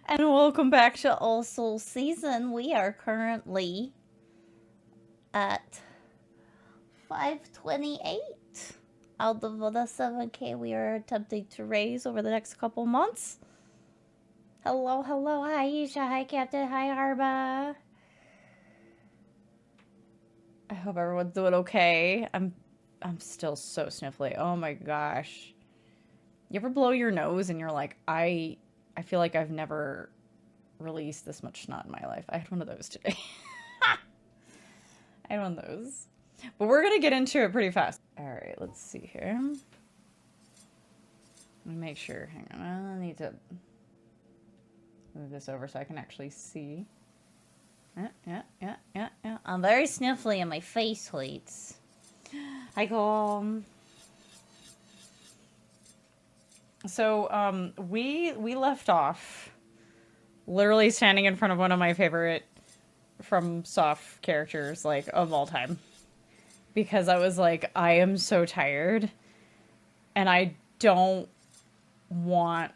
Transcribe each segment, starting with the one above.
And welcome back to All Souls Season. We are currently at 528 out of the 7K we are attempting to raise over the next couple months. Hello, hello, hi Isha, hi Captain, hi Arba. I hope everyone's doing okay. I'm still so sniffly. Oh my gosh. You ever blow your nose and you're like, I feel like I've never released this much snot in my life. I had one of those today. I had one of those. But we're gonna get into it pretty fast. Alright, let's see here. Let me make sure. Hang on. I need to move this over so I can actually see. Yeah. I'm very sniffly and my face hurts. Hi, Colm. So, we left off literally standing in front of one of my favorite from Soft characters, like, of all time. Because I was like, I am so tired. And I don't want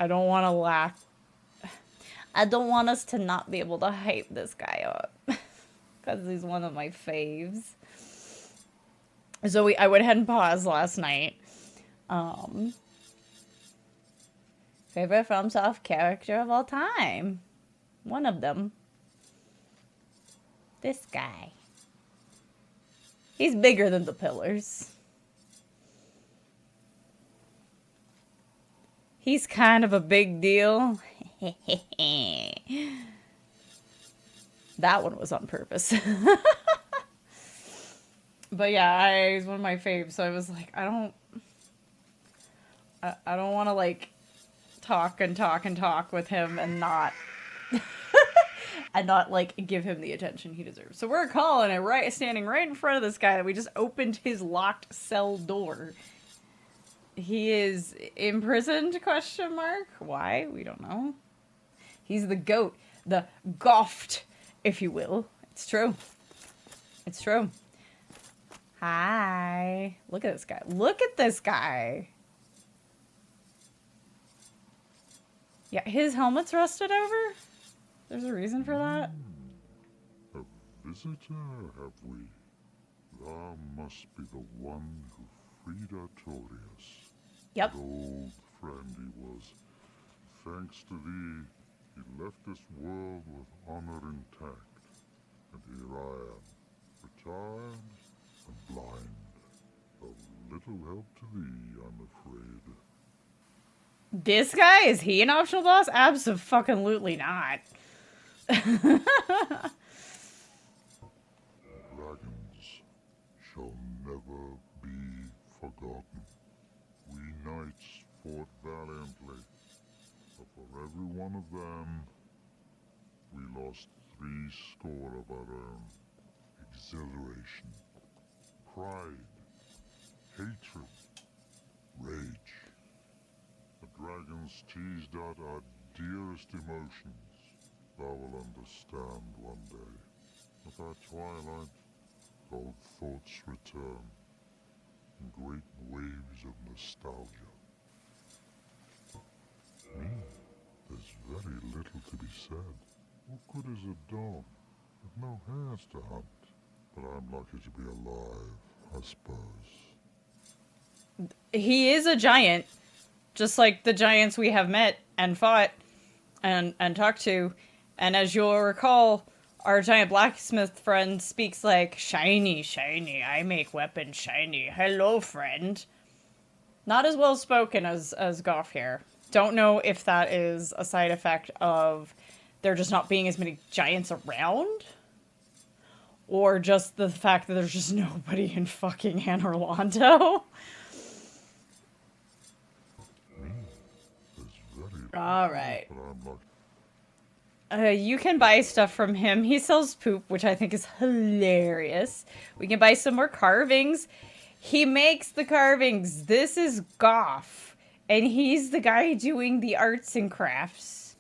to lack. I don't want us to not be able to hype this guy up. Because he's one of my faves. So I went ahead and paused last night. Favorite FromSoft character of all time. One of them. This guy. He's bigger than the pillars. He's kind of a big deal. That one was on purpose. But yeah, he's one of my faves, so I was like, I don't want to, like, talk with him and not and not, like, give him the attention he deserves. So we're calling it standing right in front of this guy that we just opened his locked cell door. He is imprisoned, ? Why? We don't know. He's the goat. The goft, if you will. It's true. It's true. Hi. Look at this guy. Look at this guy. Yeah, his helmet's rusted over? There's a reason for that? A visitor, have we? Thou must be the one who freed Artorius. Yep. An old friend he was. Thanks to thee, he left this world with honor intact. And here I am, retired and blind. Of little help to thee, I'm afraid. This guy? Is he an optional boss? Abso-fucking-lutely not. Dragons shall never be forgotten. We knights fought valiantly, but for every one of them, we lost 70 of our own. Exhilaration, pride, hatred, rage. The dragons teased out our dearest emotions. Thou will understand one day. With our twilight, old thoughts return in great waves of nostalgia. Me, there's very little to be said. What good is a dog with no hairs to hunt? But I'm lucky to be alive, I suppose. He is a giant. Just like the giants we have met and fought and talked to. And as you'll recall, our giant blacksmith friend speaks like, shiny, shiny, I make weapons shiny. Hello, friend. Not as well spoken as Goff here. Don't know if that is a side effect of there just not being as many giants around. Or just the fact that there's just nobody in fucking Anne Orlando. All right. You can buy stuff from him. He sells poop, which I think is hilarious. We can buy some more carvings. He makes the carvings. This is Goff. And he's the guy doing the arts and crafts.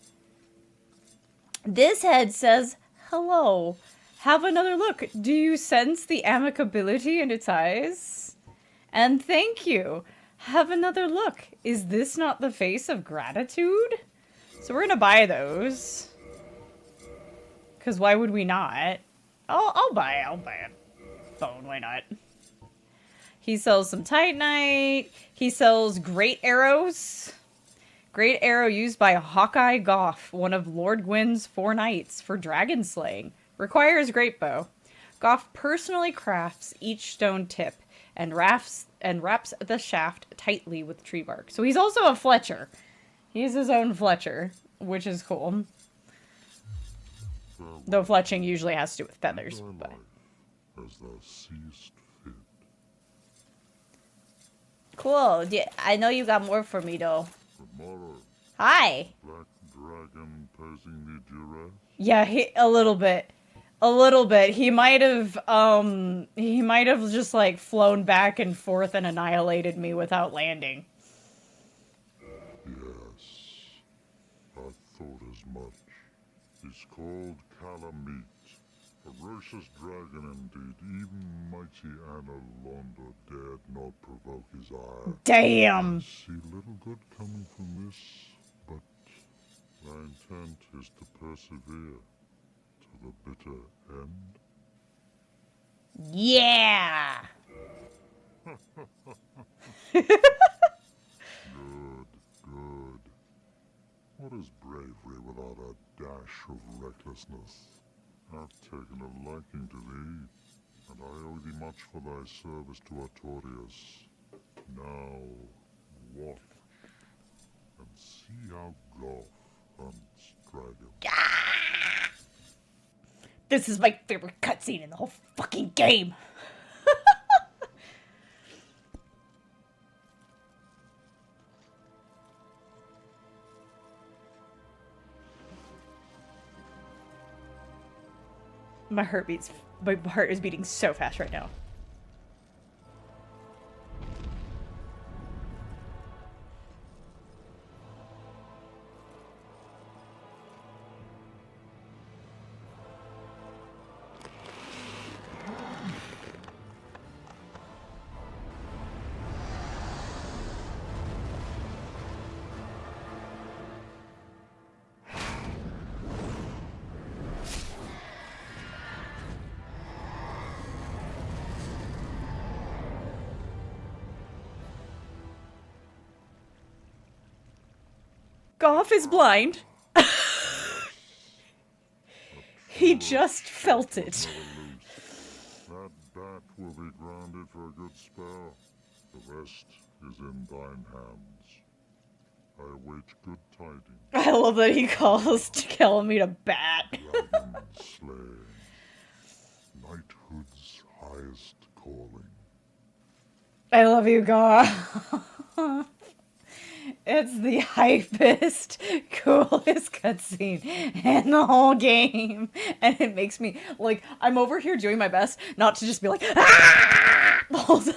This head says, hello. Have another look. Do you sense the amicability in its eyes? And thank you. Have another look. Is this not the face of gratitude? So we're gonna buy those. Because why would we not? I'll buy it. Bone, why not? He sells some Titanite. He sells great arrows. Great arrow used by Hawkeye Goff, one of Lord Gwyn's 4 knights, for dragon slaying. Requires great bow. Goff personally crafts each stone tip and wraps the shaft tightly with tree bark. So he's also a Fletcher. He's his own Fletcher, which is cool. Though fletching usually has to do with feathers. But as thou seest fit. cool. Yeah, I know you got more for me, though. Tomorrow, Hi. black dragon posing the duress. Yeah, a little bit. A little bit. He might have just, like, flown back and forth and annihilated me without landing. Yes, I thought as much. He's called Calamite, a ferocious dragon indeed. Even mighty Anna Londa dared not provoke his ire. Damn! I see little good coming from this, but my intent is to persevere to the bitter end. Yeah! Good, good. What is bravery without a dash of recklessness? I've taken a liking to thee, and I owe thee much for thy service to Artorias. Now, watch, and see how Goff hunts dragons. This is my favorite cutscene in the whole fucking game. My heart is beating so fast right now. Goff is blind. He just felt it. That bat will be grounded for a good spell. The rest is in thine hands. I await good tidings. I love that he calls Calamite a bat. Dragon slaying. Knighthood's highest calling. I love you, Goff. It's the hypest, coolest cutscene in the whole game. And it makes me, like, I'm over here doing my best not to just be like, ah! The whole time.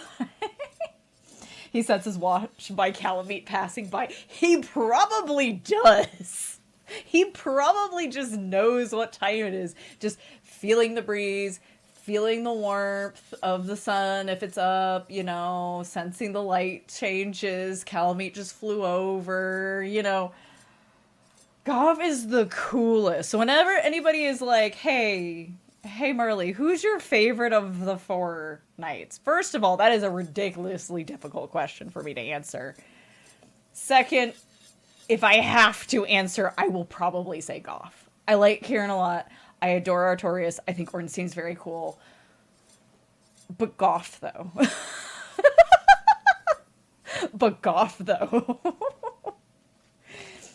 He sets his watch by Calamite passing by. He probably does. He probably just knows what time it is. Just feeling the breeze, feeling the warmth of the sun if it's up, you know, sensing the light changes. Calamite just flew over, you know. Goff is the coolest. So whenever anybody is like, hey Marley, who's your favorite of the 4 knights? First of all, that is a ridiculously difficult question for me to answer. Second, if I have to answer, I will probably say Goff. I like Kieran a lot. I adore Artorias. I think Ornstein's very cool. But Goff, though. But Goff, though.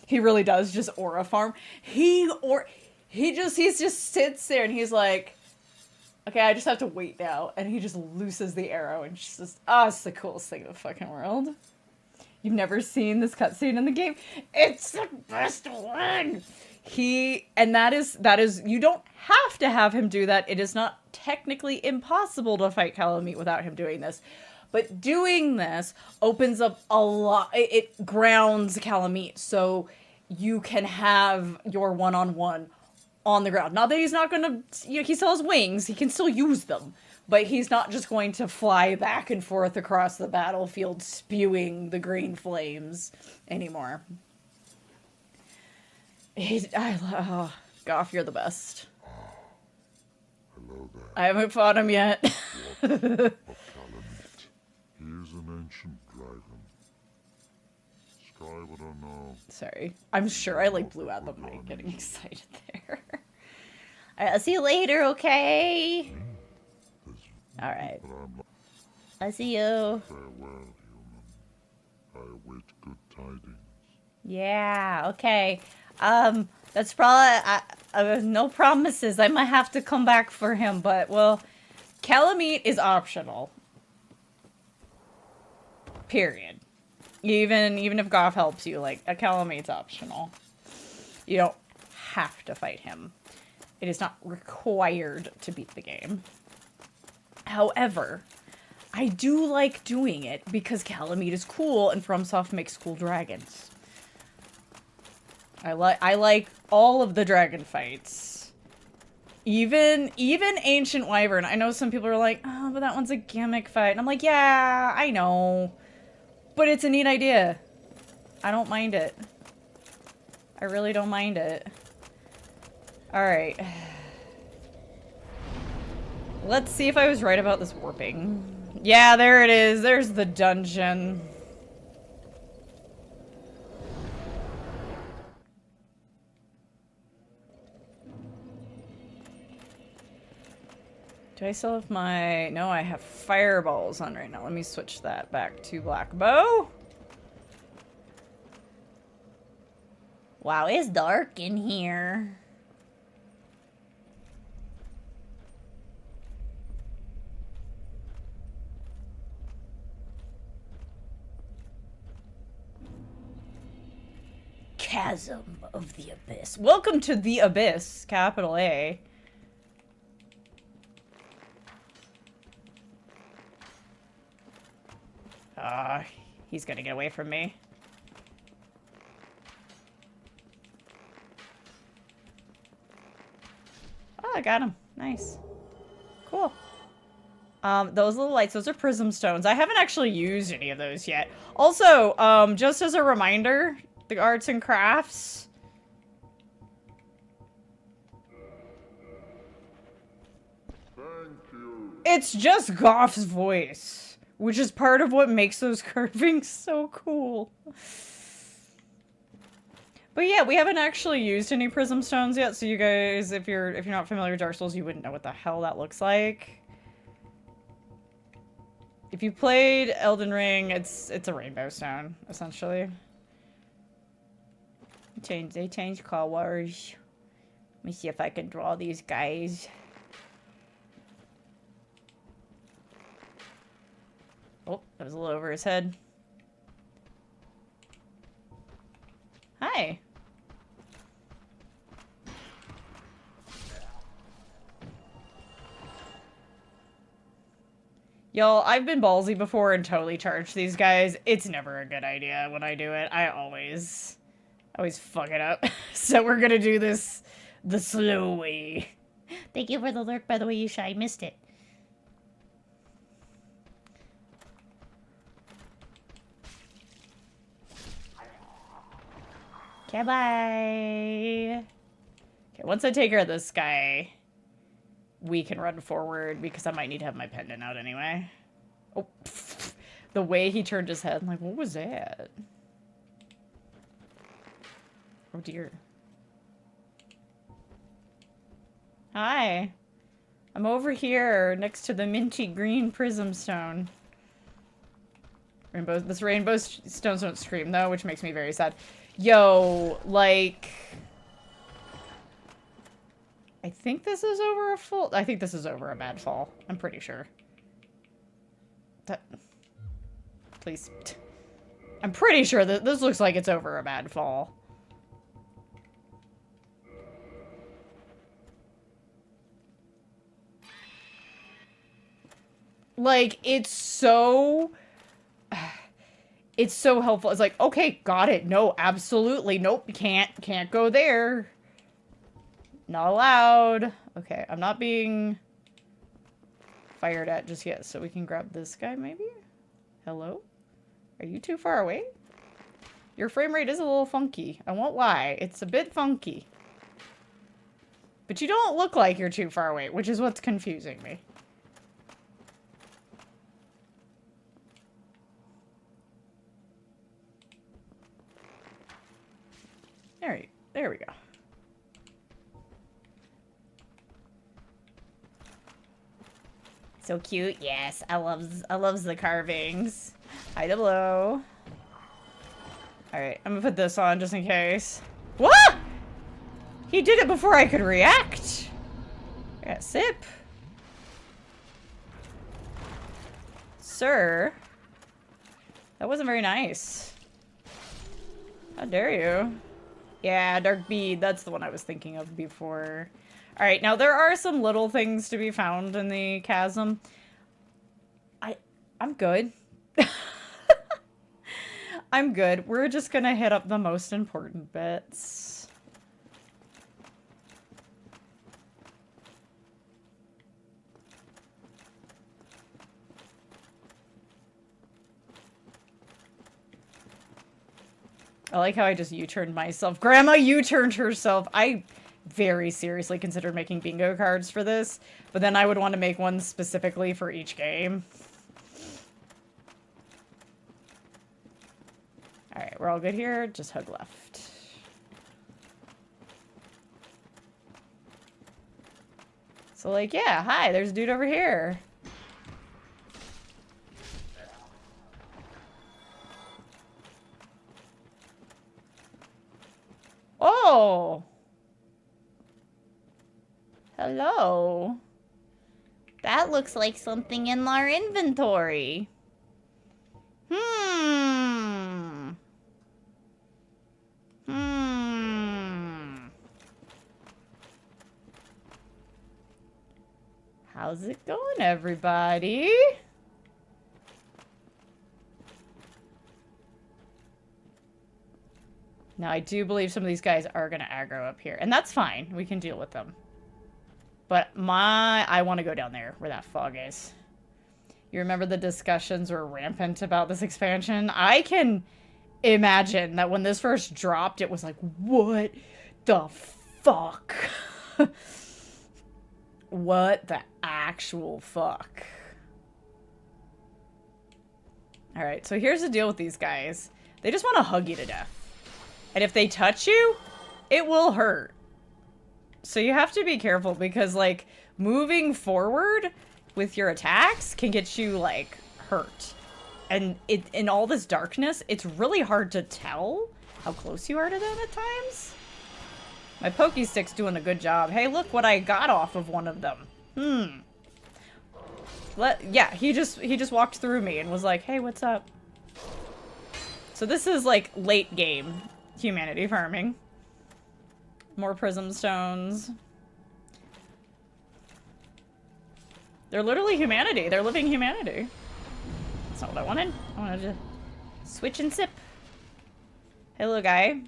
He really does just aura farm. He just sits there and he's like, okay, I just have to wait now. And he just looses the arrow and she's just, it's the coolest thing in the fucking world. You've never seen this cutscene in the game? It's the best one! That is, you don't have to have him do that. It is not technically impossible to fight Calamite without him doing this. But doing this opens up a lot, it grounds Calamite, so you can have your one-on-one on the ground. Not that he's not gonna, he still has wings, he can still use them. But he's not just going to fly back and forth across the battlefield spewing the green flames anymore. Oh, Goff, you're the best. I love that. I haven't fought him yet. What of Calamite? He is an ancient dragon. Sky would know. Sorry. I'm sure I like blew out the mic getting excited there. Alright, I'll see you later, okay? Alright. I'll see you. Farewell, human. I await good tidings. Yeah, okay. That's probably, no promises. I might have to come back for him, but, well, Calamite is optional. Period. Even if Goff helps you, like, a Calamite's optional. You don't have to fight him. It is not required to beat the game. However, I do like doing it because Calamite is cool and FromSoft makes cool dragons. I like all of the dragon fights. Even Ancient Wyvern. I know some people are like, oh, but that one's a gimmick fight. And I'm like, yeah, I know. But it's a neat idea. I don't mind it. I really don't mind it. Alright. Let's see if I was right about this warping. Yeah, there it is. There's the dungeon. Do I still have my... No, I have fireballs on right now. Let me switch that back to black bow. Wow, it's dark in here. Chasm of the Abyss. Welcome to the Abyss, capital A. He's gonna get away from me. Oh, I got him. Nice. Cool. Those little lights, those are prism stones. I haven't actually used any of those yet. Also, just as a reminder, the arts and crafts. Thank you. It's just Goff's voice, which is part of what makes those carvings so cool. But yeah, we haven't actually used any prism stones yet, so you guys, if you're not familiar with Dark Souls, you wouldn't know what the hell that looks like. If you played Elden Ring, it's a rainbow stone, essentially. They changed colors. Let me see if I can draw these guys. Oh, that was a little over his head. Hi. Y'all, I've been ballsy before and totally charged these guys. It's never a good idea when I do it. I always fuck it up. So we're gonna do this the slow way. Thank you for the lurk, by the way, Yusha. I missed it. Okay, bye. Okay, once I take care of this guy, we can run forward because I might need to have my pendant out anyway. Oh, pfft. The way he turned his head, I'm like, what was that? Oh dear. Hi. I'm over here next to the minty green prism stone. This rainbow stones don't scream though, which makes me very sad. Yo, like... I think this is over a full... I think this is over a bad fall. I'm pretty sure. Please. I'm pretty sure that this looks like it's over a bad fall. Like, it's so... It's so helpful. It's like, okay, got it. No, absolutely. Nope, can't go there. Not allowed. Okay, I'm not being fired at just yet, so we can grab this guy, maybe? Hello? Are you too far away? Your frame rate is a little funky. I won't lie. It's a bit funky. But you don't look like you're too far away, which is what's confusing me. There we go. So cute. Yes, I loves the carvings. Hi to blow. Alright, I'm gonna put this on just in case. What? He did it before I could react. I got sip. Sir. That wasn't very nice. How dare you? Yeah, Dark Bead. That's the one I was thinking of before. Alright, now there are some little things to be found in the chasm. I'm good. I'm good. We're just gonna hit up the most important bits. I like how I just U-turned myself. Grandma U-turned herself. I very seriously considered making bingo cards for this, but then I would want to make one specifically for each game. Alright, we're all good here. Just hug left. So, like, yeah, hi, there's a dude over here. Oh! Hello. That looks like something in our inventory. How's it going, everybody? Now, I do believe some of these guys are going to aggro up here. And that's fine. We can deal with them. But I want to go down there where that fog is. You remember the discussions were rampant about this expansion? I can imagine that when this first dropped, it was like, what the fuck? What the actual fuck? Alright, so here's the deal with these guys. They just want to hug you to death. And if they touch you, it will hurt. So you have to be careful because, like, moving forward with your attacks can get you, like, hurt. And in all this darkness, it's really hard to tell how close you are to them at times. My pokey stick's doing a good job. Hey, look what I got off of one of them. Yeah, he just walked through me and was like, hey, what's up? So this is, like, late game humanity farming. More prism stones. They're literally humanity. They're living humanity. That's not what I wanted. I wanted to switch and sip. Hey, little guy.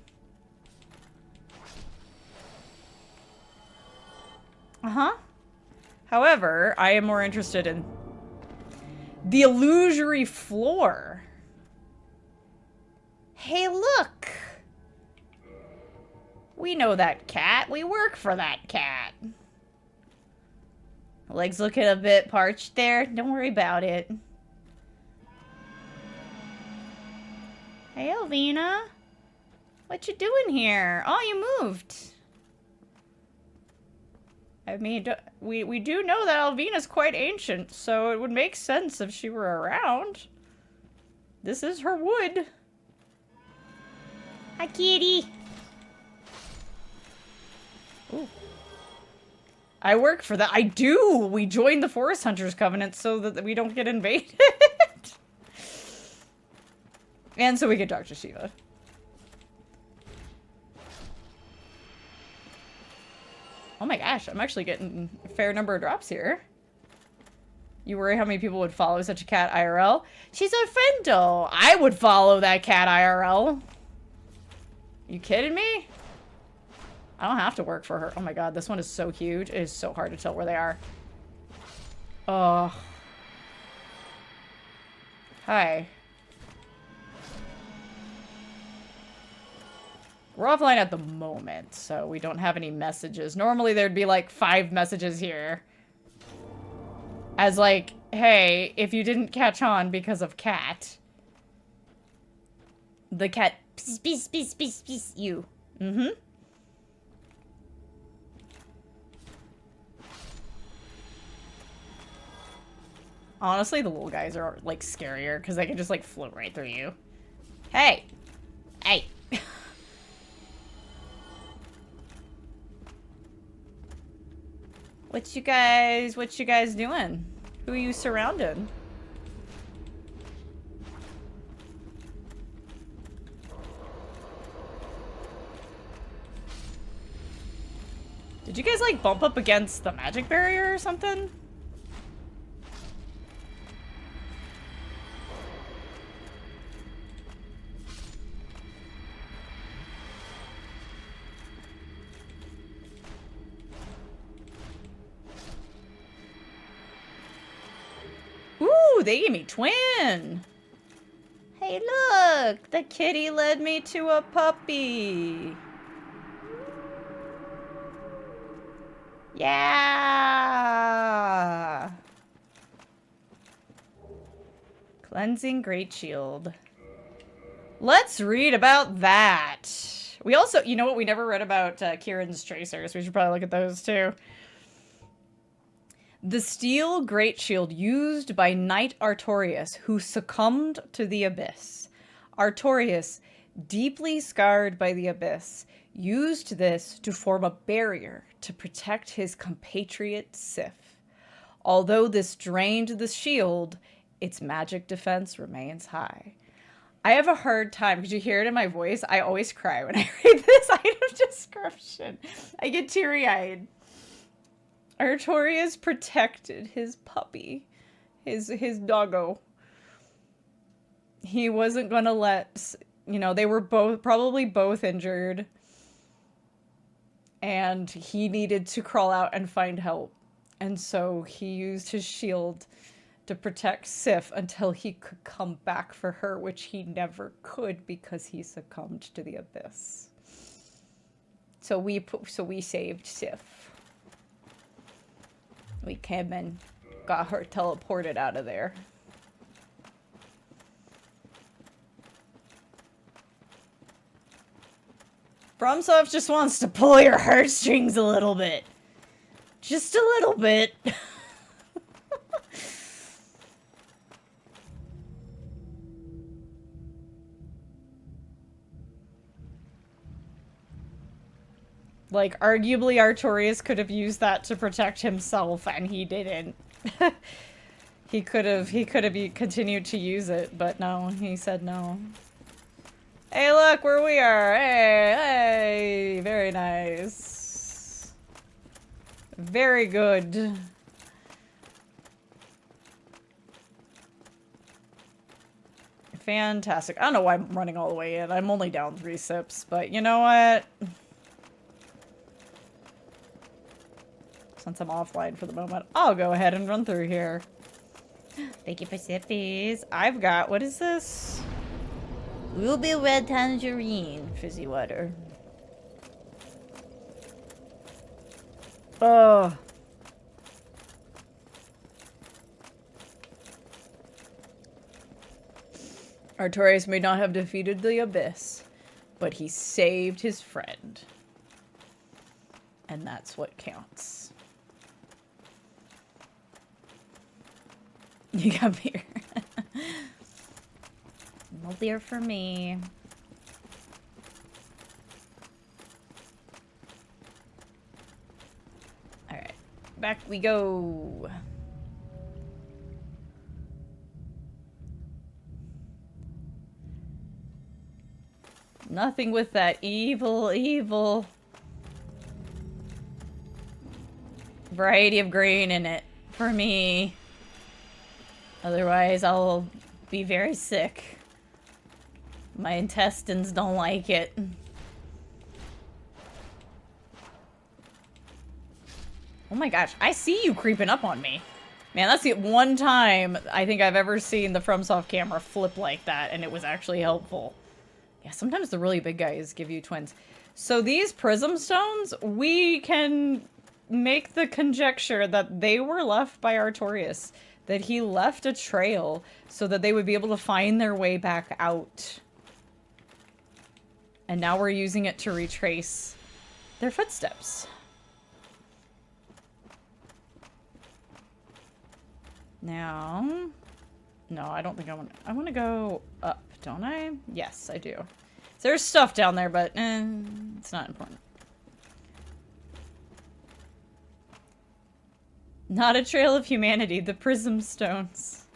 Uh-huh. However, I am more interested in the illusory floor. Hey, look! We know that cat. We work for that cat. Legs looking a bit parched there. Don't worry about it. Hey, Elvina. What you doing here? Oh, you moved. I mean, we do know that Elvina's quite ancient, so it would make sense if she were around. This is her wood. Hi, kitty. Ooh. I work for that. I do. We joined the Forest Hunters Covenant so that we don't get invaded. And so we can talk to Shiva. Oh my gosh, I'm actually getting a fair number of drops here. You worry how many people would follow such a cat IRL? She's a friendo. I would follow that cat IRL. You kidding me? I don't have to work for her. Oh my god, this one is so huge. It is so hard to tell where they are. Oh. Hi. We're offline at the moment, so we don't have any messages. Normally there'd be like 5 messages here. As like, hey, if you didn't catch on because of cat. The cat, peace, you. Mm-hmm. Honestly, the little guys are, like, scarier, because they can just, like, float right through you. Hey! Hey! What you guys doing? Who are you surrounded? Did you guys, like, bump up against the magic barrier or something? Ooh, they gave me twin! Hey, look! The kitty led me to a puppy! Yeah! Cleansing Great Shield. Let's read about that! We also, you know what, we never read about Kieran's Tracers. We should probably look at those too. The steel great shield used by Knight Artorius, who succumbed to the Abyss. Artorius, deeply scarred by the Abyss, used this to form a barrier to protect his compatriot Sif. Although this drained the shield, its magic defense remains high. I have a hard time, because you hear it in my voice, I always cry when I read this item description. I get teary-eyed. Artorius protected his puppy, his doggo. He wasn't gonna let, you know, they were probably both injured. And he needed to crawl out and find help. And so he used his shield to protect Sif until he could come back for her, which he never could because he succumbed to the Abyss. So we saved Sif. We came and got her teleported out of there. FromSoft just wants to pull your heartstrings a little bit. Just a little bit. Like, arguably Artorius could have used that to protect himself, and he didn't. he could have continued to use it, but no, he said no. Hey, look where we are. Hey, hey, very nice. Very good. Fantastic. I don't know why I'm running all the way in. I'm only down 3 sips, but you know what? Since I'm offline for the moment, I'll go ahead and run through here. Thank you for sippies. I've got, what is this? Ruby red tangerine fizzy water. Oh. Artorius may not have defeated the Abyss, but he saved his friend. And that's what counts. You got beer. No beer for me. Alright. Back we go. Nothing with that evil variety of green in it for me. Otherwise, I'll be very sick. My intestines don't like it. Oh my gosh, I see you creeping up on me. Man, that's the one time I think I've ever seen the FromSoft camera flip like that, and it was actually helpful. Yeah, sometimes the really big guys give you twins. So these prism stones, we can make the conjecture that they were left by Artorias. That he left a trail so that they would be able to find their way back out. And now we're using it to retrace their footsteps. Now... No, I don't think I want to go up, don't I? Yes, I do. There's stuff down there, but it's not important. Not a trail of humanity, the prism stones.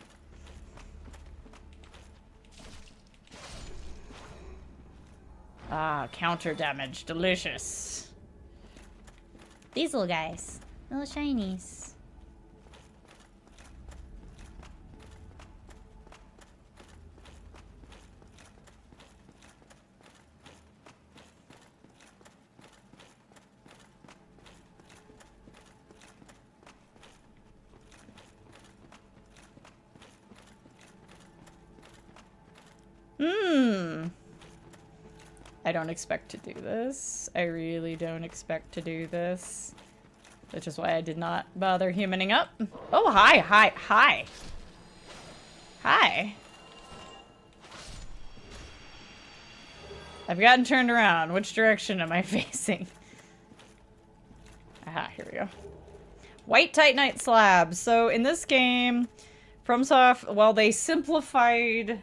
Ah, counter damage. Delicious. These little guys. Little shinies. I don't expect to do this. I really don't expect to do this. Which is why I did not bother humaning up. Oh, hi, hi, hi. Hi. I've gotten turned around. Which direction am I facing? Aha, here we go. White Titanite slab. So in this game, FromSoft, while they simplified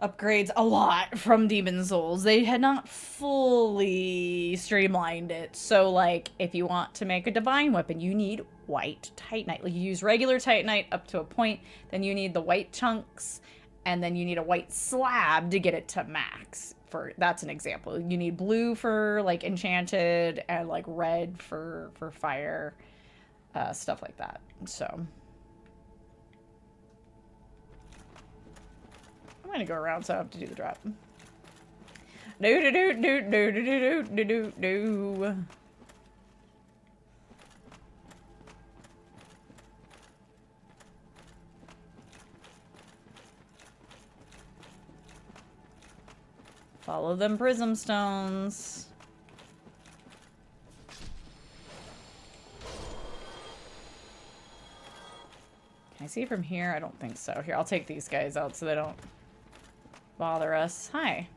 upgrades a lot from Demon Souls, they had not fully streamlined it. So, like, if you want to make a divine weapon, you need white Titanite. Like, you use regular Titanite up to a point, then you need the white chunks, and then you need a white slab to get it to max. That's an example. You need blue for, like, enchanted, and, like, red for fire, stuff like that. So... I'm gonna go around so I have to do the drop. Do. Follow them prism stones. Can I see from here? I don't think so. Here, I'll take these guys out so they don't bother us. Hi.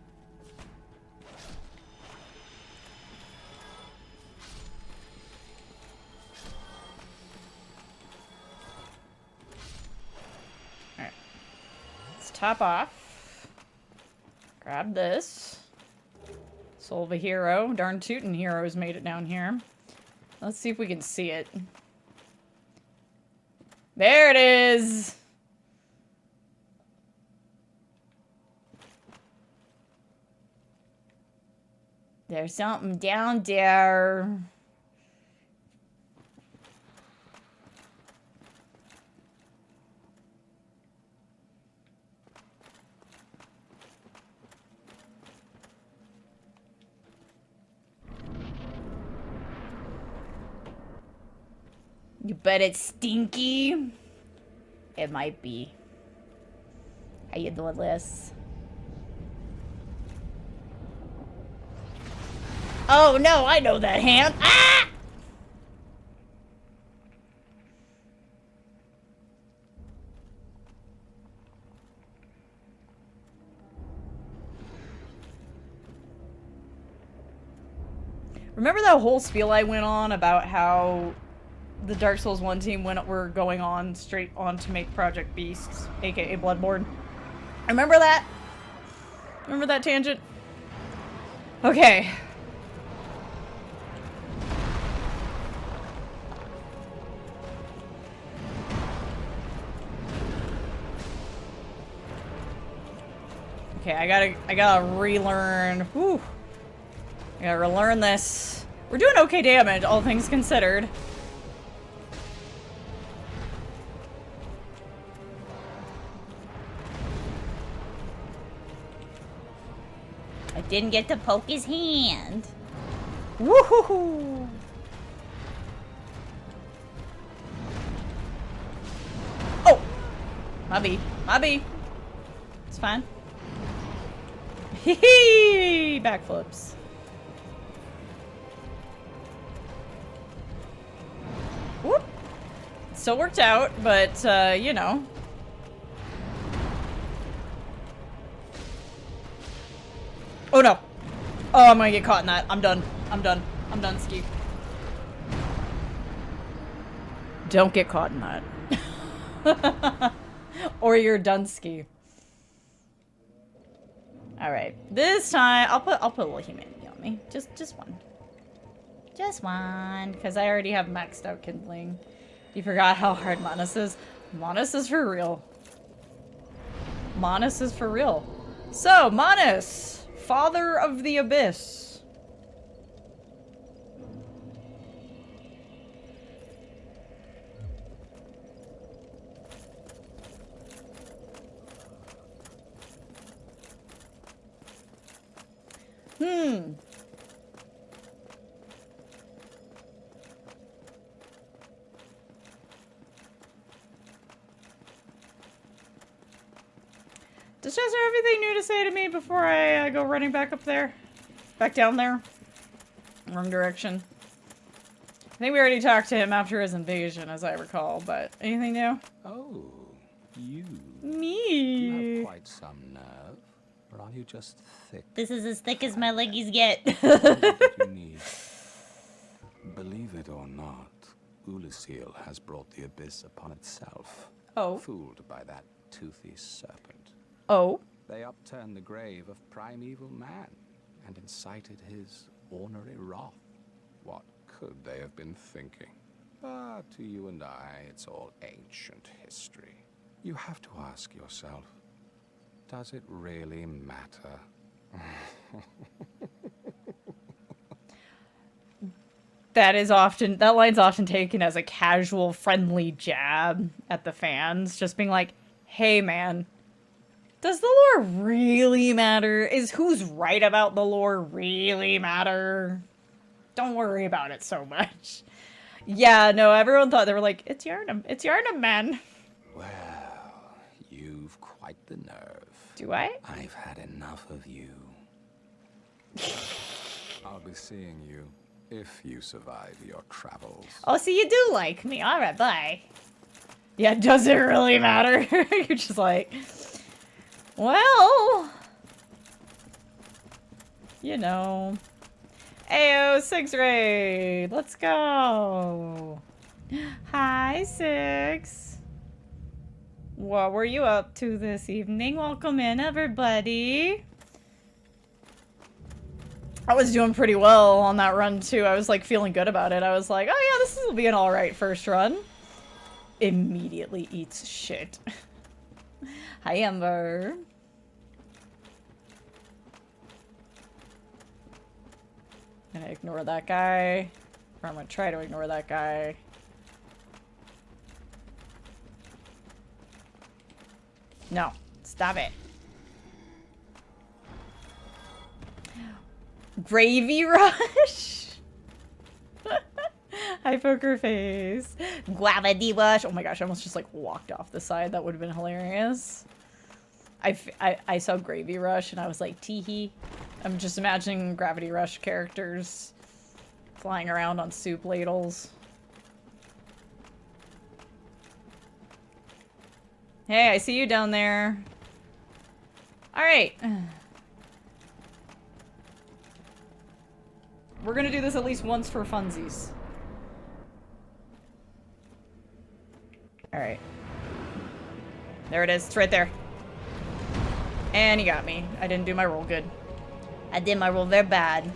Alright. Let's top off. Grab this. Soul of a hero. Darn tootin' heroes made it down here. Let's see if we can see it. There it is! There's something down there. You bet it's stinky. It might be. How you doing, Liz? Oh no, I know that hand. Ah! Remember that whole spiel I went on about how the Dark Souls 1 team were going on straight on to make Project Beasts, aka Bloodborne? Remember that? Remember that tangent? Okay. Okay, I gotta relearn. Whew. I gotta relearn this. We're doing okay damage, all things considered. I didn't get to poke his hand. Woohoo! Oh! My B. It's fine. Hee hee! Backflips. Whoop! Still worked out, but, you know. Oh no! Oh, I'm gonna get caught in that. I'm done. I'm done. I'm done, Ski. Don't get caught in that. Or you're done, Ski. Alright. This time, I'll put a little humanity on me. Just one. Just one. Because I already have maxed out kindling. You forgot how hard Manus is? Manus is for real. Manus is for real. So, Manus! Father of the Abyss. Does Chester have anything new to say to me before I go running back up there? Back down there? Wrong direction. I think we already talked to him after his invasion, as I recall, but anything new? Oh, you. Me. You have quite some nerve. Or are you just thick? This is as thick as my leggies get. What do you need? Believe it or not, Ulasil has brought the abyss upon itself. Oh. Fooled by that toothy serpent. Oh. They upturned the grave of primeval man and incited his ornery wrath. What could they have been thinking? But to you and I, it's all ancient history. You have to ask yourself, does it really matter? That line's often taken as a casual, friendly jab at the fans, just being like, hey man, does the lore really matter? Is who's right about the lore really matter? Don't worry about it so much. Yeah, no, everyone thought, they were like, it's Yarnum, man. Well, you've quite the nerve. Do I? I've had enough of you. I'll be seeing you if you survive your travels. Oh, so you do like me. Alright, bye. Yeah, does it really matter? You're just like, well, you know. Ayo, Six Raid. Let's go. Hi, Six. What were you up to this evening? Welcome in, everybody. I was doing pretty well on that run, too. I was, like, feeling good about it. I was like, oh, yeah, this will be an alright first run. Immediately eats shit. Hi, Ember. I'm gonna ignore that guy. Or I'm gonna try to ignore that guy. No. Stop it. Gravy Rush? Hi, Poker Face. Gravity Rush. Oh my gosh, I almost just like walked off the side. That would have been hilarious. I saw Gravy Rush and I was like, teehee. I'm just imagining Gravity Rush characters flying around on soup ladles. Hey, I see you down there. Alright. We're gonna do this at least once for funsies. Alright. There it is. It's right there. And he got me. I didn't do my roll good. I did my roll very bad.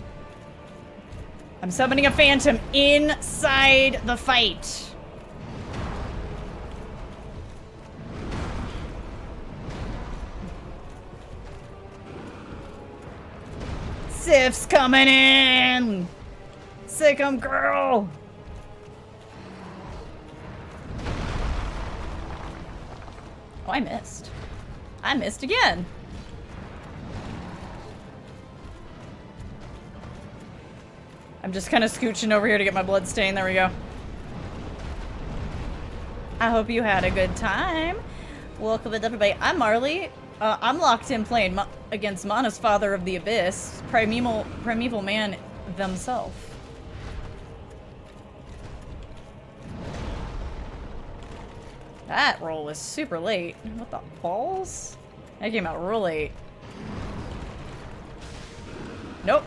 I'm summoning a phantom inside the fight. Sif's coming in! Sick 'em, girl! Oh, I missed. I missed again. I'm just kind of scooching over here to get my blood stain. There we go. I hope you had a good time. Welcome in, everybody. I'm Marley. I'm locked in playing against Mana's Father of the Abyss, Primeval Man themselves. That roll was super late. What the balls? That came out real late. Nope.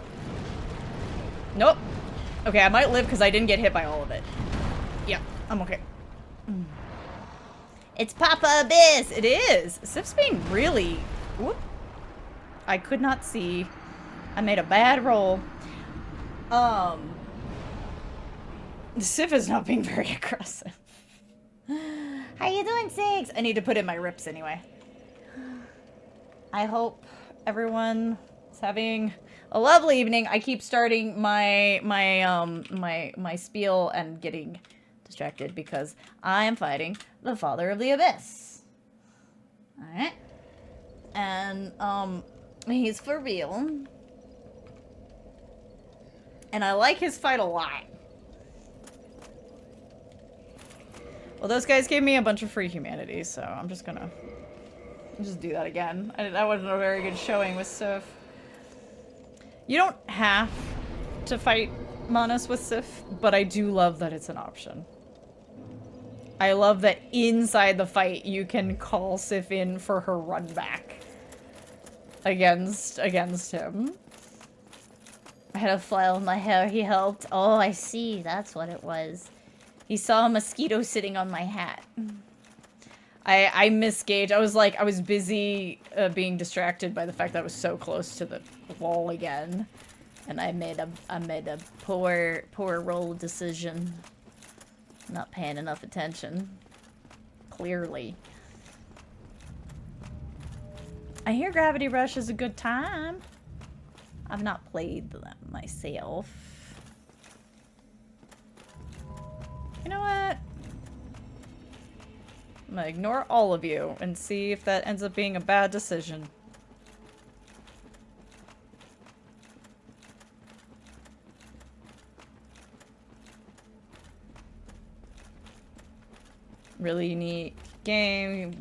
Nope. Okay, I might live because I didn't get hit by all of it. Yeah, I'm okay. It's Papa Abyss! It is! Sif's being really... Whoop. I could not see. I made a bad roll. Sif is not being very aggressive. How you doing, Six? I need to put in my rips anyway. I hope everyone is having a lovely evening. I keep starting my spiel and getting distracted because I am fighting the Father of the Abyss. Alright. And, he's for real. And I like his fight a lot. Well, those guys gave me a bunch of free humanity, so I'm just gonna just do that again. That wasn't a very good showing with Sif. You don't have to fight Manas with Sif, but I do love that it's an option. I love that inside the fight you can call Sif in for her run back against him. I had a file in my hair, he helped. Oh, I see, that's what it was. He saw a mosquito sitting on my hat. I misgauged. I was busy being distracted by the fact that I was so close to the wall again, and I made a poor roll decision. Not paying enough attention. Clearly. I hear Gravity Rush is a good time. I've not played them myself. You know what? I'm gonna ignore all of you and see if that ends up being a bad decision. Really unique game,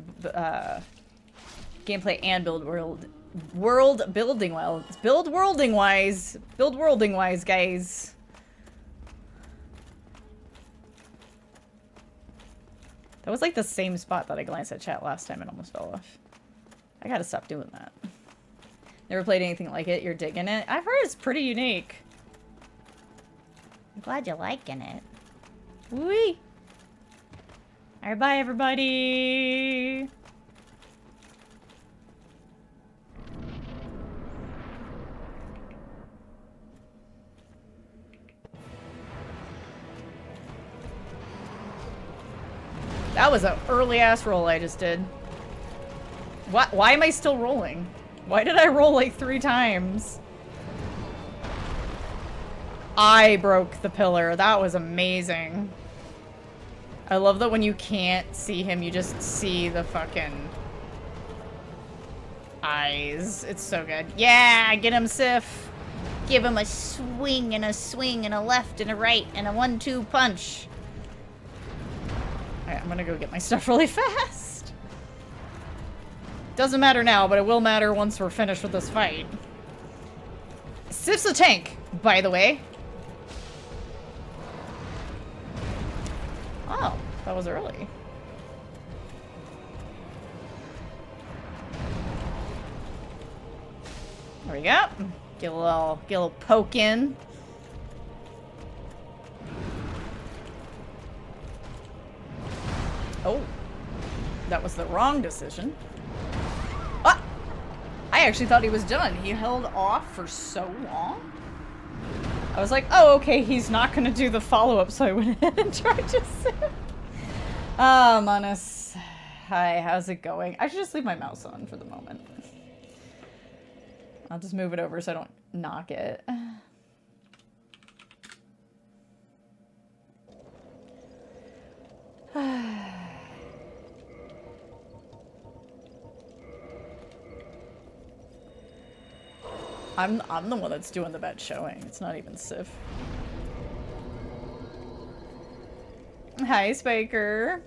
gameplay and world building well. It's build worlding wise, guys. That was like the same spot that I glanced at chat last time and almost fell off. I gotta stop doing that. Never played anything like it. You're digging it? I've heard it's pretty unique. I'm glad you're liking it. Whee! Alright, bye everybody! That was an early-ass roll I just did. Why am I still rolling? Why did I roll like 3 times? I broke the pillar. That was amazing. I love that when you can't see him, you just see the fucking eyes. It's so good. Yeah, get him, Sif. Give him a swing and a left and a right and a 1-2 punch. Alright, I'm gonna go get my stuff really fast. Doesn't matter now, but it will matter once we're finished with this fight. Sif's a tank, by the way. Oh, that was early. There we go. Get a little poke in. Oh, that was the wrong decision. Ah! I actually thought he was done. He held off for so long. I was like, oh, okay, he's not gonna do the follow-up, so I went ahead and tried to sip. Ah, Manus. Hi, how's it going? I should just leave my mouse on for the moment. I'll just move it over so I don't knock it. I'm the one that's doing the bad showing. It's not even Sif. Hi, Spiker.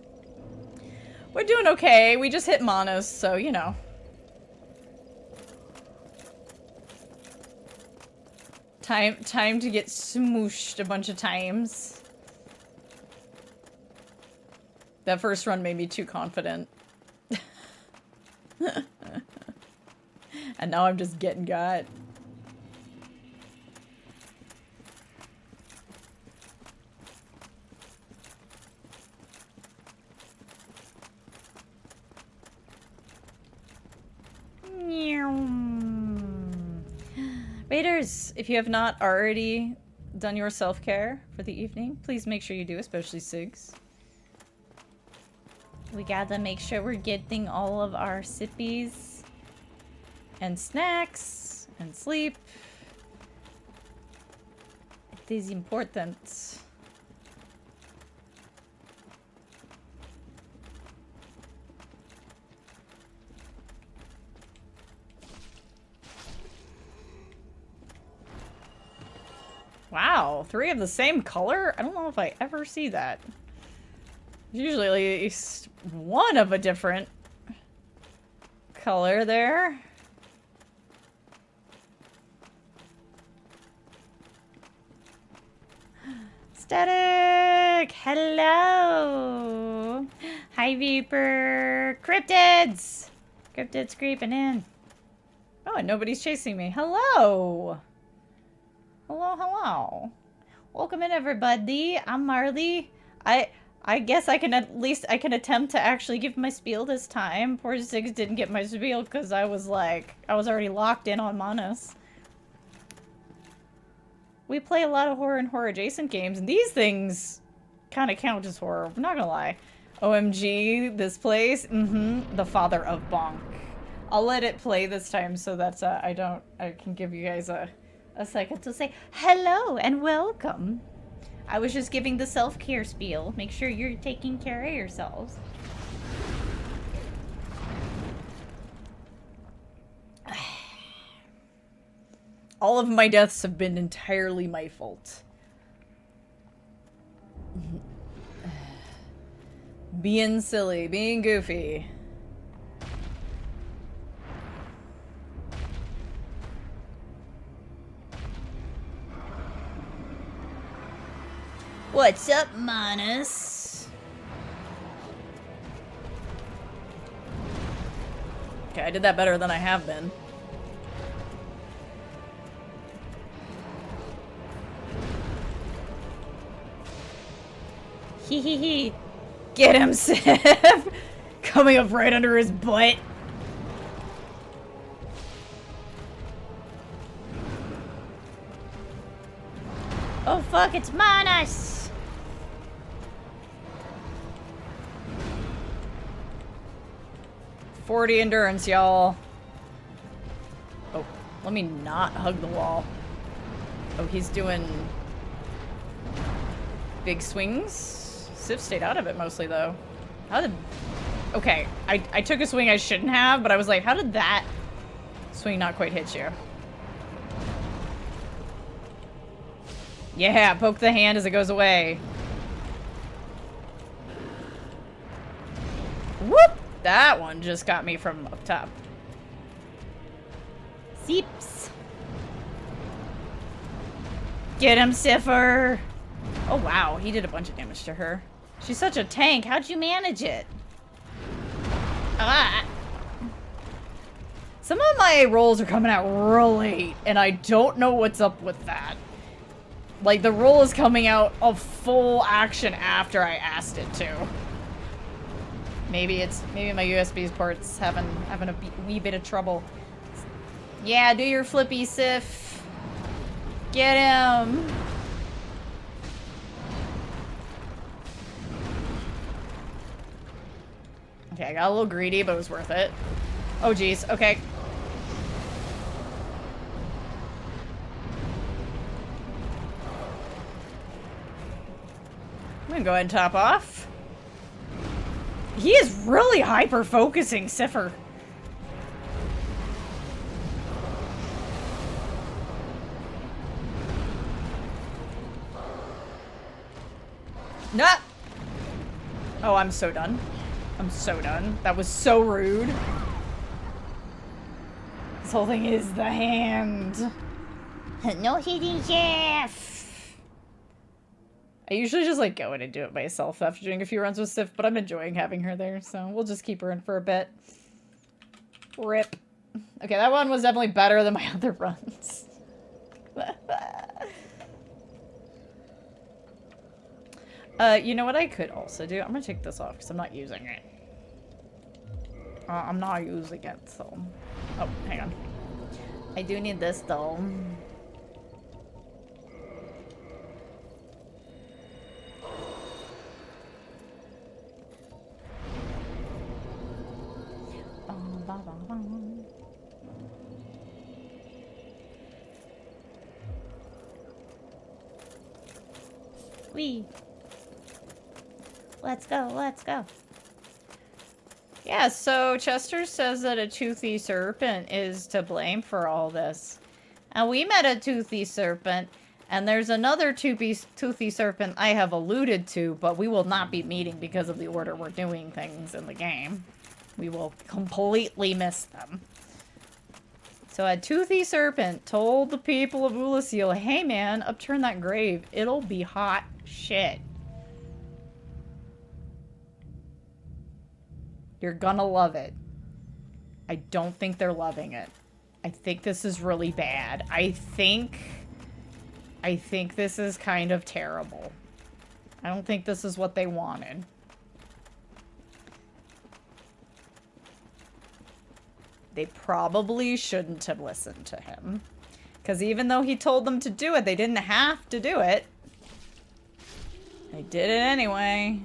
We're doing okay. We just hit Manos, so, you know. Time to get smooshed a bunch of times. That first run made me too confident. And now I'm just getting got. Raiders, if you have not already done your self-care for the evening, please make sure you do, especially Sigs. We gotta make sure we're getting all of our sippies and snacks and sleep. It is important. Wow, 3 of the same color? I don't know if I ever see that. Usually at least one of a different color there. Static! Hello! Hi, Viper! Cryptids! Cryptids creeping in. Oh, and nobody's chasing me. Hello! Hello, hello. Welcome in, everybody. I'm Marley. I guess I can attempt to actually give my spiel this time. Poor Ziggs didn't get my spiel because I was already locked in on Manus. We play a lot of horror and horror adjacent games, and these things kind of count as horror. I'm not gonna lie. OMG, this place, the father of bonk. I'll let it play this time so that I can give you guys a second to say hello and welcome. I was just giving the self-care spiel. Make sure you're taking care of yourselves. All of my deaths have been entirely my fault. Being silly, being goofy. What's up, Manus? Okay, I did that better than I have been. Hee hee hee. Get him, Sif! Coming up right under his butt. Oh fuck, it's Manus! 40 endurance, y'all. Oh, let me not hug the wall. Oh, he's doing big swings. Sif stayed out of it mostly, though. How did... Okay, I took a swing I shouldn't have, but I was like, how did that swing not quite hit you? Yeah, poke the hand as it goes away. Whoop! That one just got me from up top. Seeps. Get him, Siffer! Oh wow, he did a bunch of damage to her. She's such a tank. How'd you manage it? Ah! Some of my rolls are coming out real late, and I don't know what's up with that. Like, the roll is coming out of full action after I asked it to. Maybe my USB port's having a wee bit of trouble. Yeah, do your flippy, Sif. Get him. Okay, I got a little greedy, but it was worth it. Oh, geez. Okay. I'm gonna go ahead and top off. He is really hyper-focusing Siffer. Nah! Oh, I'm so done. I'm so done. That was so rude. This whole thing is the hand. No hitting, Chef! I usually just like go in and do it myself after doing a few runs with Sif, but I'm enjoying having her there, so we'll just keep her in for a bit. Rip. Okay, that one was definitely better than my other runs. You know what I could also do? I'm gonna take this off because I'm not using it. I'm not using it, so... Oh, hang on. I do need this, though. Wee. Let's go, let's go. Yeah, so Chester says that a toothy serpent is to blame for all this. And we met a toothy serpent, and there's another toothy serpent I have alluded to, but we will not be meeting because of the order we're doing things in the game. We will completely miss them. So a toothy serpent told the people of Ulasil, hey man, upturn that grave. It'll be hot shit. You're gonna love it. I don't think they're loving it. I think this is really bad. I think this is kind of terrible. I don't think this is what they wanted. They probably shouldn't have listened to him. Because even though he told them to do it, they didn't have to do it. They did it anyway.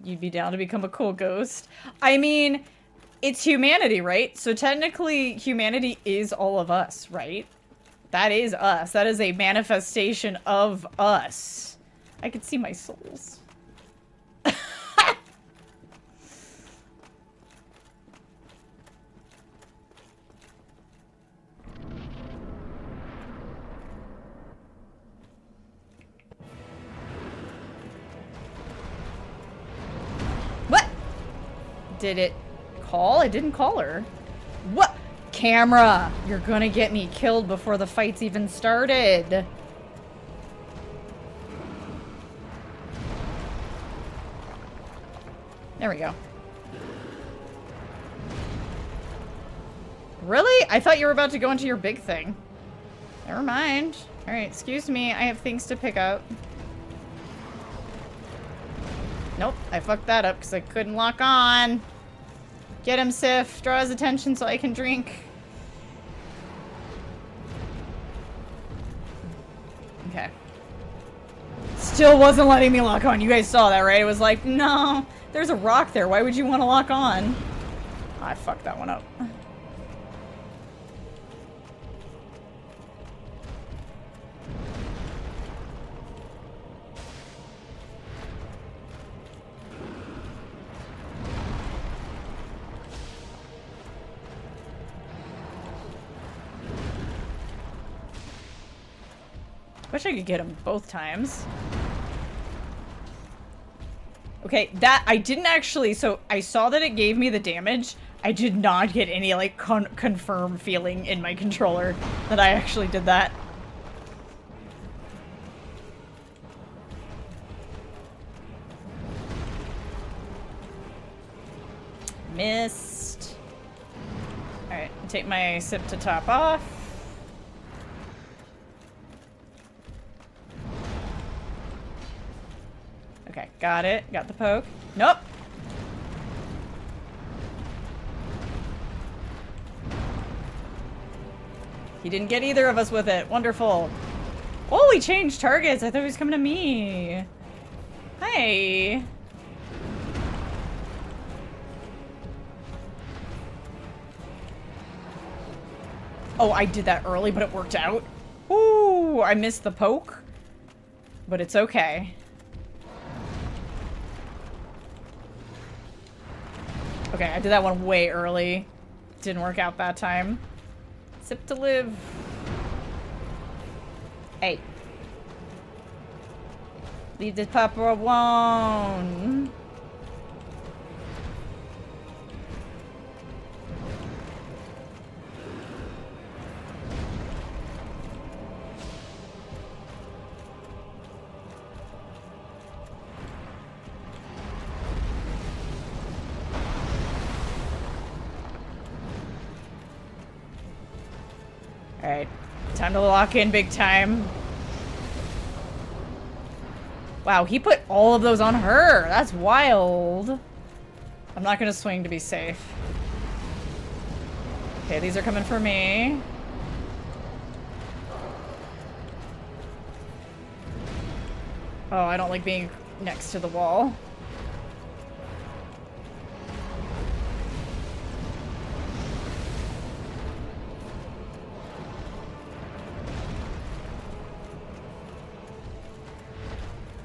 You'd be down to become a cool ghost. I mean, it's humanity, right? So technically, humanity is all of us, right? That is us. That is a manifestation of us. I could see my souls. What? Did it call? It didn't call her. What? Camera! You're gonna get me killed before the fight's even started. There we go. Really? I thought you were about to go into your big thing. Never mind. Alright, excuse me. I have things to pick up. Nope, I fucked that up because I couldn't lock on. Get him, Sif. Draw his attention so I can drink. Okay. Still wasn't letting me lock on. You guys saw that, right? It was like, no, there's a rock there. Why would you want to lock on? Oh, I fucked that one up. Wish I could get him both times. Okay, that I didn't actually, so I saw that it gave me the damage. I did not get any like confirm feeling in my controller that I actually did that. Missed. Alright, take my sip to top off. Okay, got it. Got the poke. Nope. He didn't get either of us with it. Wonderful. Oh, he changed targets. I thought he was coming to me. Hi. Oh, I did that early, but it worked out. Ooh, I missed the poke. But it's okay. Okay, I did that one way early. Didn't work out that time. Sip to live. Hey. Leave this pupper alone. Alright, time to lock in big time. Wow, he put all of those on her. That's wild. I'm not gonna swing to be safe. Okay, these are coming for me. Oh, I don't like being next to the wall.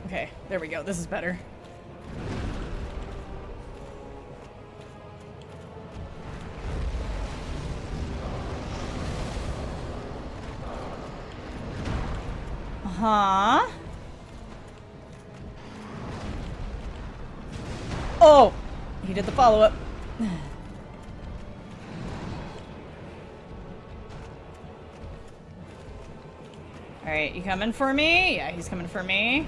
Okay, there we go. This is better. Uh-huh. Oh! He did the follow-up. Alright, you coming for me? Yeah, he's coming for me.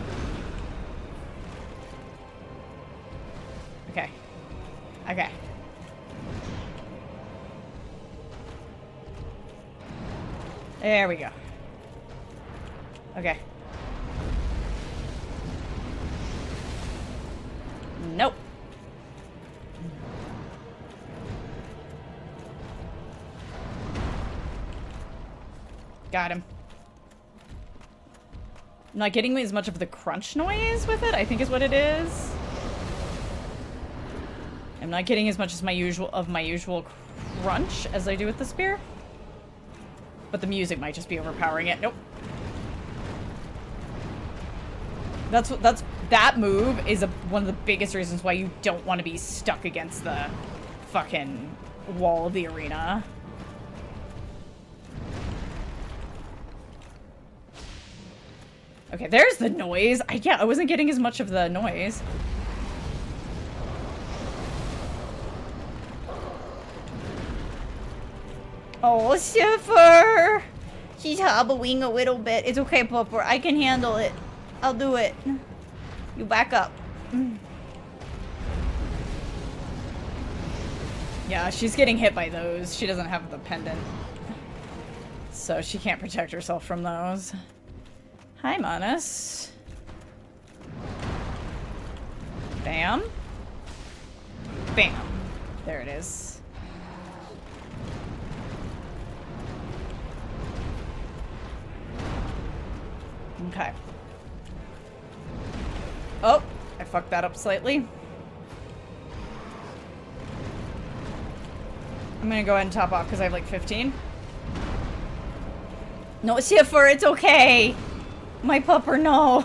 Okay. Okay. There we go. Okay. Nope. Got him. I'm not getting as much of the crunch noise with it, I think is what it is. I'm not getting as much as my usual crunch as I do with the spear. But the music might just be overpowering it. Nope. That move is one of the biggest reasons why you don't want to be stuck against the fucking wall of the arena. Okay, there's the noise. Yeah, I wasn't getting as much of the noise. Oh, Schiffer! She's hobbling a little bit. It's okay, Pupper. I can handle it. I'll do it. You back up. Yeah, she's getting hit by those. She doesn't have the pendant. So she can't protect herself from those. Hi, Manus. Bam. Bam. There it is. Okay. Oh, I fucked that up slightly. I'm gonna go ahead and top off because I have like 15. No, Schiffer, it's okay. My pupper, no.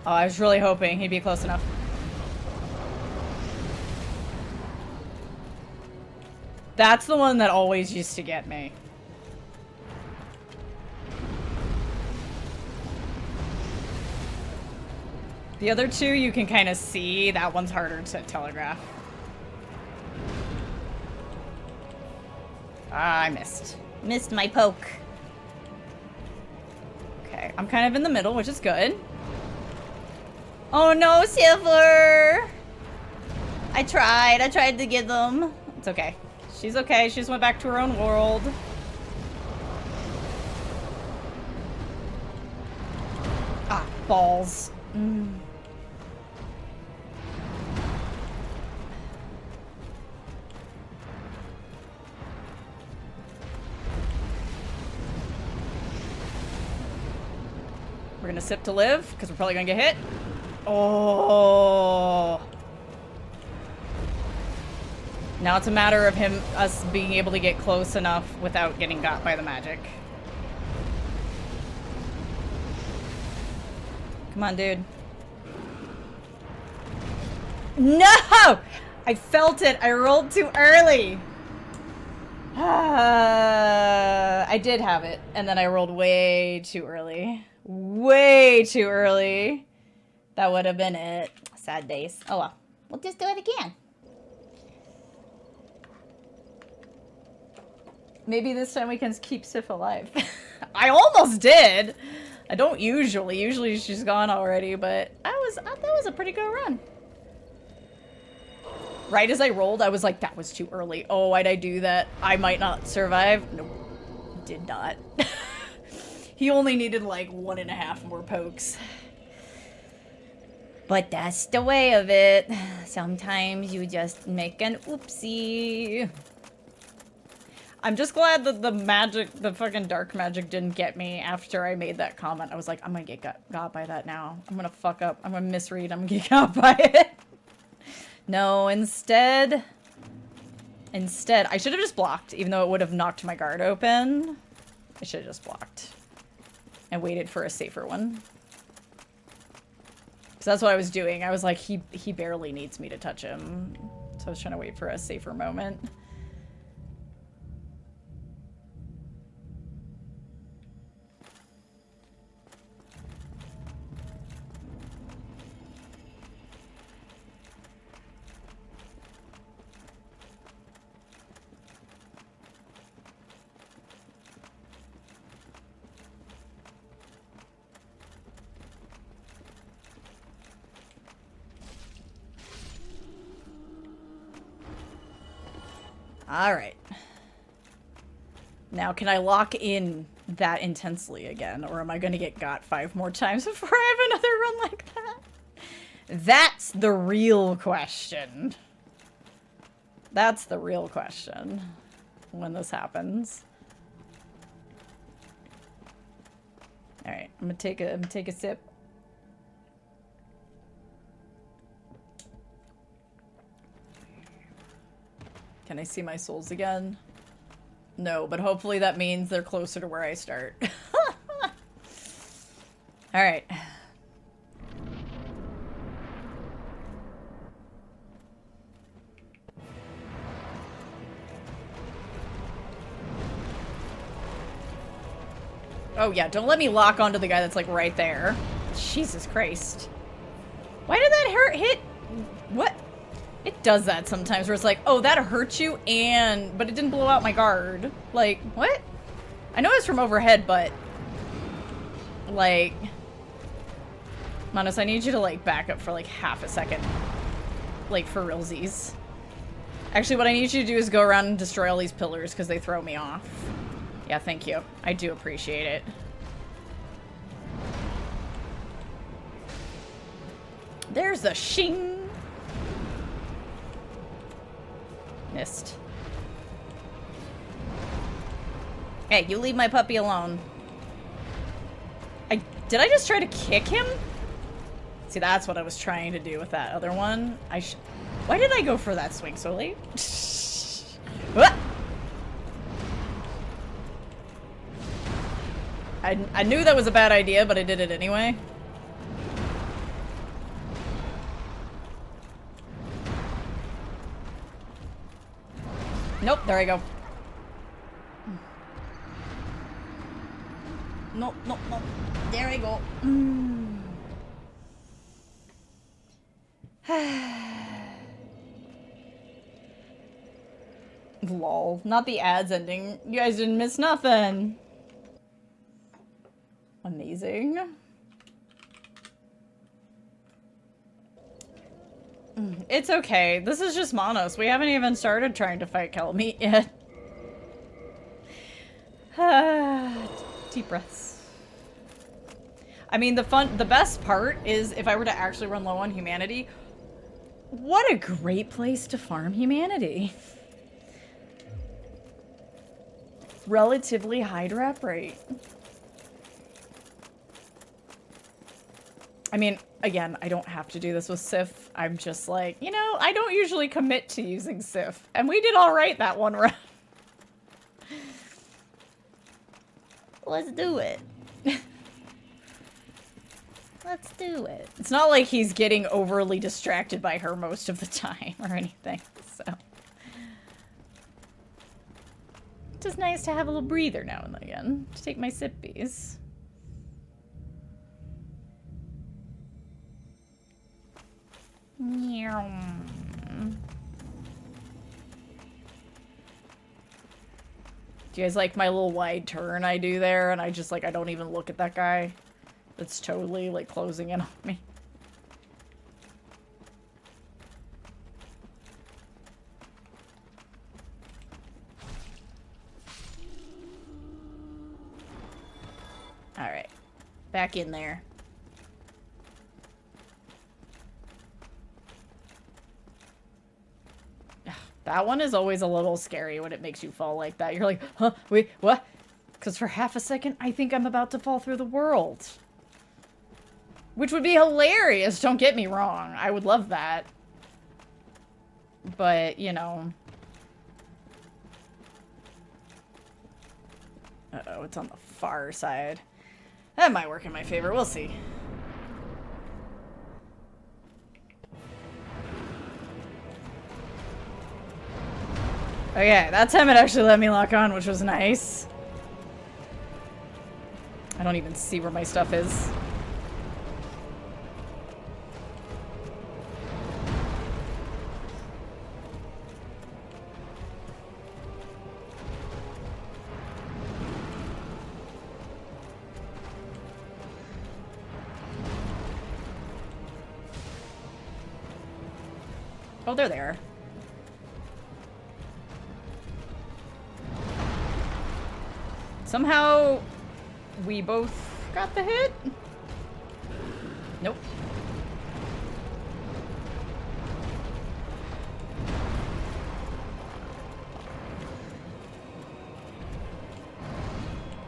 Oh, I was really hoping he'd be close enough. That's the one that always used to get me. The other two you can kind of see. That one's harder to telegraph. Ah, I missed. Missed my poke. Okay, I'm kind of in the middle, which is good. Oh no, Silver! I tried to get them. It's okay. She's okay. She just went back to her own world. Ah, balls. We're gonna sip to live, because we're probably gonna get hit. Oh. Now it's a matter of us being able to get close enough without getting got by the magic. Come on, dude. No! I felt it. I rolled too early. I did have it, and then I rolled way too early. Way too early. That would have been it. Sad days. Oh well. We'll just do it again. Maybe this time we can keep Sif alive. I almost did. I don't usually. Usually she's gone already, but that was a pretty good run. Right as I rolled, I was like, that was too early. Oh, why'd I do that? I might not survive. Nope. Did not. He only needed like 1.5 more pokes. But that's the way of it. Sometimes you just make an oopsie. I'm just glad that the magic, the fucking dark magic didn't get me after I made that comment. I was like, I'm gonna get got by that now. I'm gonna fuck up. I'm gonna misread. I'm gonna get got by it. No, instead, I should have just blocked, even though it would have knocked my guard open. I should have just blocked and waited for a safer one. Because that's what I was doing. I was like, he barely needs me to touch him. So I was trying to wait for a safer moment. Alright. Now, can I lock in that intensely again? Or am I going to get got 5 more times before I have another run like that? That's the real question. That's the real question when this happens. Alright, I'm gonna take a sip. Can I see my souls again? No, but hopefully that means they're closer to where I start. Alright. Oh yeah, don't let me lock onto the guy that's like right there. Jesus Christ. Why did that hit? What? It does that sometimes where it's like, oh, that hurt you but it didn't blow out my guard. Like, what? I know it's from overhead, but like, Manos, I need you to like back up for like half a second. Like for realsies. Actually, what I need you to do is go around and destroy all these pillars because they throw me off. Yeah, thank you. I do appreciate it. There's a shing. Missed. Hey, you leave my puppy alone. Did I just try to kick him? See, that's what I was trying to do with that other one. Why did I go for that swing so late? What? I knew that was a bad idea, but I did it anyway. Nope, there I go. Nope, nope, nope. There I go. Lol. Not the ads ending. You guys didn't miss nothing. Amazing. It's okay. This is just Manos. We haven't even started trying to fight Kelmeet yet. Deep breaths. I mean, the best part is if I were to actually run low on humanity, what a great place to farm humanity. Relatively high drop rate. I mean, again, I don't have to do this with Sif. I'm just like, you know, I don't usually commit to using Sif. And we did all right that one run. Let's do it. Let's do it. It's not like he's getting overly distracted by her most of the time or anything, so. It's just nice to have a little breather now and again to take my sippies. Do you guys like my little wide turn I do there? And I just, like, I don't even look at that guy. That's totally, like, closing in on me. Alright. Back in there. That one is always a little scary when it makes you fall like that. You're like, huh, wait, what? Because for half a second, I think I'm about to fall through the world. Which would be hilarious, don't get me wrong. I would love that. But, you know. Uh-oh, it's on the far side. That might work in my favor, we'll see. Okay, that time it actually let me lock on, which was nice. I don't even see where my stuff is. Oh, they're there. Somehow, we both got the hit? Nope.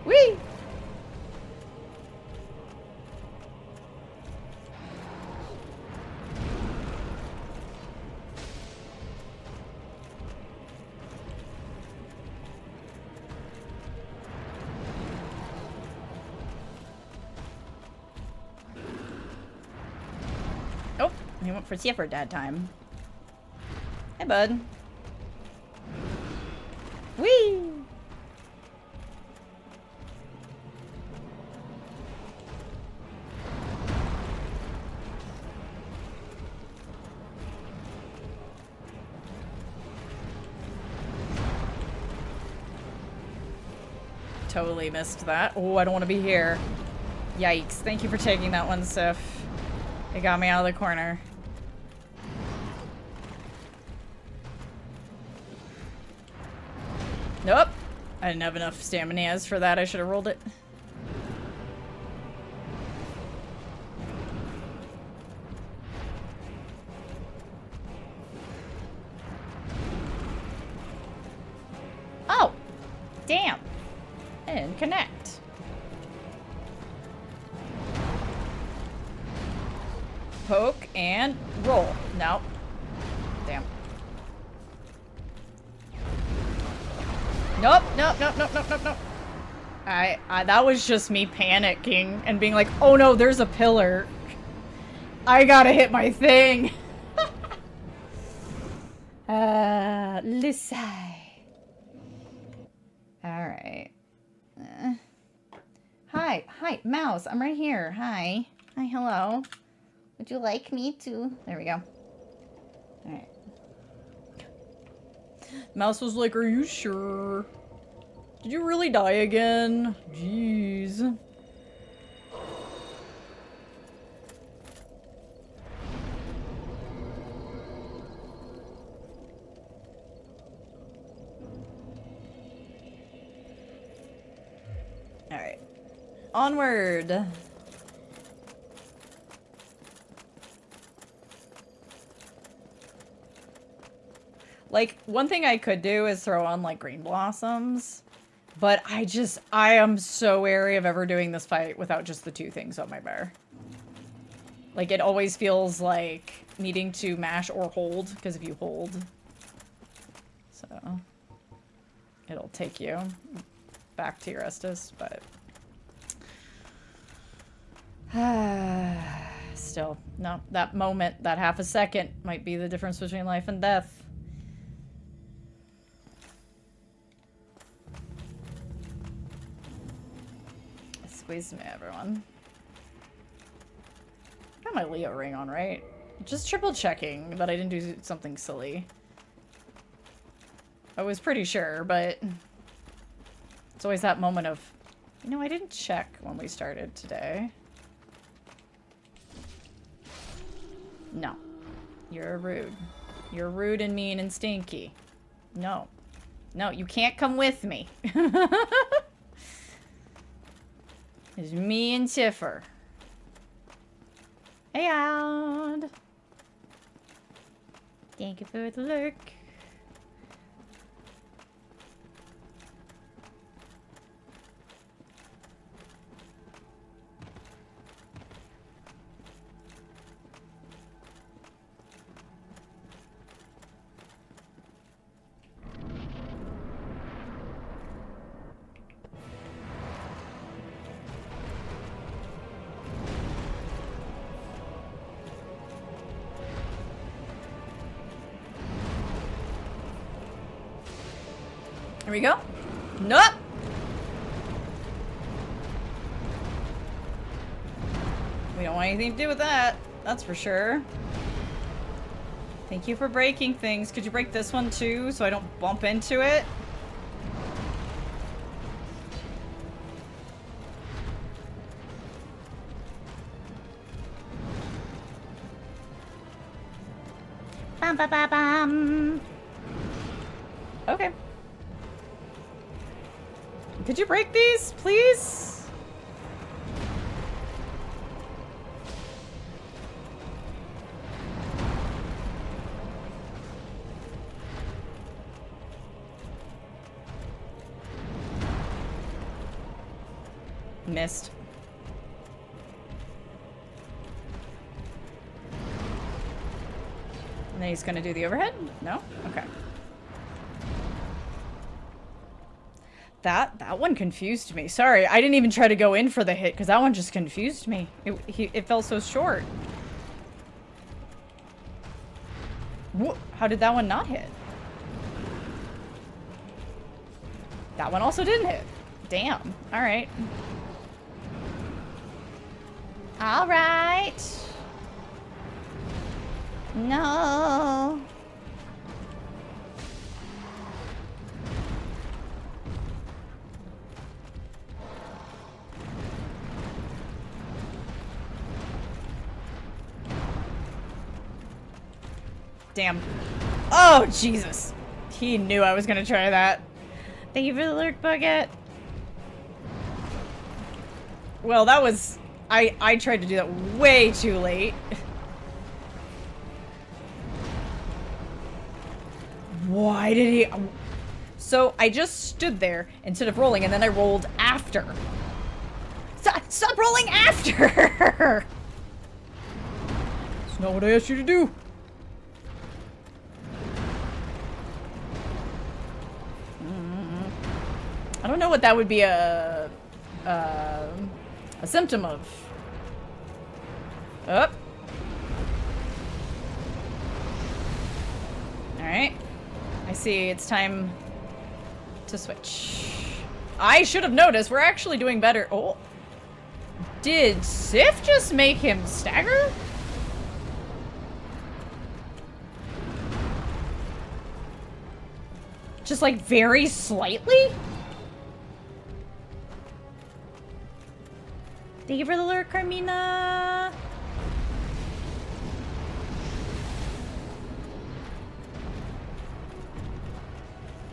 Whee! He went for Sept that time. Hey, bud. Whee! Totally missed that. Oh, I don't want to be here. Yikes. Thank you for taking that one, Sif. It got me out of the corner. Nope. I didn't have enough stamina for that. I should have rolled it. Oh! Damn. I didn't connect. Poke and roll. Nope. Damn. Nope, nope, nope, nope, nope, nope, nope. That was just me panicking and being like, oh no, there's a pillar. I gotta hit my thing. Lissai. Alright. Hi, mouse, I'm right here. Hi, hello. Would you like me to? There we go. Alright. Mouse was like, are you sure? Did you really die again? Jeez. Alright. Onward! Like, one thing I could do is throw on, like, green blossoms. But I am so wary of ever doing this fight without just the two things on my bar. Like, it always feels like needing to mash or hold, because if you hold... So... It'll take you back to your Estus, but... still, no, that moment, that half a second might be the difference between life and death. Squeeze me, everyone. Got my Leo ring on, right? Just triple checking that I didn't do something silly. I was pretty sure, but it's always that moment of, you know, I didn't check when we started today. No. You're rude. You're rude and mean and stinky. No. No, you can't come with me. It's me and Tiffer. Hey, Odd. Thank you for the lurk. Here we go. Nope. We don't want anything to do with that. That's for sure. Thank you for breaking things. Could you break this one too so I don't bump into it? Bum ba ba bum. Okay. Could you break these, please? Missed. And then he's gonna do the overhead? No? Okay. That one confused me. Sorry, I didn't even try to go in for the hit because that one just confused me. It fell so short. How did that one not hit? That one also didn't hit. Damn. All right. All right. No. Damn. Oh, Jesus. He knew I was gonna try that. Thank you for the lurk bucket. Well, that was... I tried to do that way too late. Why did he... So, I just stood there instead of rolling, and then I rolled after. Stop rolling after! That's not what I asked you to do. I don't know what that would be a symptom of. Up. Alright. I see it's time to switch. I should have noticed. We're actually doing better. Oh. Did Sif just make him stagger? Just like very slightly? Thank you for the lurk, Carmina.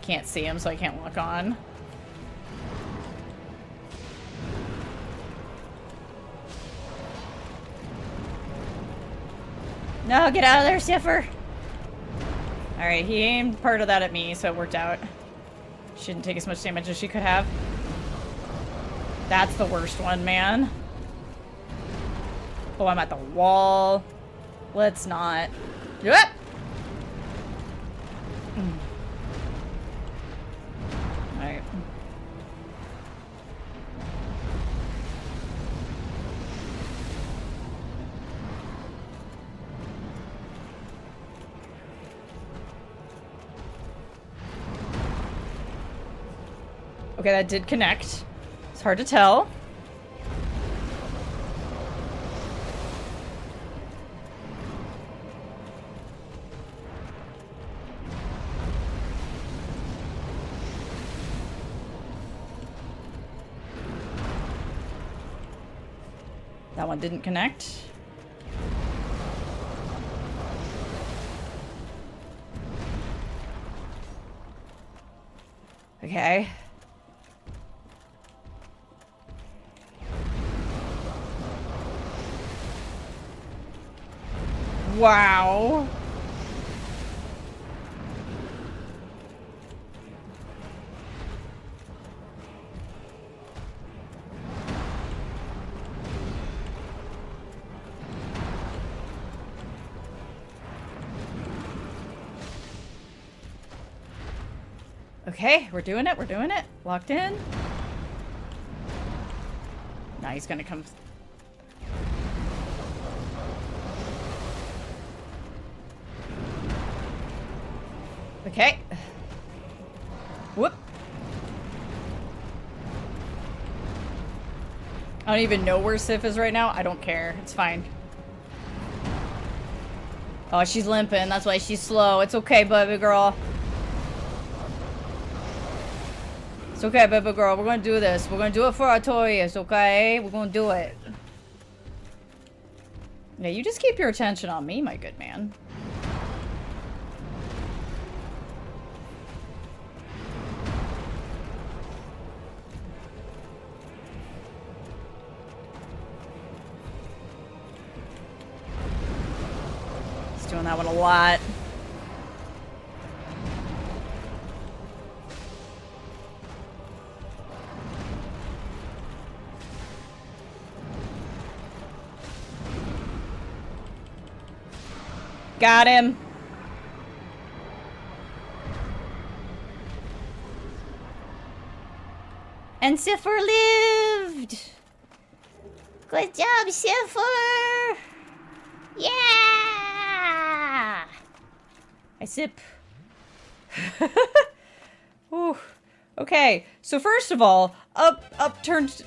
Can't see him, so I can't lock on. No, get out of there, Stiffer. Alright, he aimed part of that at me, so it worked out. She didn't take as much damage as she could have. That's the worst one, man. Oh, I'm at the wall. Let's not. Yep. Alright. Okay, that did connect. It's hard to tell. That one didn't connect. Okay. Wow. Okay, we're doing it, we're doing it. Locked in. Now he's gonna come. Okay. Whoop. I don't even know where Sif is right now. I don't care. It's fine. Oh, she's limping. That's why she's slow. It's okay, baby girl. It's okay, baby girl. We're gonna do this. We're gonna do it for our toys, okay? We're gonna do it. Yeah, you just keep your attention on me, my good man. He's doing that one a lot. Got him. And Cipher lived! Good job, Cipher! Yeah! I sip. Ooh. Okay, so first of all, upturned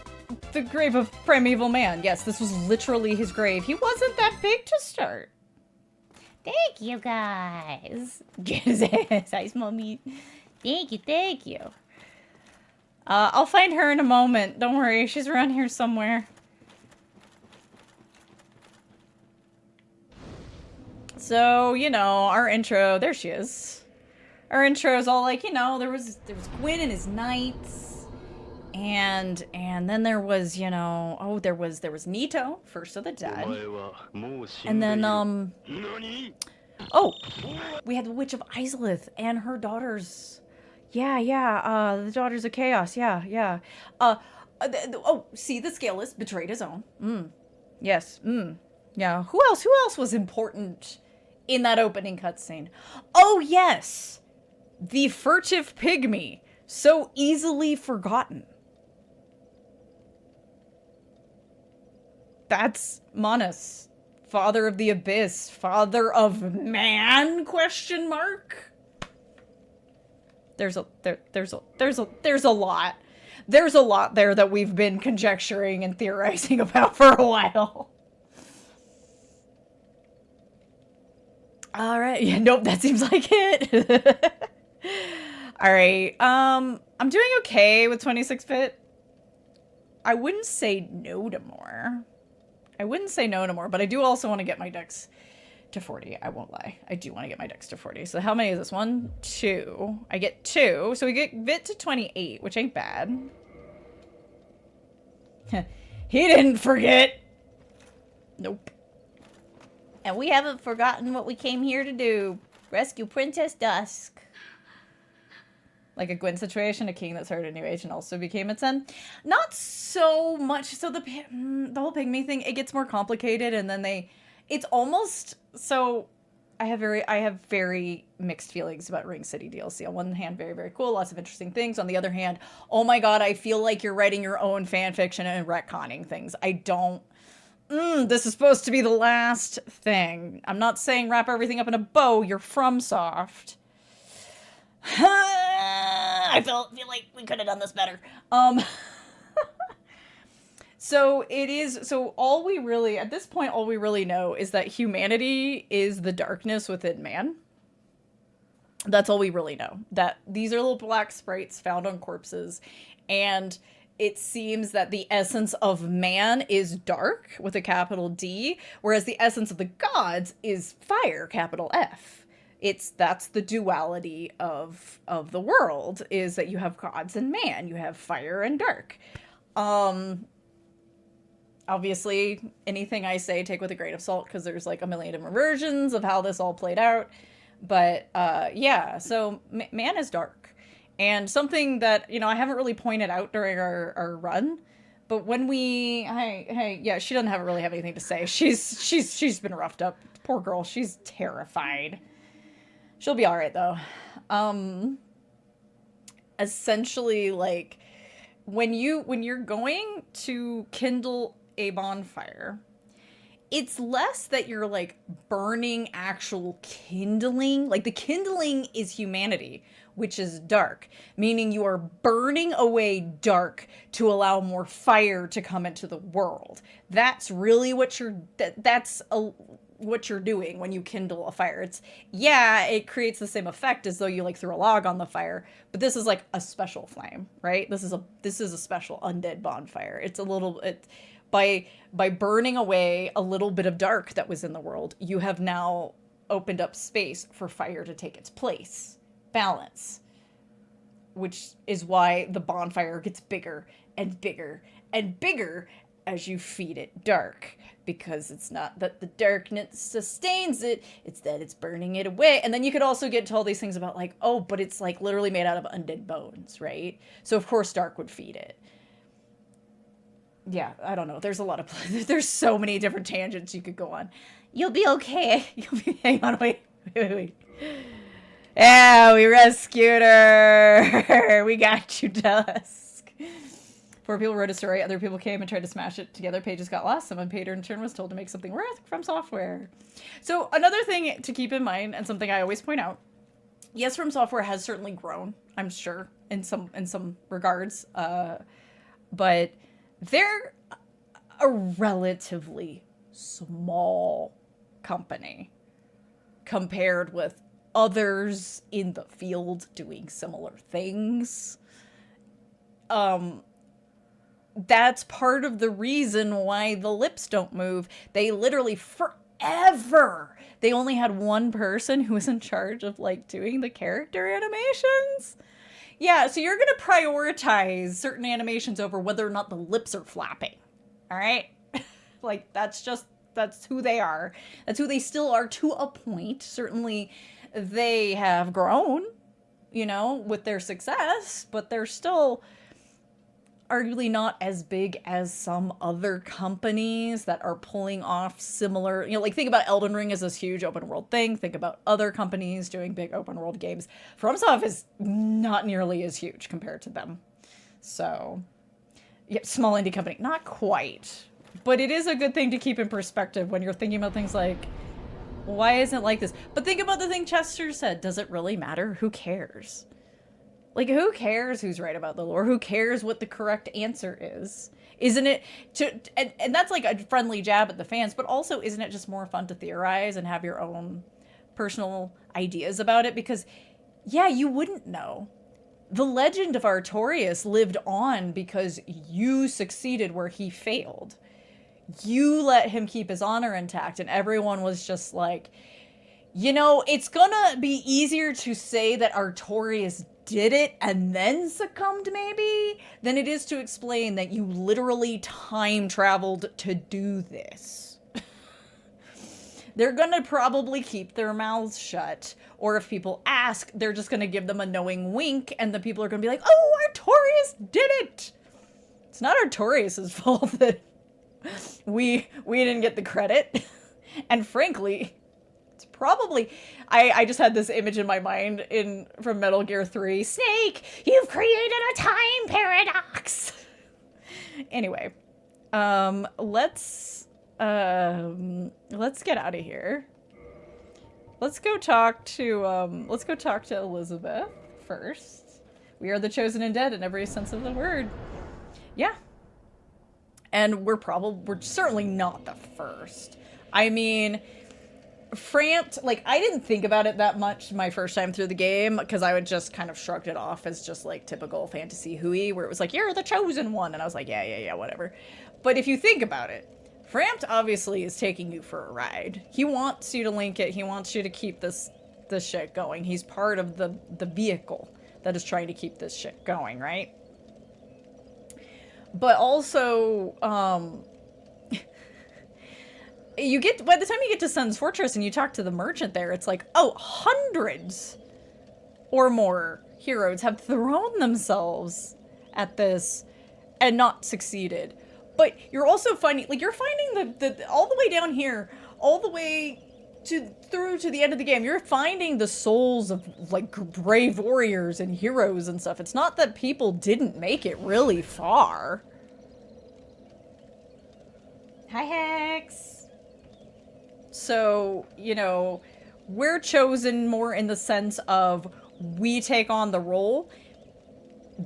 the grave of Primeval Man. Yes, this was literally his grave. He wasn't that big to start. Thank you, guys. Get his ass, ice mommy. Thank you, thank you. I'll find her in a moment. Don't worry, she's around here somewhere. So, you know, our intro, there she is. Our intro is all like, you know, there was Gwyn and his knights. And then there was, you know, oh, there was Nito, first of the dead. And then, oh, we had the Witch of Izalith and her daughters. Yeah, the Daughters of Chaos, yeah. Oh, see, the Scaleless betrayed his own. Yes, yeah. Who else was important in that opening cutscene? Oh, yes, the furtive pygmy, so easily forgotten. That's Manus, father of the abyss, father of man, question mark? There's a lot. There's a lot there that we've been conjecturing and theorizing about for a while. All right. Yeah, nope, that seems like it. All right. I'm doing okay with 26-bit. I wouldn't say no to more. But I do also want to get my dex to 40. I won't lie. I do want to get my dex to 40. So how many is this? 1, 2. I get 2. So we get Vit to 28, which ain't bad. He didn't forget. Nope. And we haven't forgotten what we came here to do. Rescue Princess Dusk. Like a Gwyn situation, a king that started a new age and also became its end. Not so much. So the whole pygmy thing, it gets more complicated, and then it's almost so. I have very mixed feelings about Ring City DLC. On one hand, very, very cool, lots of interesting things. On the other hand, oh my god, I feel like you're writing your own fan fiction and retconning things. I don't. This is supposed to be the last thing. I'm not saying wrap everything up in a bow. You're FromSoft. I feel like we could have done this better. So it is, so all we really, at this point, all we really know is that humanity is the darkness within man. That's all we really know. That these are little black sprites found on corpses, and it seems that the essence of man is dark with a capital D, whereas the essence of the gods is fire, capital F. That's the duality of the world, is that you have gods and man, you have fire and dark. Obviously, anything I say, take with a grain of salt, because there's like a million different versions of how this all played out. But yeah, so man is dark. And something that, you know, I haven't really pointed out during our run, but when we, hey, yeah, she doesn't really have anything to say. She's been roughed up. Poor girl, she's terrified. She'll be all right though. Essentially, like, when you're going to kindle a bonfire, it's less that you're like burning actual kindling. Like, the kindling is humanity, which is dark, meaning you are burning away dark to allow more fire to come into the world. That's really what what you're doing when you kindle a fire. It creates the same effect as though you like threw a log on the fire, but this is like a special flame, right? This is a special undead bonfire. By burning away a little bit of dark that was in the world, you have now opened up space for fire to take its place. Balance. Which is why the bonfire gets bigger and bigger and bigger as you feed it dark. Because it's not that the darkness sustains it, it's that it's burning it away. And then you could also get to all these things about like, oh, but it's like literally made out of undead bones, right? So of course dark would feed it. Yeah, I don't know. There's so many different tangents you could go on. You'll be okay. Hang on, wait. Yeah, we rescued her. We got you, Dusk. 4 people wrote a story. Other people came and tried to smash it together. Pages got lost. Someone paid her in turn, was told to make something worth from software. So another thing to keep in mind, and something I always point out, yes, From Software has certainly grown, I'm sure, in some regards. But they're a relatively small company compared with others in the field doing similar things. That's part of the reason why the lips don't move. They literally forever, they only had one person who was in charge of like doing the character animations. Yeah, so you're gonna prioritize certain animations over whether or not the lips are flapping. All right? Like, that's who they are. That's who they still are to a point. Certainly they have grown, you know, with their success, but they're still arguably not as big as some other companies that are pulling off similar, you know, like think about Elden Ring as this huge open world thing. Think about other companies doing big open world games. FromSoft is not nearly as huge compared to them. So, yeah, small indie company, not quite. But it is a good thing to keep in perspective when you're thinking about things like, why isn't it like this? But think about the thing Chester said. Does it really matter? Who cares? Like, who cares who's right about the lore? Who cares what the correct answer is? Isn't it and that's like a friendly jab at the fans, but also isn't it just more fun to theorize and have your own personal ideas about it? Because, yeah, you wouldn't know. The legend of Artorias lived on because you succeeded where he failed. You let him keep his honor intact, and everyone was just like, you know, it's gonna be easier to say that Artorias did it and then succumbed maybe than it is to explain that you literally time traveled to do this. They're gonna probably keep their mouths shut, or if people ask, they're just gonna give them a knowing wink, and the people are gonna be like, oh, Artorias did it! It's not Artorias' fault that we didn't get the credit. And frankly, it's probably, I just had this image in my mind from Metal Gear 3. Snake, you've created a time paradox. Anyway, let's get out of here. Let's go talk to Elizabeth first. We are the chosen and dead in every sense of the word. Yeah. And we're certainly not the first. I mean, Frampt, like, I didn't think about it that much my first time through the game, because I would just kind of shrugged it off as just, like, typical fantasy hooey, where it was like, you're the chosen one, and I was like, yeah, whatever. But if you think about it, Frampt obviously is taking you for a ride. He wants you to link it, he wants you to keep this shit going. He's part of the vehicle that is trying to keep this shit going, right? But also, you get, by the time you get to Sun's Fortress and you talk to the merchant there, it's like, oh, hundreds or more heroes have thrown themselves at this and not succeeded. But you're also finding, like, you're finding the all the way down here, all the way through to the end of the game, you're finding the souls of, like, brave warriors and heroes and stuff. It's not that people didn't make it really far. Hi, Hex! So, you know, we're chosen more in the sense of we take on the role,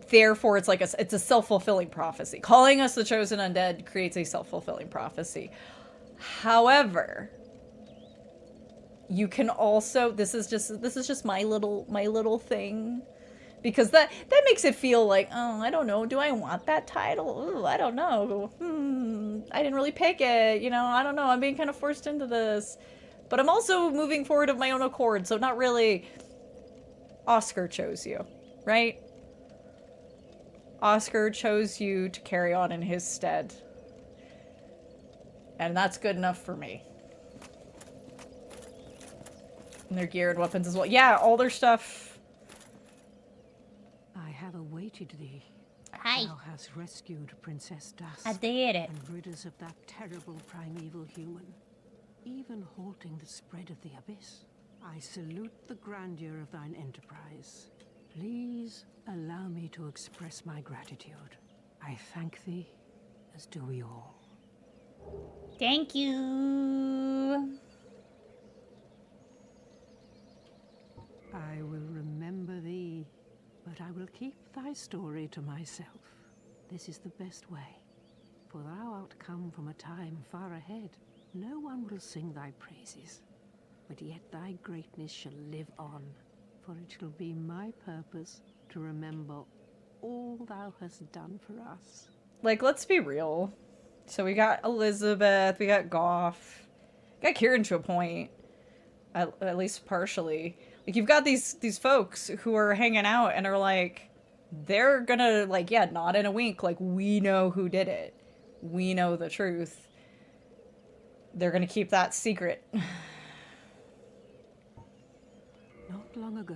therefore it's like it's a self-fulfilling prophecy. Calling us the chosen undead creates a self-fulfilling prophecy. However, you can also, this is just my little thing, because that makes it feel like, oh, I don't know, do I want that title? Ooh, I don't know. I didn't really pick it, you know, I don't know, I'm being kind of forced into this. But I'm also moving forward of my own accord, so not really. Oscar chose you, right? Oscar chose you to carry on in his stead. And that's good enough for me. And their gear and weapons as well. Yeah, all their stuff. I have awaited thee. Hi. Thou hast rescued Princess Dusk. I did it. And rid us of that terrible primeval human, even halting the spread of the abyss. I salute the grandeur of thine enterprise. Please allow me to express my gratitude. I thank thee, as do we all. Thank you. I will remember thee, but I will keep thy story to myself. This is the best way, for thou art come from a time far ahead. No one will sing thy praises, but yet thy greatness shall live on, for it shall be my purpose to remember all thou hast done for us. Like, let's be real. So we got Elizabeth, we got Goff, got Kieran to a point, at least partially. Like, you've got these folks who are hanging out and are like, they're gonna, like, yeah, nod and a wink, like, we know who did it. We know the truth. They're gonna keep that secret. Not long ago,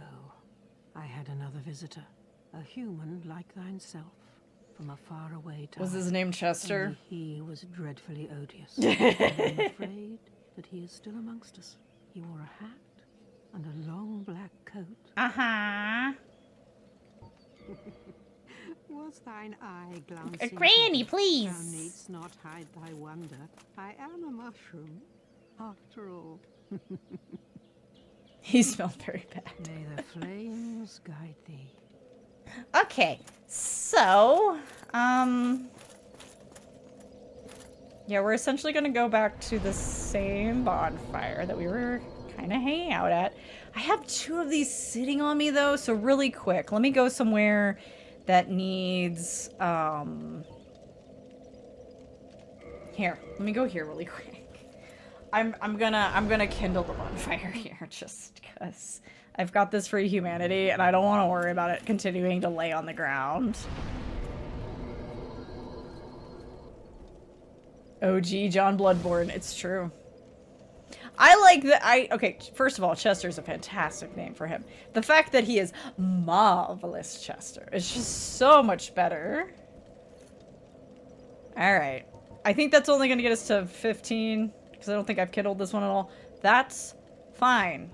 I had another visitor, a human like thyself, from a faraway time. Was his name Chester? Only he was dreadfully odious. I'm afraid that he is still amongst us. He wore a hat and a long black coat. Uh-huh. Was thine eye glancing? Granny, Thou please. needst not hide thy wonder. I am a mushroom, after all. He smelled very bad. May the flames guide thee. Okay, so, Yeah, we're essentially gonna go back to the same bonfire that we were kind of hanging out at. I have 2 of these sitting on me, though, so really quick. Let me go somewhere that needs, Here, let me go here really quick. I'm gonna kindle the bonfire here, just because I've got this for humanity, and I don't want to worry about it continuing to lay on the ground. OG John Bloodborne, it's true. I like that. Okay, first of all, Chester's a fantastic name for him. The fact that he is Marvelous Chester is just so much better. Alright. I think that's only going to get us to 15, because I don't think I've kindled this one at all. That's fine.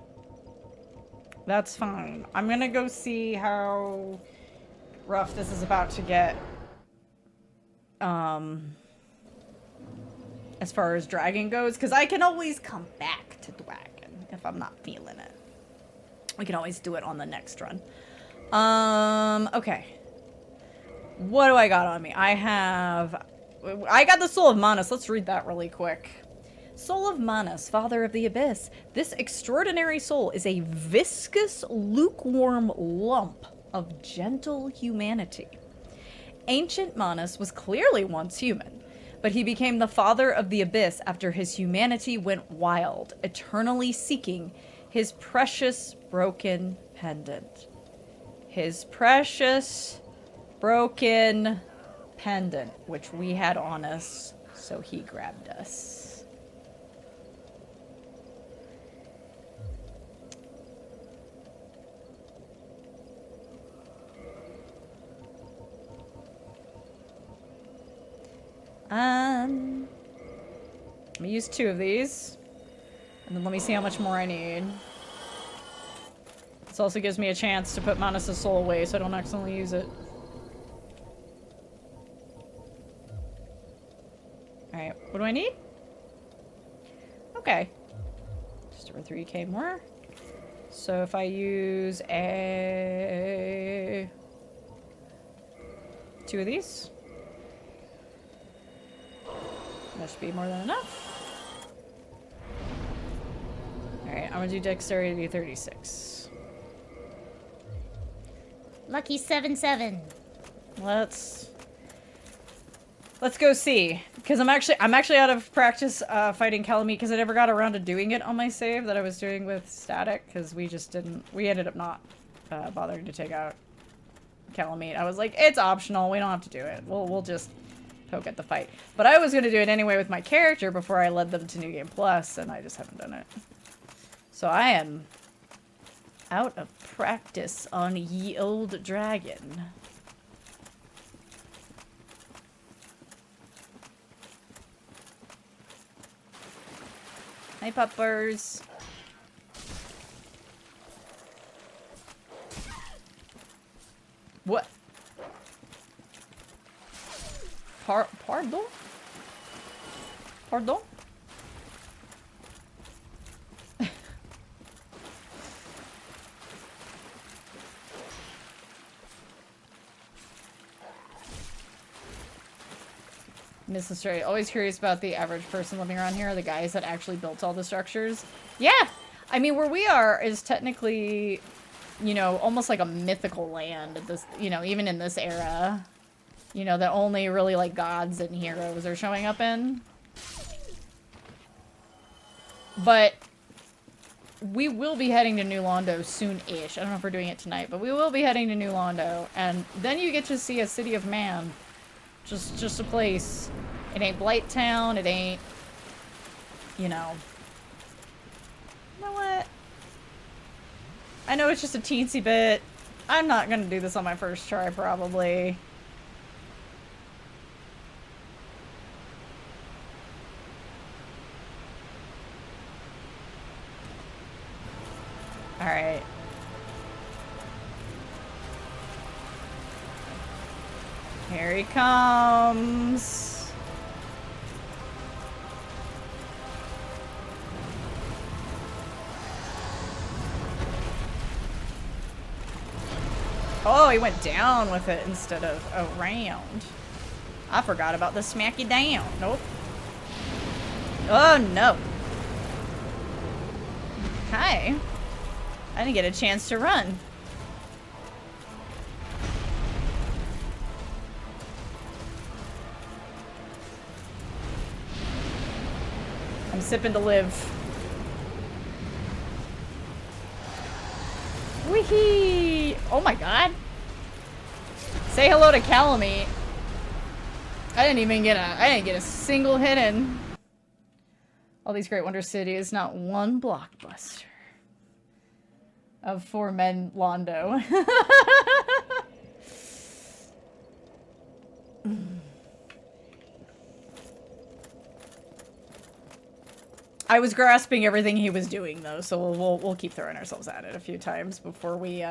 That's fine. I'm going to go see how rough this is about to get. As far as dragon goes, because I can always come back to dragon if I'm not feeling it. We can always do it on the next run. Okay. What do I got on me? I got the Soul of Manus. Let's read that really quick. Soul of Manus, Father of the Abyss. This extraordinary soul is a viscous, lukewarm lump of gentle humanity. Ancient Manus was clearly once human, but he became the Father of the Abyss after his humanity went wild, eternally seeking his precious broken pendant. His precious broken pendant, which we had on us, so he grabbed us. I'm gonna use 2 of these, and then let me see how much more I need. This also gives me a chance to put Manus' soul away so I don't accidentally use it. Alright, what do I need? Okay. Just over 3k more. So if I use 2 of these, that should be more than enough. Alright, I'm gonna do dexterity 36. Lucky 7-7. Let's go see, because I'm actually out of practice fighting Calamite because I never got around to doing it on my save that I was doing with Static, because we ended up not bothering to take out Calamite. I was like, it's optional, we don't have to do it. We'll just poke at the fight. But I was gonna do it anyway with my character before I led them to New Game Plus, and I just haven't done it. So I am out of practice on ye old dragon. Hi, puppers. What? Pardon? Pardon? Necessary. Always curious about the average person living around here, the guys that actually built all the structures. Yeah! I mean, where we are is technically, you know, almost like a mythical land at this, you know, even in this era. You know, that only really, like, gods and heroes are showing up in. But we will be heading to New Londo soon-ish. I don't know if we're doing it tonight, but we will be heading to New Londo. And then you get to see a city of man. Just a place. It ain't Blighttown, it ain't, you know. You know what? I know it's just a teensy bit. I'm not gonna do this on my first try, probably. Alright. Here he comes. Oh, he went down with it instead of around. I forgot about the smacky down. Nope. Oh, no. Hi. I didn't get a chance to run. I'm sipping to live. Wee-hee! Oh my god. Say hello to Calamite. I didn't get a single hit in. All these Great Wonder Cities, not one blockbuster. Of 4 men Londo. I was grasping everything he was doing though, so we'll keep throwing ourselves at it a few times before we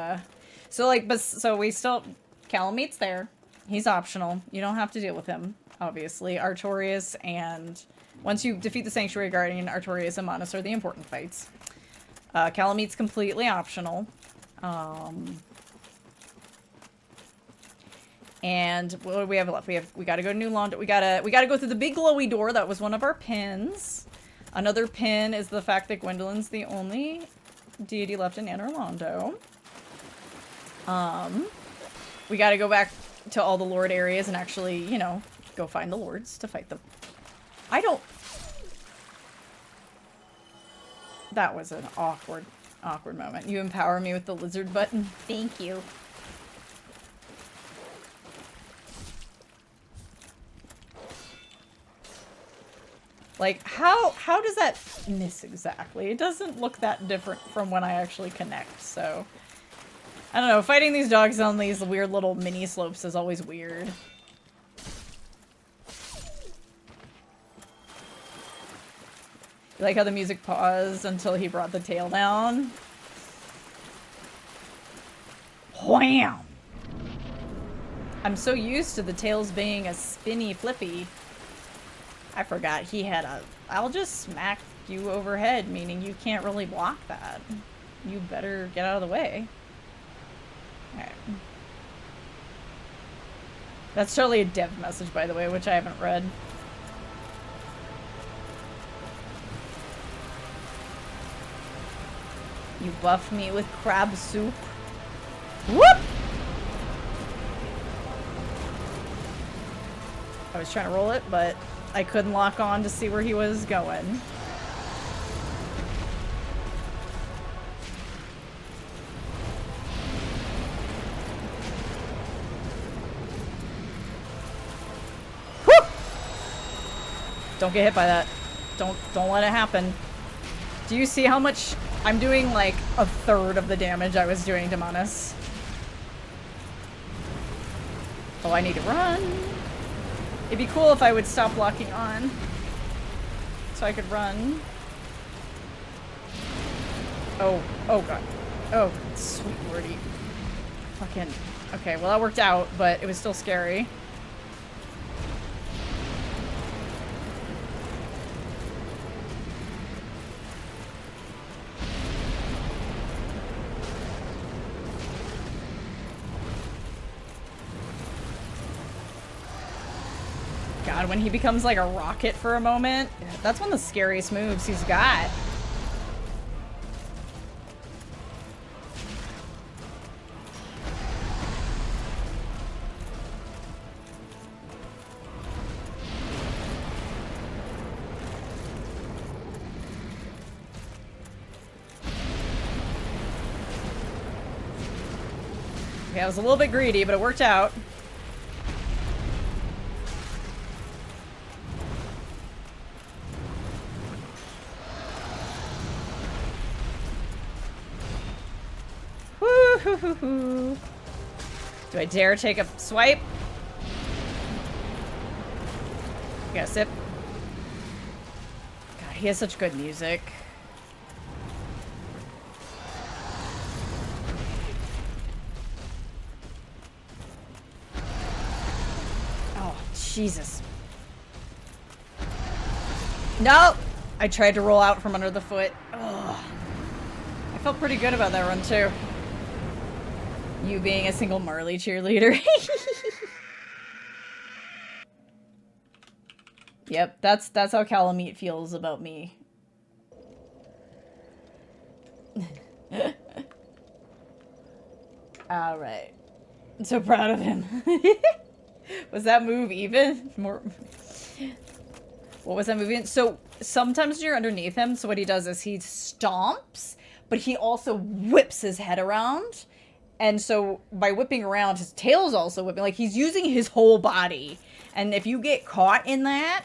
so we still Calamite's there. He's optional. You don't have to deal with him, obviously. Artorias, and once you defeat the Sanctuary Guardian, Artorias and Manus are the important fights. Calamite's completely optional. And what do we have left? We gotta go to New Londo. We gotta go through the big glowy door. That was one of our pins. Another pin is the fact that Gwendolyn's the only deity left in Anor Londo. We gotta go back to all the Lord areas and actually, you know, go find the Lords to fight them. I don't... That was an awkward moment. You empower me with the lizard button. Thank you. Like, how does that miss exactly? It doesn't look that different from when I actually connect, so... I don't know, fighting these dogs on these weird little mini slopes is always weird. You like how the music paused until he brought the tail down? Wham! I'm so used to the tails being a spinny flippy. I forgot he had a... I'll just smack you overhead, meaning you can't really block that. You better get out of the way. Alright. That's totally a dev message, by the way, which I haven't read. You buff me with crab soup. Whoop! I was trying to roll it, but I couldn't lock on to see where he was going. Don't get hit by that. Don't let it happen. Do you see how much I'm doing? Like a third of the damage I was doing to Manus. Oh, I need to run. It'd be cool if I would stop locking on so I could run. Oh god. Oh, sweet lordy. Fucking. Okay, well that worked out, but it was still scary. God, when he becomes like a rocket for a moment, that's one of the scariest moves he's got. Okay, I was a little bit greedy, but it worked out. Do I dare take a swipe? Yeah, sip. God, he has such good music. Oh, Jesus. No! I tried to roll out from under the foot. Ugh. I felt pretty good about that run, too. You being a single Marley cheerleader. Yep, that's how Calamite feels about me. Alright. I'm so proud of him. Was that move even? More. What was that move in? So sometimes you're underneath him, so what he does is he stomps, but he also whips his head around. And so by whipping around, his tail's also whipping. Like, he's using his whole body. And if you get caught in that,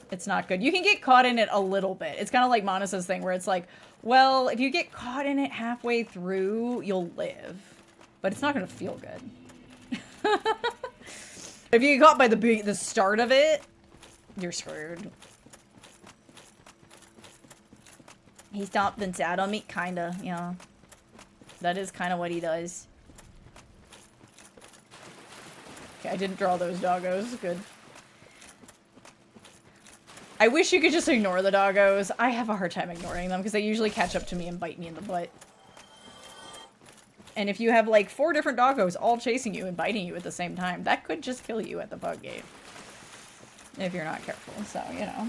it's not good. You can get caught in it a little bit. It's kind of like Manus's thing, where it's like, well, if you get caught in it halfway through, you'll live. But it's not going to feel good. If you get caught by the start of it, you're screwed. He stomped and sat on me? Kinda, yeah. That is kind of what he does. Okay, I didn't draw those doggos. Good. I wish you could just ignore the doggos. I have a hard time ignoring them because they usually catch up to me and bite me in the butt. And if you have like 4 different doggos all chasing you and biting you at the same time, that could just kill you at the bug gate. If you're not careful, so, you know.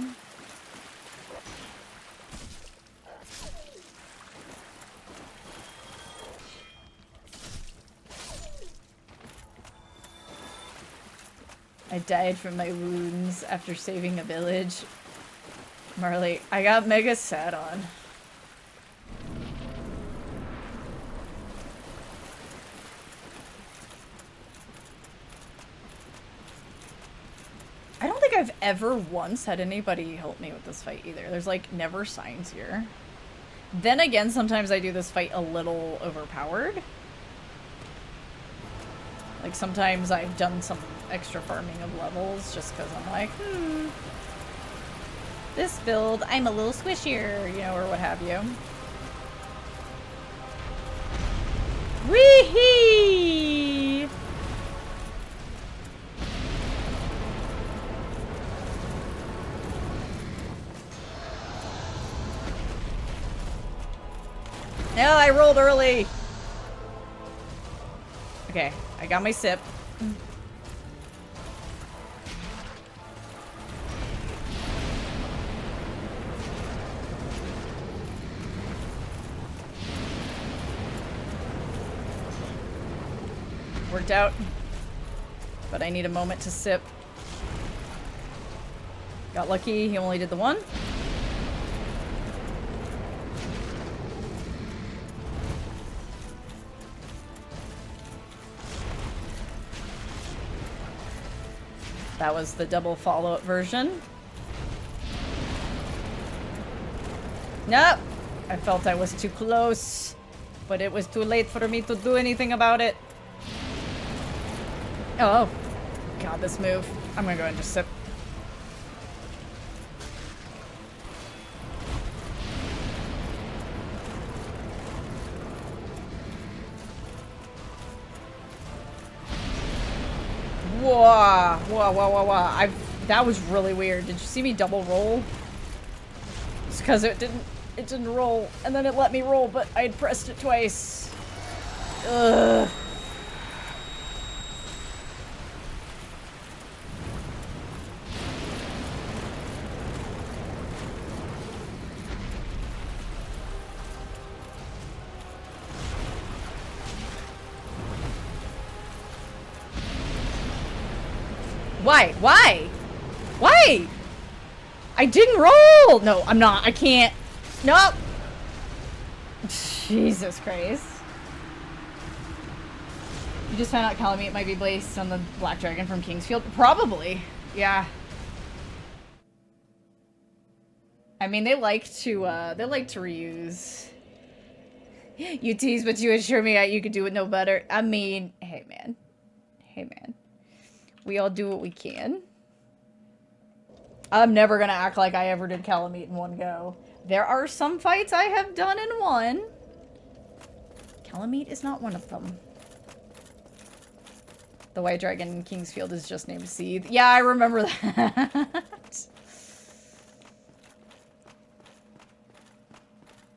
I died from my wounds after saving a village. Marley, I got mega sad on. I don't think I've ever once had anybody help me with this fight either. There's like never signs here. Then again, sometimes I do this fight a little overpowered. Like sometimes I've done some extra farming of levels just because I'm like, this build, I'm a little squishier, you know, or what have you. Wee-hee! No, I rolled early! Okay, I got my sip. Worked out. But I need a moment to sip. Got lucky, he only did the one. That was the double follow-up version. Nope! I felt I was too close, but it was too late for me to do anything about it. Oh. God, this move. I'm gonna go and just sip. Whoa, whoa, whoa, whoa, whoa. That was really weird. Did you see me double roll? It's because it didn't roll, and then it let me roll, but I had pressed it twice. Ugh. Why? Why? Why? I didn't roll! No, I'm not. I can't. Nope. Jesus Christ. You just found out Calamite might be based on the Black Dragon from Kingsfield? Probably. Yeah. I mean, they like to reuse. You tease, but you assure me you could do it no better. I mean, hey man. Hey man. We all do what we can. I'm never gonna act like I ever did Calamite in one go. There are some fights I have done in one. Calamite is not one of them. The White Dragon in Kingsfield is just named Seethe. Yeah, I remember that.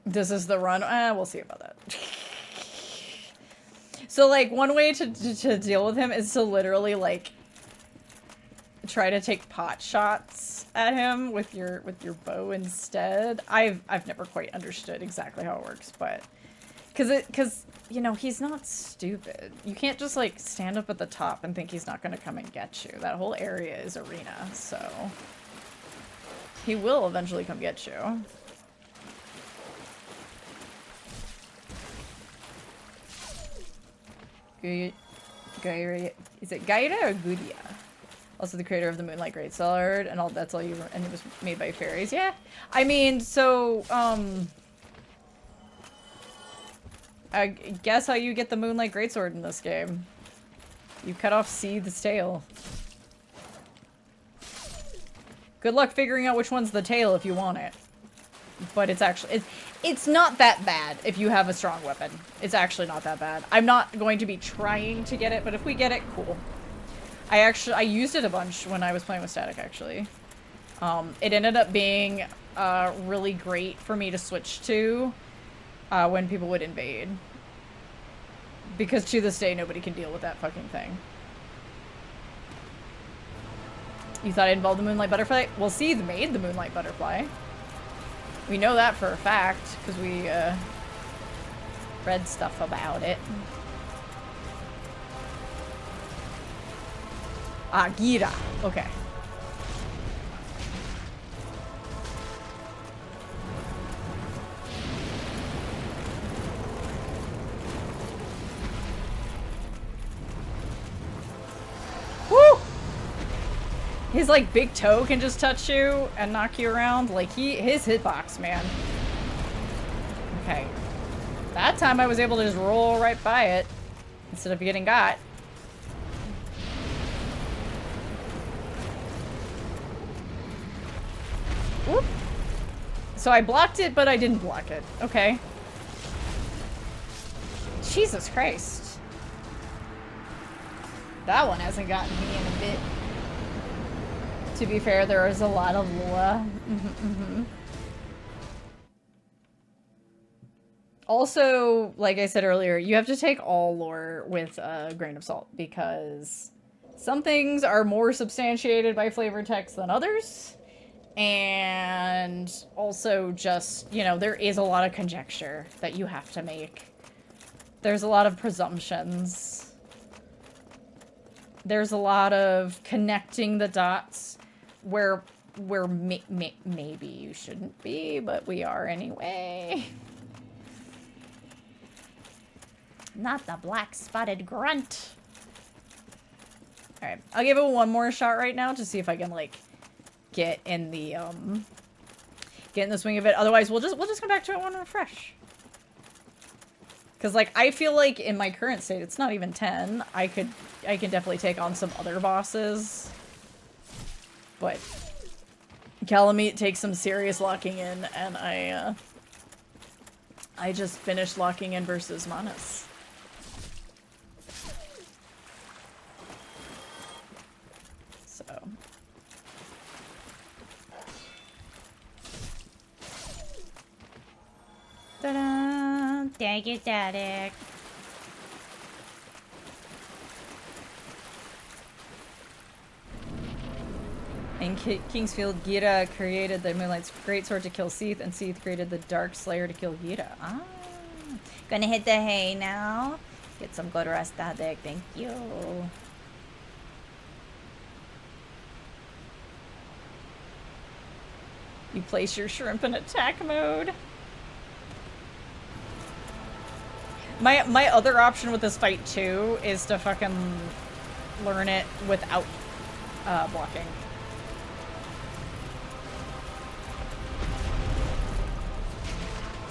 This is the run. We'll see about that. So, like, one way to deal with him is to literally, like, try to take pot shots at him with your bow instead. I've never quite understood exactly how it works, but because you know, he's not stupid. You can't just like stand up at the top and think he's not going to come and get you. That whole area is arena, so he will eventually come get you. Is it Gaira or Gudia? Also the creator of the Moonlight Greatsword, and that's all you, and it was made by fairies. Yeah, I mean, so, I guess how you get the Moonlight Greatsword in this game. You cut off Seethe's tail. Good luck figuring out which one's the tail if you want it. But it's actually, it's not that bad if you have a strong weapon. It's actually not that bad. I'm not going to be trying to get it, but if we get it, cool. I used it a bunch when I was playing with Static, actually. It ended up being really great for me to switch to when people would invade. Because to this day, nobody can deal with that fucking thing. You thought I involved the Moonlight Butterfly? Well, Seath made the Moonlight Butterfly. We know that for a fact, because we, read stuff about it. Ah, Gira. Okay. Woo! His, like, big toe can just touch you and knock you around. Like, his hitbox, man. Okay. That time I was able to just roll right by it instead of getting got. Whoop. So I blocked it, but I didn't block it. Okay. Jesus Christ. That one hasn't gotten me in a bit. To be fair, there is a lot of lore. Also, like I said earlier, you have to take all lore with a grain of salt because some things are more substantiated by flavor text than others. And also just, you know, there is a lot of conjecture that you have to make. There's a lot of presumptions. There's a lot of connecting the dots where maybe you shouldn't be, but we are anyway. Not the black-spotted grunt. Alright, I'll give it one more shot right now to see if I can, like, get in the swing of it. Otherwise, we'll just come back to it when we're fresh. Because, like, I feel like in my current state, it's not even 10. I can definitely take on some other bosses. But Calamite takes some serious locking in, and I just finished locking in versus Manus. So. Ta-da! Dang it, Daddy. In Kingsfield, Gira created the Moonlight's Greatsword to kill Seath, and Seath created the Dark Slayer to kill Gira. Ah. Gonna hit the hay now. Get some good rest, Daddy. Thank you. You place your shrimp in attack mode. My other option with this fight too is to fucking learn it without blocking.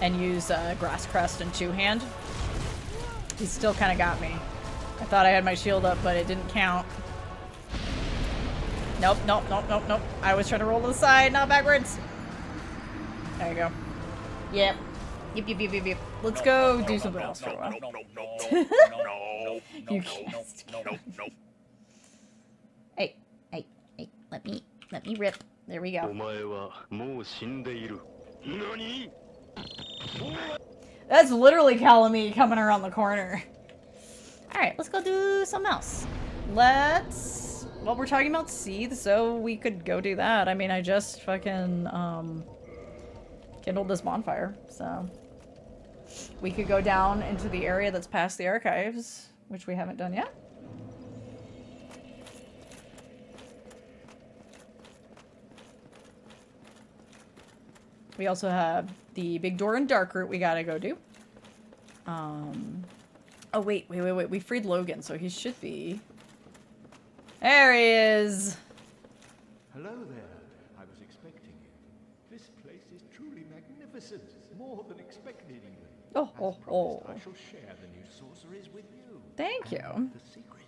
And use Grass Crest and Two Hand. He still kind of got me. I thought I had my shield up, but it didn't count. Nope, nope, nope, nope, nope. I was trying to roll to the side, not backwards. There you go. Yep. Yep, yep, yep, yep, yep. Let's go do something else for a while. You can't. Hey, hey, hey, let me rip. There we go. That's literally Calamite coming around the corner. Alright, let's go do something else. Well, we're talking about Seath, so we could go do that. I mean, I just fucking, kindled this bonfire, so. We could go down into the area that's past the archives, which we haven't done yet. We also have the big door and dark route we gotta go do. Oh, wait. We freed Logan, so he should be... There he is! Hello there. I was expecting you. This place is truly magnificent. More than expected, even. Oh. I shall share the new sorceries with you. Thank you. And the secret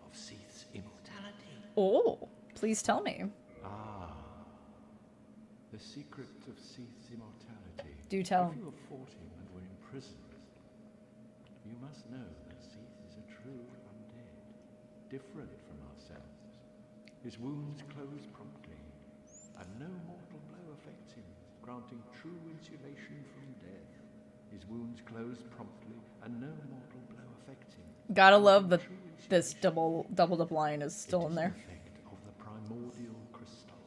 of Seath's immortality. Oh, please tell me. The secret of Seath's immortality. Do tell. If you have fought him and were imprisoned, you must know that Seath is a true undead, different from ourselves. His wounds close promptly, and no mortal blow affects him, granting true insulation from death. His wounds closed promptly, and no mortal blow affect him. Gotta love that this double line is still in there. It is an effect of the primordial crystal.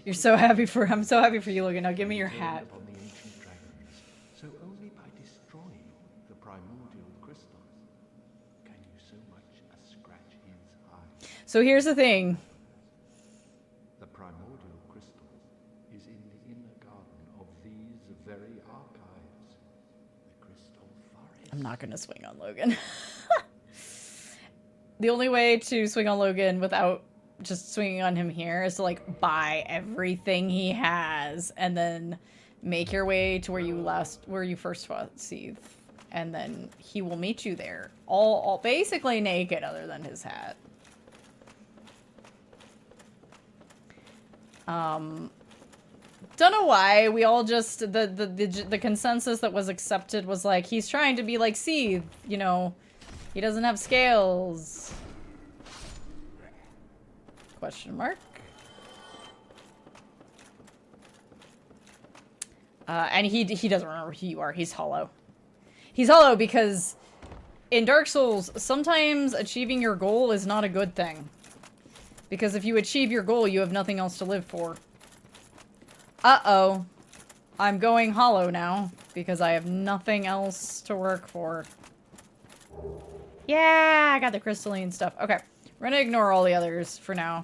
You're so happy for I'm so happy for you, Logan. Now give me your hat. Upon the ancient dragons. So only by destroying the primordial crystals can you so much as scratch his hide. So here's the thing. The primordial crystal is in the inner garden of these very archives. The crystal forest. I'm not gonna swing on Logan. The only way to swing on Logan without just swinging on him here is to like buy everything he has and then make your way to where you first fought Seeth, and then he will meet you there, all basically naked other than his hat. Don't know why we all just the consensus that was accepted was like he's trying to be like Seeth, you know, he doesn't have scales. Question mark. And he doesn't remember who you are. He's hollow. He's hollow because in Dark Souls, sometimes achieving your goal is not a good thing. Because if you achieve your goal, you have nothing else to live for. Uh-oh. I'm going hollow now because I have nothing else to work for. Yeah, I got the crystalline stuff. Okay. We're gonna ignore all the others for now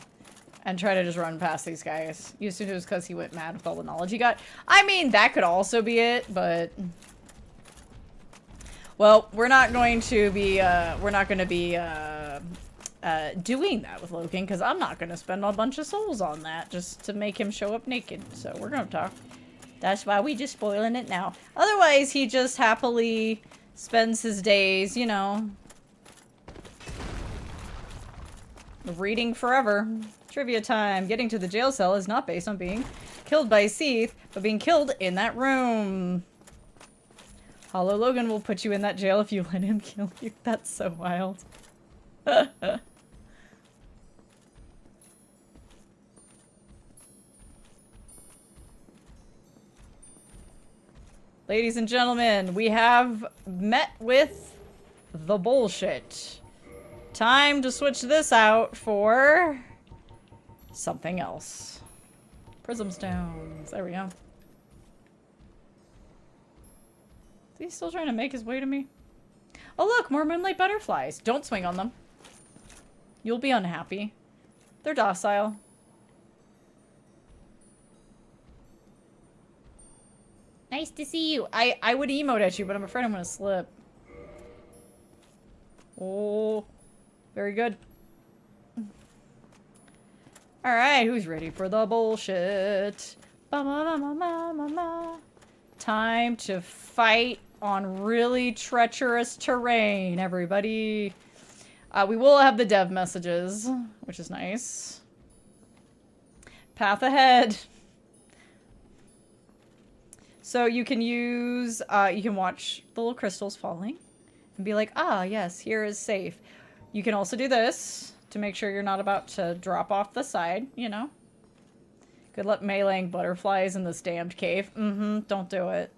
and try to just run past these guys. You assumed it was because he went mad with all the knowledge he got. I mean, that could also be it, but... Well, we're not going to be, doing that with Logan, because I'm not going to spend a bunch of souls on that just to make him show up naked. So we're going to talk. That's why we just spoiling it now. Otherwise, he just happily spends his days, you know... reading forever. Trivia time. Getting to the jail cell is not based on being killed by Seeth, but being killed in that room. Hollow Logan will put you in that jail if you let him kill you. That's so wild. Ladies and gentlemen, we have met with the bullshit. Time to switch this out for something else. Prism stones. There we go. Is he still trying to make his way to me? Oh look, more moonlight butterflies. Don't swing on them. You'll be unhappy. They're docile. Nice to see you. I would emote at you, but I'm afraid I'm gonna slip. Oh. Very good. Alright, who's ready for the bullshit? Time to fight on really treacherous terrain, everybody. We will have the dev messages, which is nice. Path ahead. So you can use, you can watch the little crystals falling and be like, ah, yes, here is safe. You can also do this to make sure you're not about to drop off the side, you know. Good luck meleeing butterflies in this damned cave. Don't do it.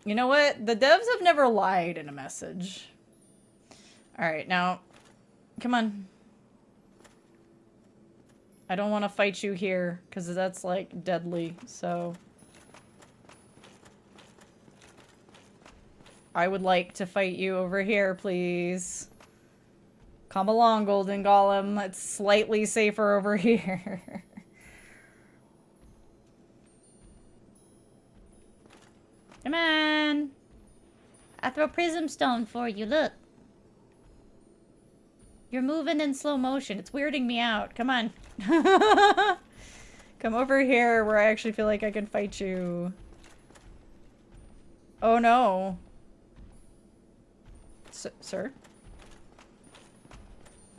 You know what? The devs have never lied in a message. Alright, now, come on. I don't want to fight you here, because that's, like, deadly, so... I would like to fight you over here, please. Come along, Golden Golem. It's slightly safer over here. Come on. I throw prism stone for you, look. You're moving in slow motion. It's weirding me out. Come on. Come over here where I actually feel like I can fight you. Oh no. Sir?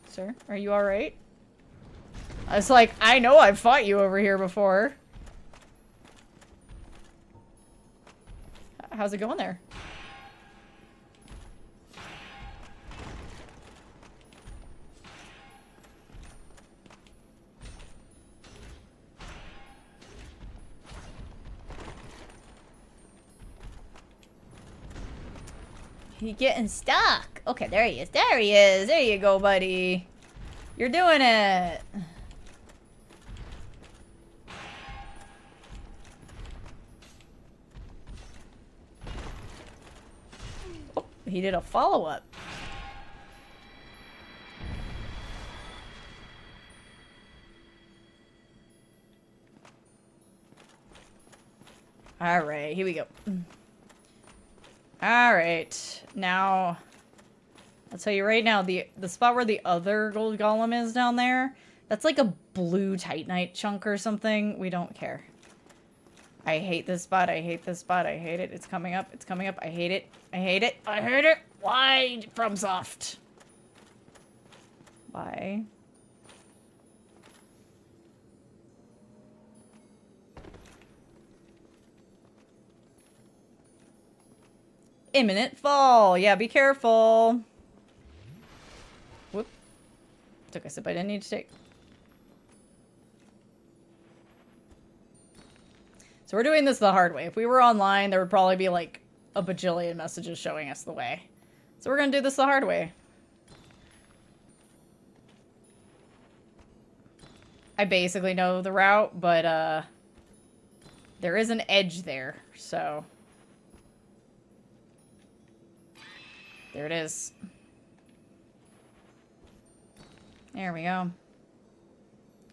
Sir, are you alright? I was like, I know I've fought you over here before. How's it going there? He getting stuck. Okay, there he is. There he is. There you go, buddy. You're doing it. Oh, he did a follow-up. Alright, here we go. Alright, now, I'll tell you right now, the spot where the other gold golem is down there, that's like a blue titanite chunk or something. We don't care. I hate this spot, I hate this spot, I hate it. It's coming up, I hate it, I hate it, I hate it! Why, FromSoft? Why? Imminent fall. Yeah, be careful. Whoop. Took a sip I didn't need to take. So we're doing this the hard way. If we were online, there would probably be like a bajillion messages showing us the way. So we're gonna do this the hard way. I basically know the route, but there is an edge there, so... There it is. There we go.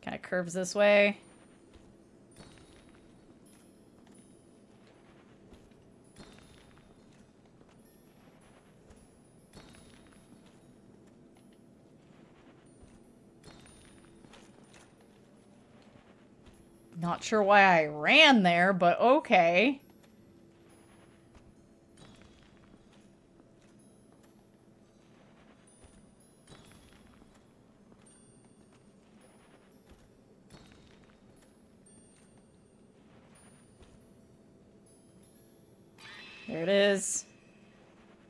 Kind of curves this way. Not sure why I ran there, but okay. There it is.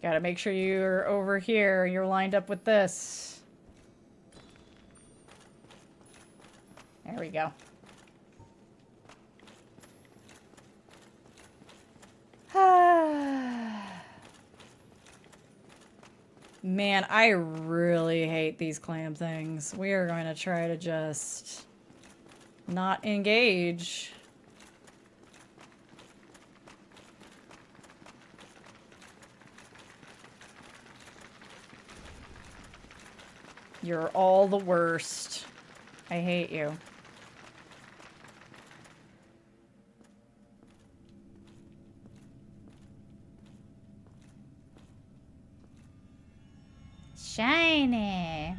Gotta make sure you're over here. You're lined up with this. There we go. Man, I really hate these clam things. We are going to try to just not engage. You're all the worst. I hate you. Shiny.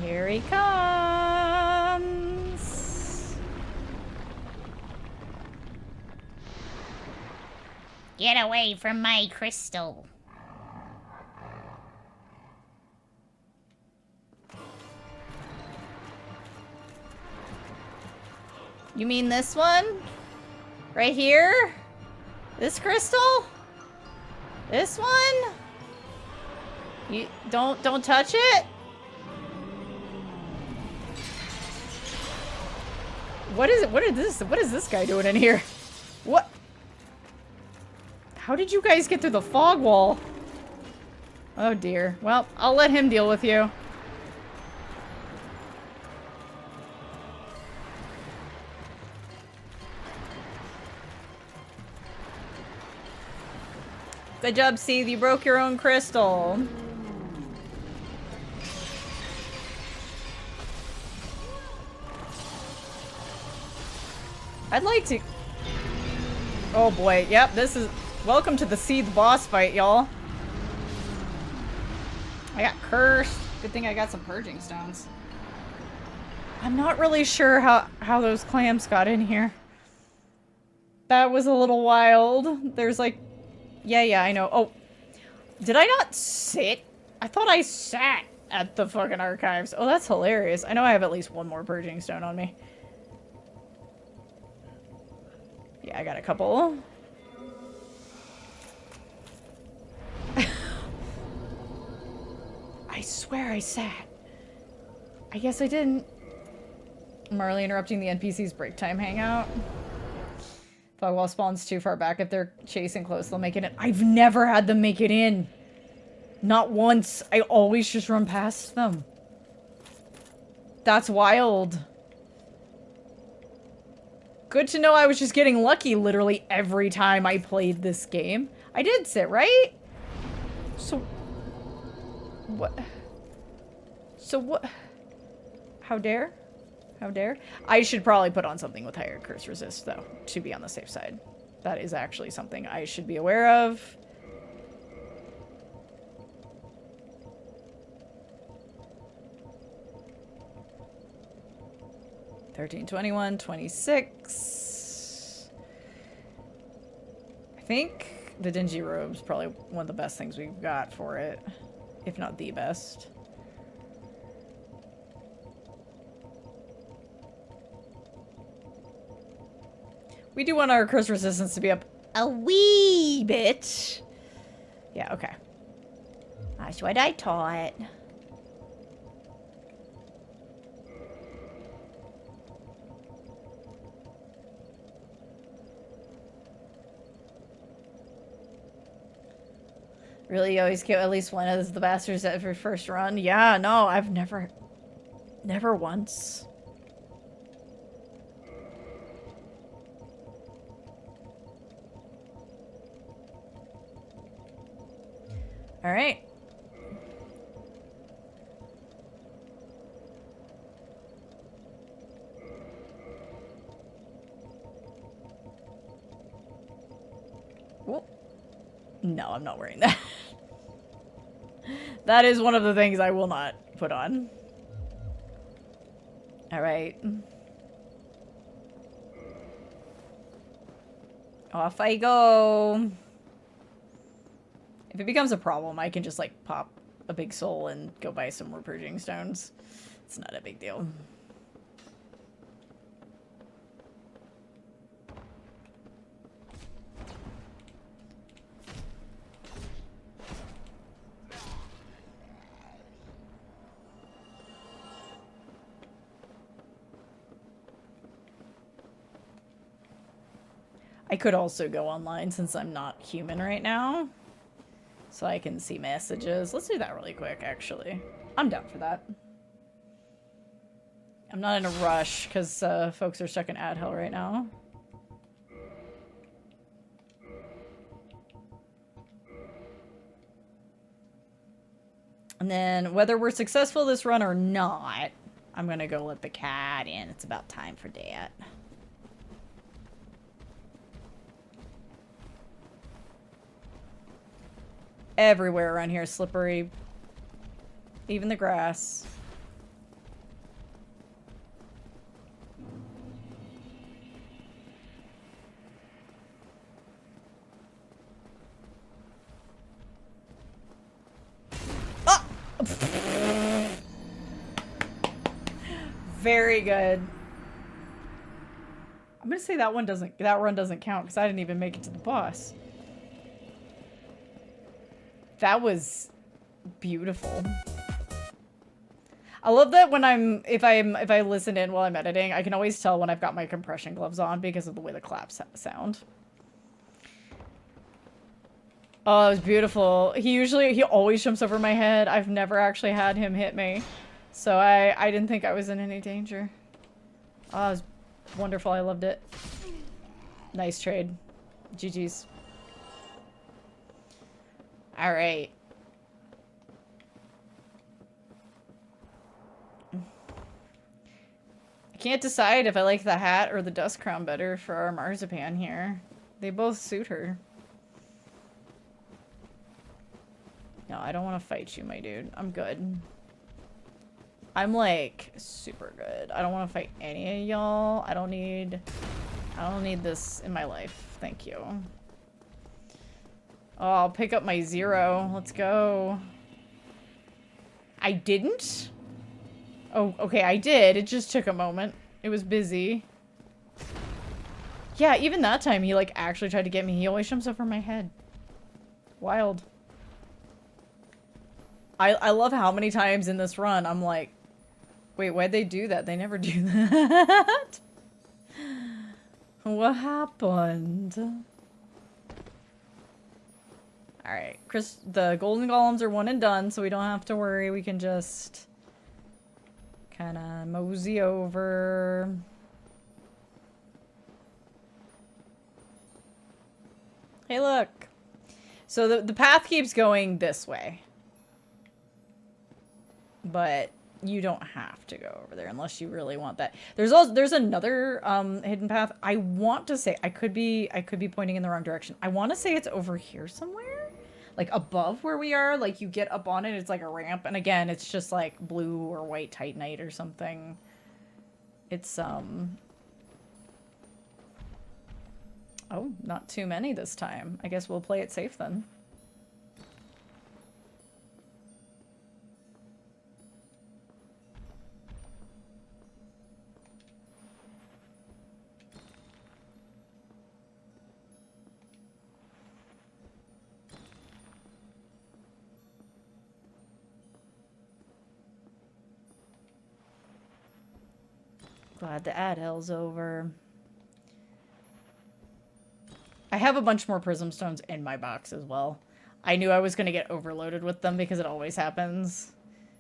Here he comes. Get away from my crystal. You mean this one? Right here? This crystal? This one? You don't touch it? What is it? What is this guy doing in here? What? How did you guys get through the fog wall? Oh dear. Well, I'll let him deal with you. Good job, Seeth. You broke your own crystal. I'd like to... Oh boy. Yep, this is... Welcome to the Seeth boss fight, y'all. I got cursed. Good thing I got some purging stones. I'm not really sure how those clams got in here. That was a little wild. There's like... Yeah, I know. Oh, did I not sit? I thought I sat at the fucking archives. Oh, that's hilarious. I know I have at least one more purging stone on me. Yeah, I got a couple. I swear I sat. I guess I didn't. Marley interrupting the NPC's break time hangout. Fogwall spawns too far back. If they're chasing close, they'll make it in. I've never had them make it in. Not once. I always just run past them. That's wild. Good to know I was just getting lucky literally every time I played this game. I did sit, right? So... What? So what? How dare? How dare? I should probably put on something with higher curse resist, though, to be on the safe side. That is actually something I should be aware of. $13, $21, $26. I think the Dingy Robe's probably one of the best things we've got for it. If not the best. We do want our curse resistance to be up a wee bit. Yeah, okay. That's what I taught. Really, you always kill at least one of the bastards every first run? Yeah, no, I've never once. All right. Well, no, I'm not wearing that. That is one of the things I will not put on. All right. Off I go. If it becomes a problem, I can just, like, pop a big soul and go buy some more purging stones. It's not a big deal. I could also go online since I'm not human right now. So I can see messages. Let's do that really quick, actually. I'm down for that. I'm not in a rush, because folks are stuck in ad hell right now. And then, whether we're successful this run or not, I'm going to go let the cat in. It's about time for that. Everywhere around here is slippery. Even the grass. Ah! Very good. I'm gonna say that run doesn't count because I didn't even make it to the boss. That was beautiful. I love that when if I listen in while I'm editing, I can always tell when I've got my compression gloves on because of the way the claps sound. Oh, it was beautiful. He always jumps over my head. I've never actually had him hit me. So I didn't think I was in any danger. Oh, it was wonderful. I loved it. Nice trade. GG's. All right. I can't decide if I like the hat or the dust crown better for our marzipan here. They both suit her. No, I don't want to fight you, my dude. I'm good. I'm like super good. I don't want to fight any of y'all. I don't need this in my life. Thank you. Oh, I'll pick up my 0. Let's go. I didn't? Oh, okay, I did. It just took a moment. It was busy. Yeah, even that time he like actually tried to get me. He always jumps over my head. Wild. I love how many times in this run I'm like, Wait, why'd they do that? They never do that. What happened? Alright, Chris, the golden golems are one and done, so we don't have to worry. We can just kind of mosey over. Hey, look. So the path keeps going this way. But you don't have to go over there unless you really want that. There's another hidden path. I want to say I could be pointing in the wrong direction. I want to say it's over here somewhere, like above where we are. Like you get up on it, it's like a ramp, and again, it's just like blue or white titanite or something. It's oh, not too many this time. I guess we'll play it safe then. Glad the ad hell's over. I have a bunch more prism stones in my box as well. I knew I was going to get overloaded with them because it always happens.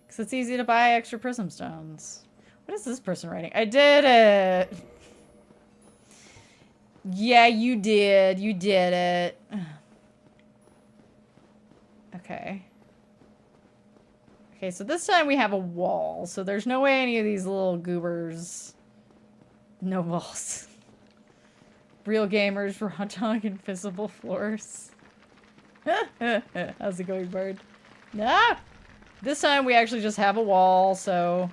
Because it's easy to buy extra prism stones. What is this person writing? I did it! Yeah, you did. You did it. Okay. Okay, so this time we have a wall. So there's no way any of these little goobers... No walls. Real gamers for hot dog invisible floors. How's it going, bird? Nah! This time we actually just have a wall, so...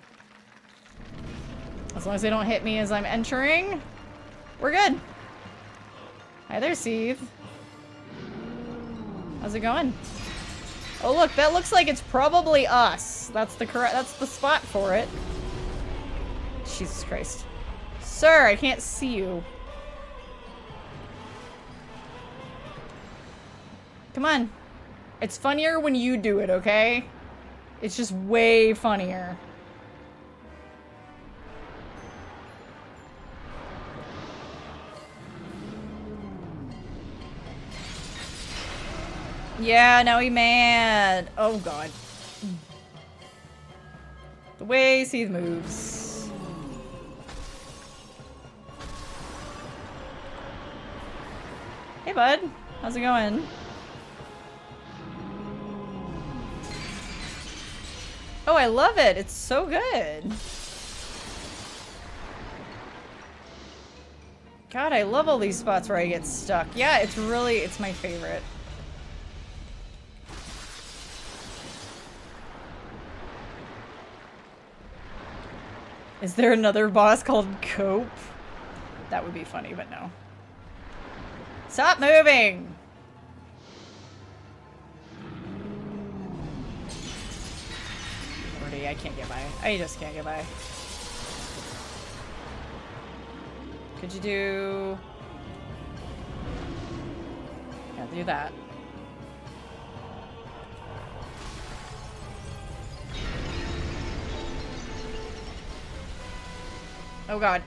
As long as they don't hit me as I'm entering, we're good. Hi there, Seeth. How's it going? Oh look, that looks like it's probably us. That's the spot for it. Jesus Christ. Sir, I can't see you. Come on. It's funnier when you do it, okay? It's just way funnier. Yeah, now he mad. Oh god. The way Seeth moves. Hey bud, how's it going? Oh, I love it. It's so good. God, I love all these spots where I get stuck. Yeah, it's my favorite. Is there another boss called Cope? That would be funny, but no. Stop moving! I can't get by. I just can't get by. Could you do... Yeah, do that. Oh god.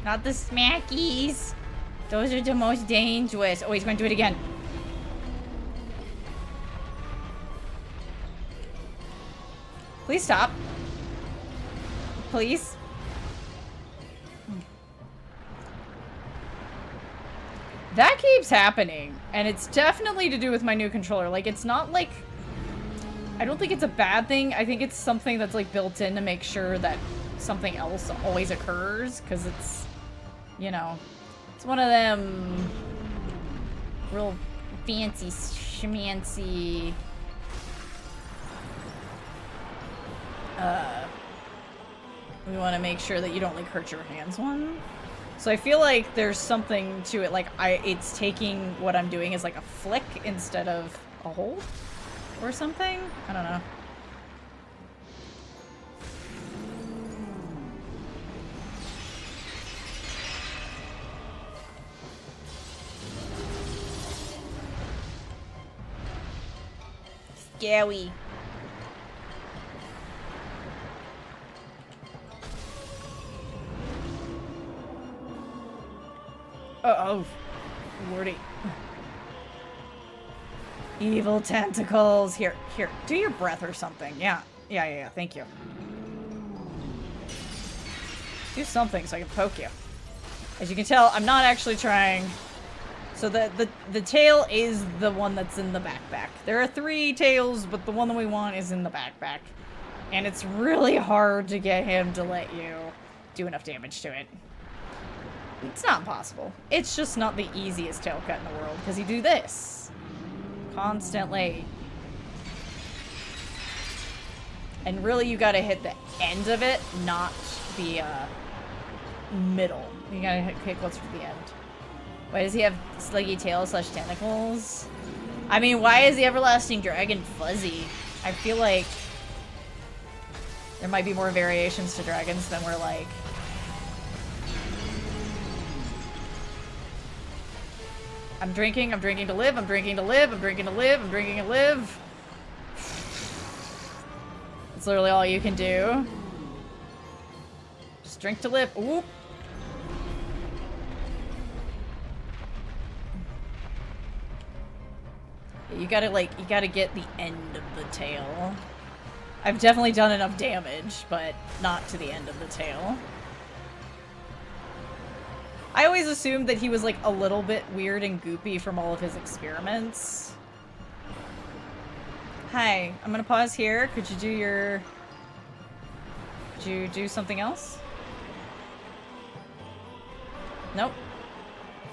Not the smackies. Those are the most dangerous. Oh, he's going to do it again. Please stop. Please. That keeps happening. And it's definitely to do with my new controller. Like, it's not like... I don't think it's a bad thing. I think it's something that's, like, built in to make sure that something else always occurs. Because it's, you know... It's one of them... real fancy, schmancy... we want to make sure that you don't like hurt your hands one. So I feel like there's something to it, like it's taking what I'm doing as like a flick instead of a hold or something. I don't know. Scary. Oh, lordy. Evil tentacles. Here, do your breath or something. Yeah, thank you. Do something so I can poke you. As you can tell, I'm not actually trying. So the tail is the one that's in the backpack. There are 3 tails, but the one that we want is in the backpack. And it's really hard to get him to let you do enough damage to it. It's not impossible. It's just not the easiest tail cut in the world, because you do this. Constantly. And really you gotta hit the end of it, not the middle. You gotta hit closer to the end. Why does he have sluggy tail / tentacles? I mean, why is the everlasting dragon fuzzy? I feel like there might be more variations to dragons than we're like. I'm drinking to live, I'm drinking to live, I'm drinking to live, I'm drinking to live. That's literally all you can do. Just drink to live. Oop. You gotta get the end of the tail. I've definitely done enough damage, but not to the end of the tail. I always assumed that he was like a little bit weird and goopy from all of his experiments. Hi, I'm gonna pause here. Could you do something else? Nope.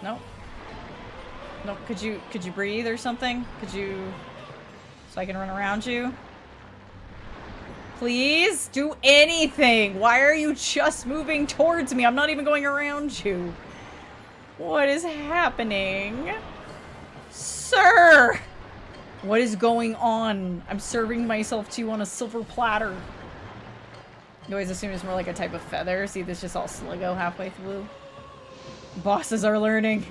Nope. Nope. Could you breathe or something? So I can run around you? Please do anything. Why are you just moving towards me? I'm not even going around you. What is happening? Sir! What is going on? I'm serving myself to you on a silver platter. You always assume it's more like a type of feather. See, this just all sluggo halfway through. Bosses are learning.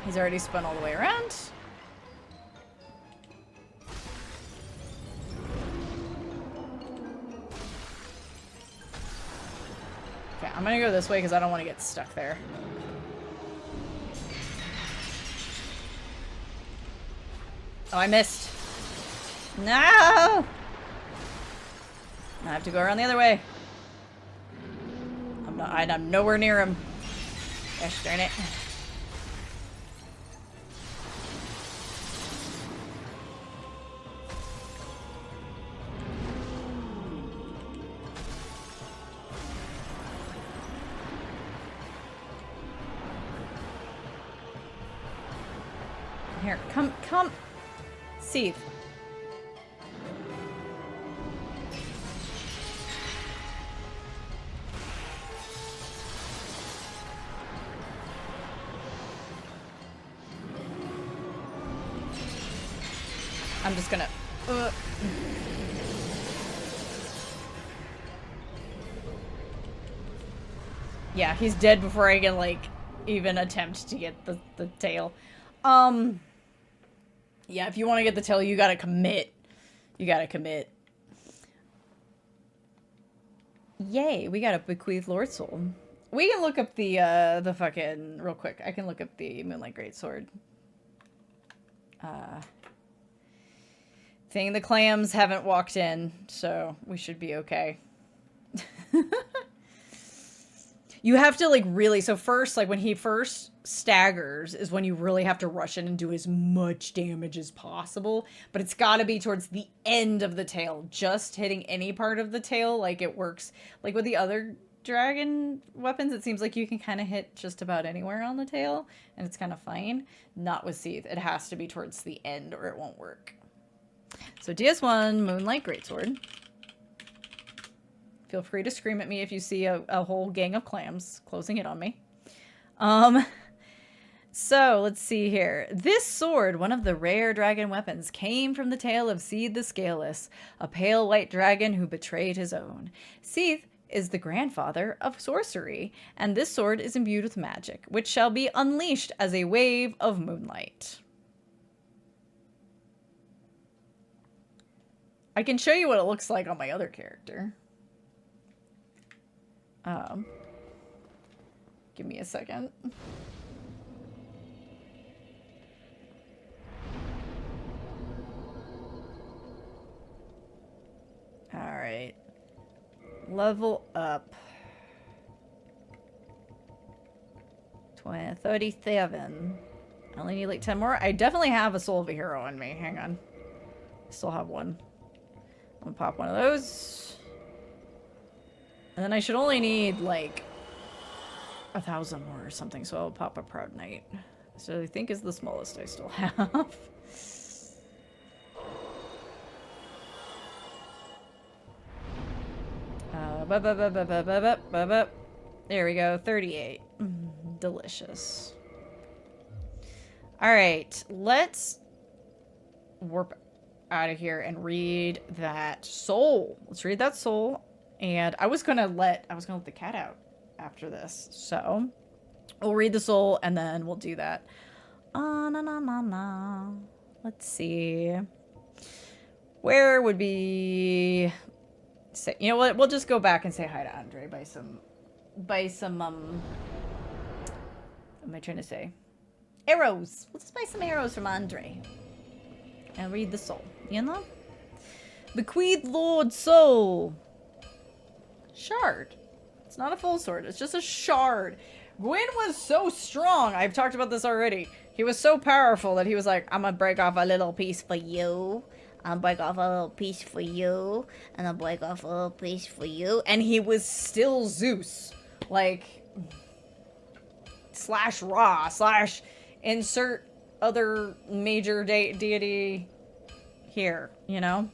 He's already spun all the way around. Okay, I'm gonna go this way because I don't want to get stuck there. Oh, I missed. No! I have to go around the other way. I'm nowhere near him. Gosh darn it. Here, come. Seeth. I'm just gonna... Yeah, he's dead before I can, like, even attempt to get the tail. Yeah, if you want to get the tail, you gotta commit. You gotta commit. Yay, we got a bequeathed Lord Soul. We can look up the fucking... Real quick, I can look up the Moonlight Greatsword. Thing, the clams haven't walked in, so we should be okay. You have to, like, really... So first, like, when he first staggers is when you really have to rush in and do as much damage as possible. But it's gotta be towards the end of the tail. Just hitting any part of the tail, like, it works. Like, with the other dragon weapons, it seems like you can kind of hit just about anywhere on the tail, and it's kind of fine. Not with Seeth. It has to be towards the end, or it won't work. So DS1, Moonlight Greatsword. Feel free to scream at me if you see a whole gang of clams closing in on me. So, let's see here. This sword, one of the rare dragon weapons, came from the tail of Seeth the Scaleless, a pale white dragon who betrayed his own. Seeth is the grandfather of sorcery, and this sword is imbued with magic, which shall be unleashed as a wave of moonlight. I can show you what it looks like on my other character. Give me a second. Alright. Level up. 37. I only need like 10 more. I definitely have a soul of a hero on me. Hang on. I still have one. I'm gonna pop one of those. And then I should only need like 1,000 more or something, so I'll pop a Proud Knight. So I think is the smallest I still have. There we go, 38. Delicious. Alright, let's warp out of here and read that soul. Let's read that soul. And I was gonna let the cat out after this. So we'll read the soul and then we'll do that. Let's see. Where would be say, you know what? We'll just go back and say hi to Andre by some what am I trying to say? Arrows. We'll just buy some arrows from Andre. And read the soul, you know? Bequeathed Lord Soul. Shard. It's not a full sword, it's just a shard. Gwyn was so strong. I've talked about this already. He was so powerful that he was like, I'm gonna break off a little piece for you. I'll break off a little piece for you. And I'll break off a little piece for you. And he was still Zeus. Like, slash Ra, slash insert other major deity here, you know?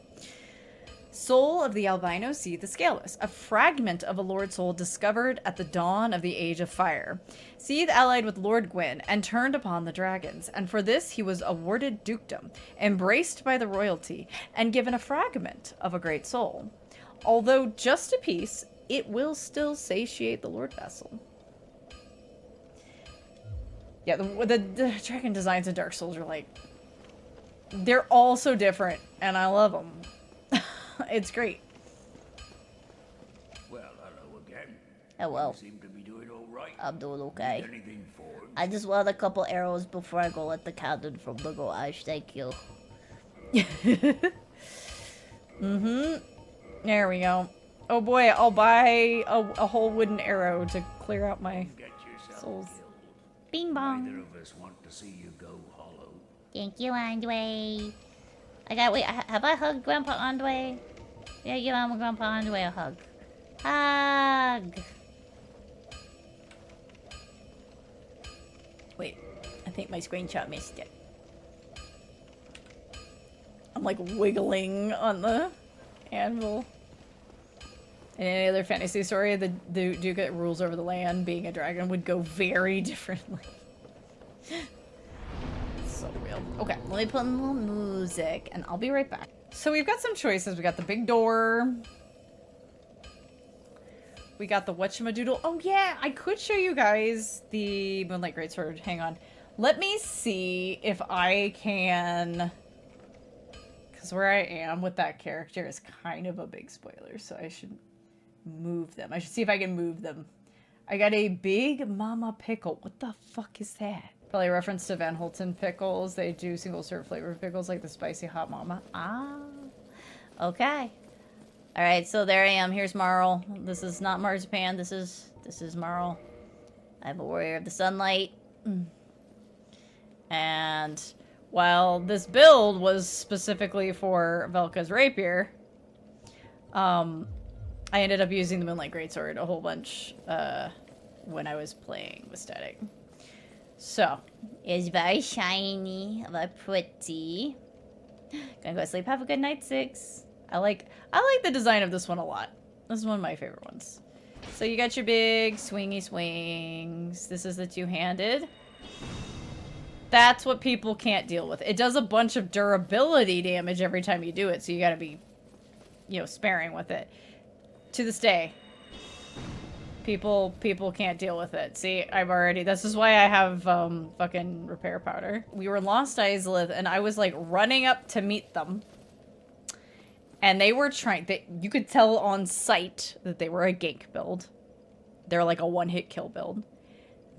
Soul of the albino sea, the scaleless, a fragment of a lord soul discovered at the dawn of the Age of Fire. Seath allied with Lord Gwyn and turned upon the dragons, and for this he was awarded dukedom, embraced by the royalty, and given a fragment of a great soul. Although just a piece, it will still satiate the lord vessel. Yeah, the dragon designs in Dark Souls are like, they're all so different, and I love them. It's great. Well, hello again. Hello. You seem to be doing all right. I'm doing okay. Need anything for I just want a couple arrows before I go at the cannon from the garage. Thank you. There we go. Oh boy, I'll buy a whole wooden arrow to clear out my Get yourself souls. killed. Bing bong. Neither of us want to see you go hollow. Thank you, Andre. Wait, have I hugged Grandpa Andre? Yeah, give Grandpa Andre a hug. Hug! Wait, I think my screenshot missed it. I'm like wiggling on the anvil. In any other fantasy story, the Duke that rules over the land, being a dragon, would go very differently. So real. Okay, let me put in a little music, and I'll be right back. So we've got some choices. We got the big door. We got the whatchamadoodle. Oh yeah, I could show you guys the Moonlight Greatsword. Hang on. Let me see if I can... Because where I am with that character is kind of a big spoiler, so I should move them. I should see if I can move them. I got a Big Mama Pickle. What the fuck is that? Probably a reference to Van Holten pickles. They do single serve flavor pickles like the spicy hot mama. Ah. Okay. Alright, so there I am. Here's Marl. This is not Marzipan. This is Marl. I'm a warrior of the sunlight. And while this build was specifically for Velka's rapier, I ended up using the Moonlight Greatsword a whole bunch when I was playing with Static. So, It's very shiny, very pretty. gonna go to sleep. Have a good night, Six. I like the design of this one a lot. This is one of my favorite ones. So you got your big swingy swings. This is the two-handed. That's what people can't deal with. It does a bunch of durability damage every time you do it, so you gotta be, you know, sparing with it. To this day, people can't deal with it. See, this is why I have fucking repair powder. We were in Lost Islith, and I was like running up to meet them. And they were you could tell on sight that they were a gank build. They're like a one-hit kill build.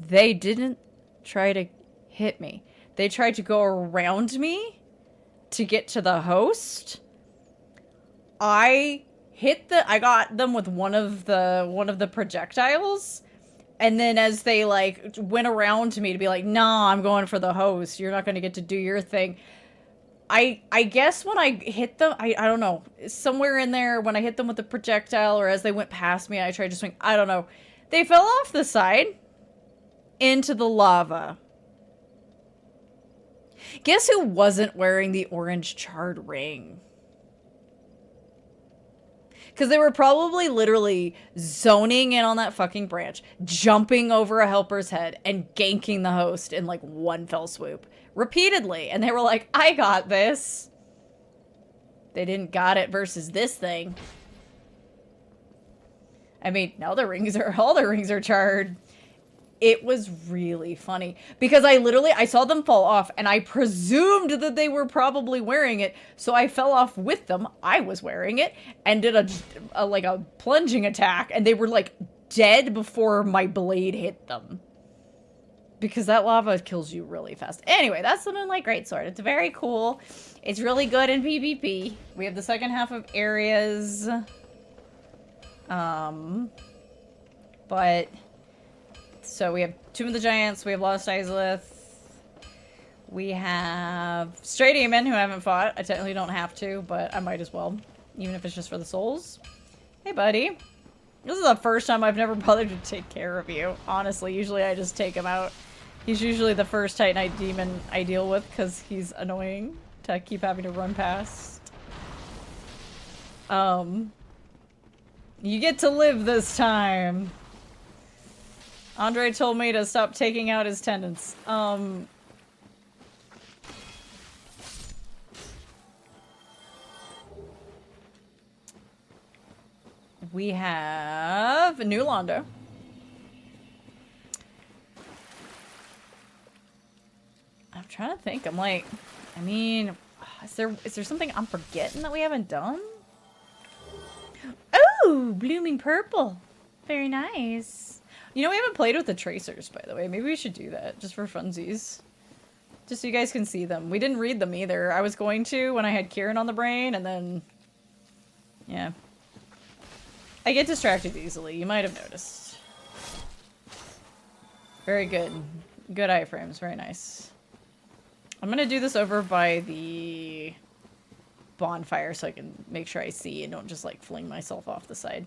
They didn't try to hit me. They tried to go around me to get to the host. I got them with one of the projectiles. And then as they, like, went around to me to be like, nah, I'm going for the host. You're not going to get to do your thing. I guess when I hit them, I don't know. Somewhere in there, when I hit them with the projectile or as they went past me, I tried to swing. I don't know. They fell off the side into the lava. Guess who wasn't wearing the orange charred ring? Because they were probably literally zoning in on that fucking branch, jumping over a helper's head, and ganking the host in like one fell swoop. Repeatedly. And they were like, I got this. They didn't got it versus this thing. I mean, now all the rings are charred. It was really funny because I saw them fall off and I presumed that they were probably wearing it. So I fell off with them. I was wearing it and did a plunging attack and they were like dead before my blade hit them. Because that lava kills you really fast. Anyway, that's the Moonlight Greatsword. It's very cool. It's really good in PvP. We have the second half of areas. So we have Tomb of the Giants, we have Lost Izalith, we have Stray Demon, who I haven't fought. I technically don't have to, but I might as well, even if it's just for the souls. Hey, buddy. This is the first time I've never bothered to take care of you. Honestly, usually I just take him out. He's usually the first Titanite demon I deal with, because he's annoying to keep having to run past. You get to live this time. Andre told me to stop taking out his tendons. We have a new Londo. I'm trying to think. I'm like, I mean, is there something I'm forgetting that we haven't done? Oh, blooming purple. Very nice. You know, we haven't played with the tracers, by the way. Maybe we should do that, just for funsies. Just so you guys can see them. We didn't read them either. I was going to when I had Kieran on the brain, and then... yeah. I get distracted easily. You might have noticed. Very good. Good iframes. Very nice. I'm gonna do this over by the bonfire so I can make sure I see and don't just, like, fling myself off the side.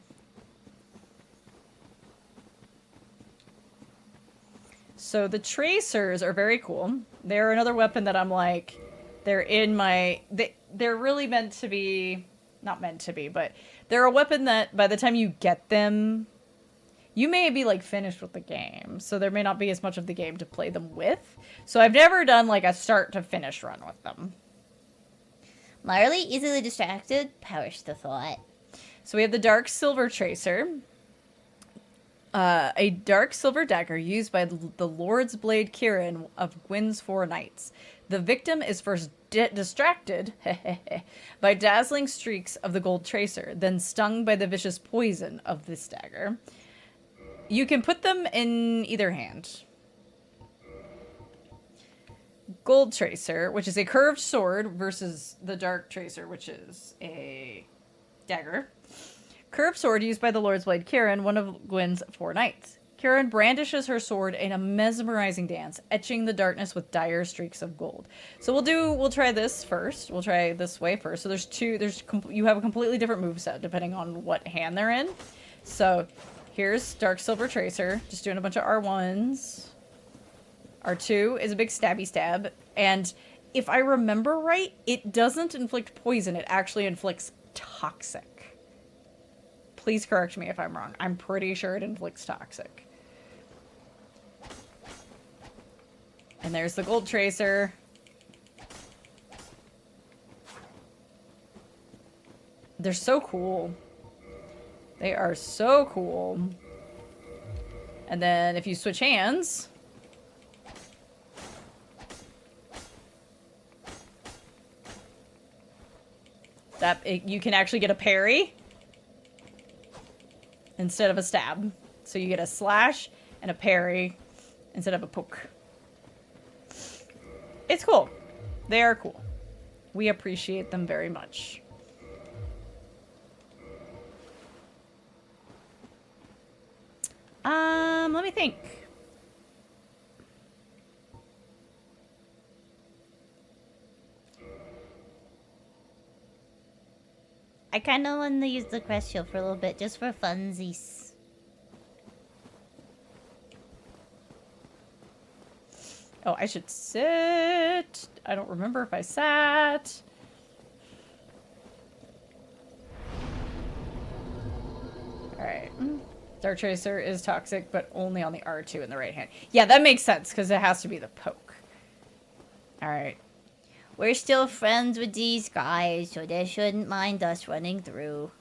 So the tracers are very cool. They're another weapon that I'm like, they're in my... They're really meant to be... Not meant to be, but they're a weapon that by the time you get them, you may be like finished with the game. So there may not be as much of the game to play them with. So I've never done like a start to finish run with them. Marley, easily distracted, perish the thought. So we have the Dark Silver Tracer. A dark silver dagger used by the Lord's Blade Kieran of Gwyn's Four Knights. The victim is first distracted by dazzling streaks of the gold tracer, then stung by the vicious poison of this dagger. You can put them in either hand. Gold Tracer, which is a curved sword, versus the Dark Tracer, which is a dagger. Curved sword used by the Lord's Blade Kieran, one of Gwyn's Four Knights. Kieran brandishes her sword in a mesmerizing dance, etching the darkness with dire streaks of gold. So we'll try this first. We'll try this way first. So you have a completely different moveset depending on what hand they're in. So here's Dark Silver Tracer, just doing a bunch of R1s. R2 is a big stabby stab, and if I remember right, it doesn't inflict poison, it actually inflicts toxic. Please correct me if I'm wrong. I'm pretty sure it inflicts toxic. And there's the Gold Tracer. They're so cool. They are so cool. And then if you switch hands... you can actually get a parry instead of a stab. So you get a slash and a parry instead of a poke. It's cool. They are cool. We appreciate them very much. Let me think. I kind of want to use the crest shield for a little bit, just for funsies. Oh, I should sit. I don't remember if I sat. Alright. Dark Tracer is toxic, but only on the R2 in the right hand. Yeah, that makes sense, because it has to be the poke. Alright. We're still friends with these guys, so they shouldn't mind us running through.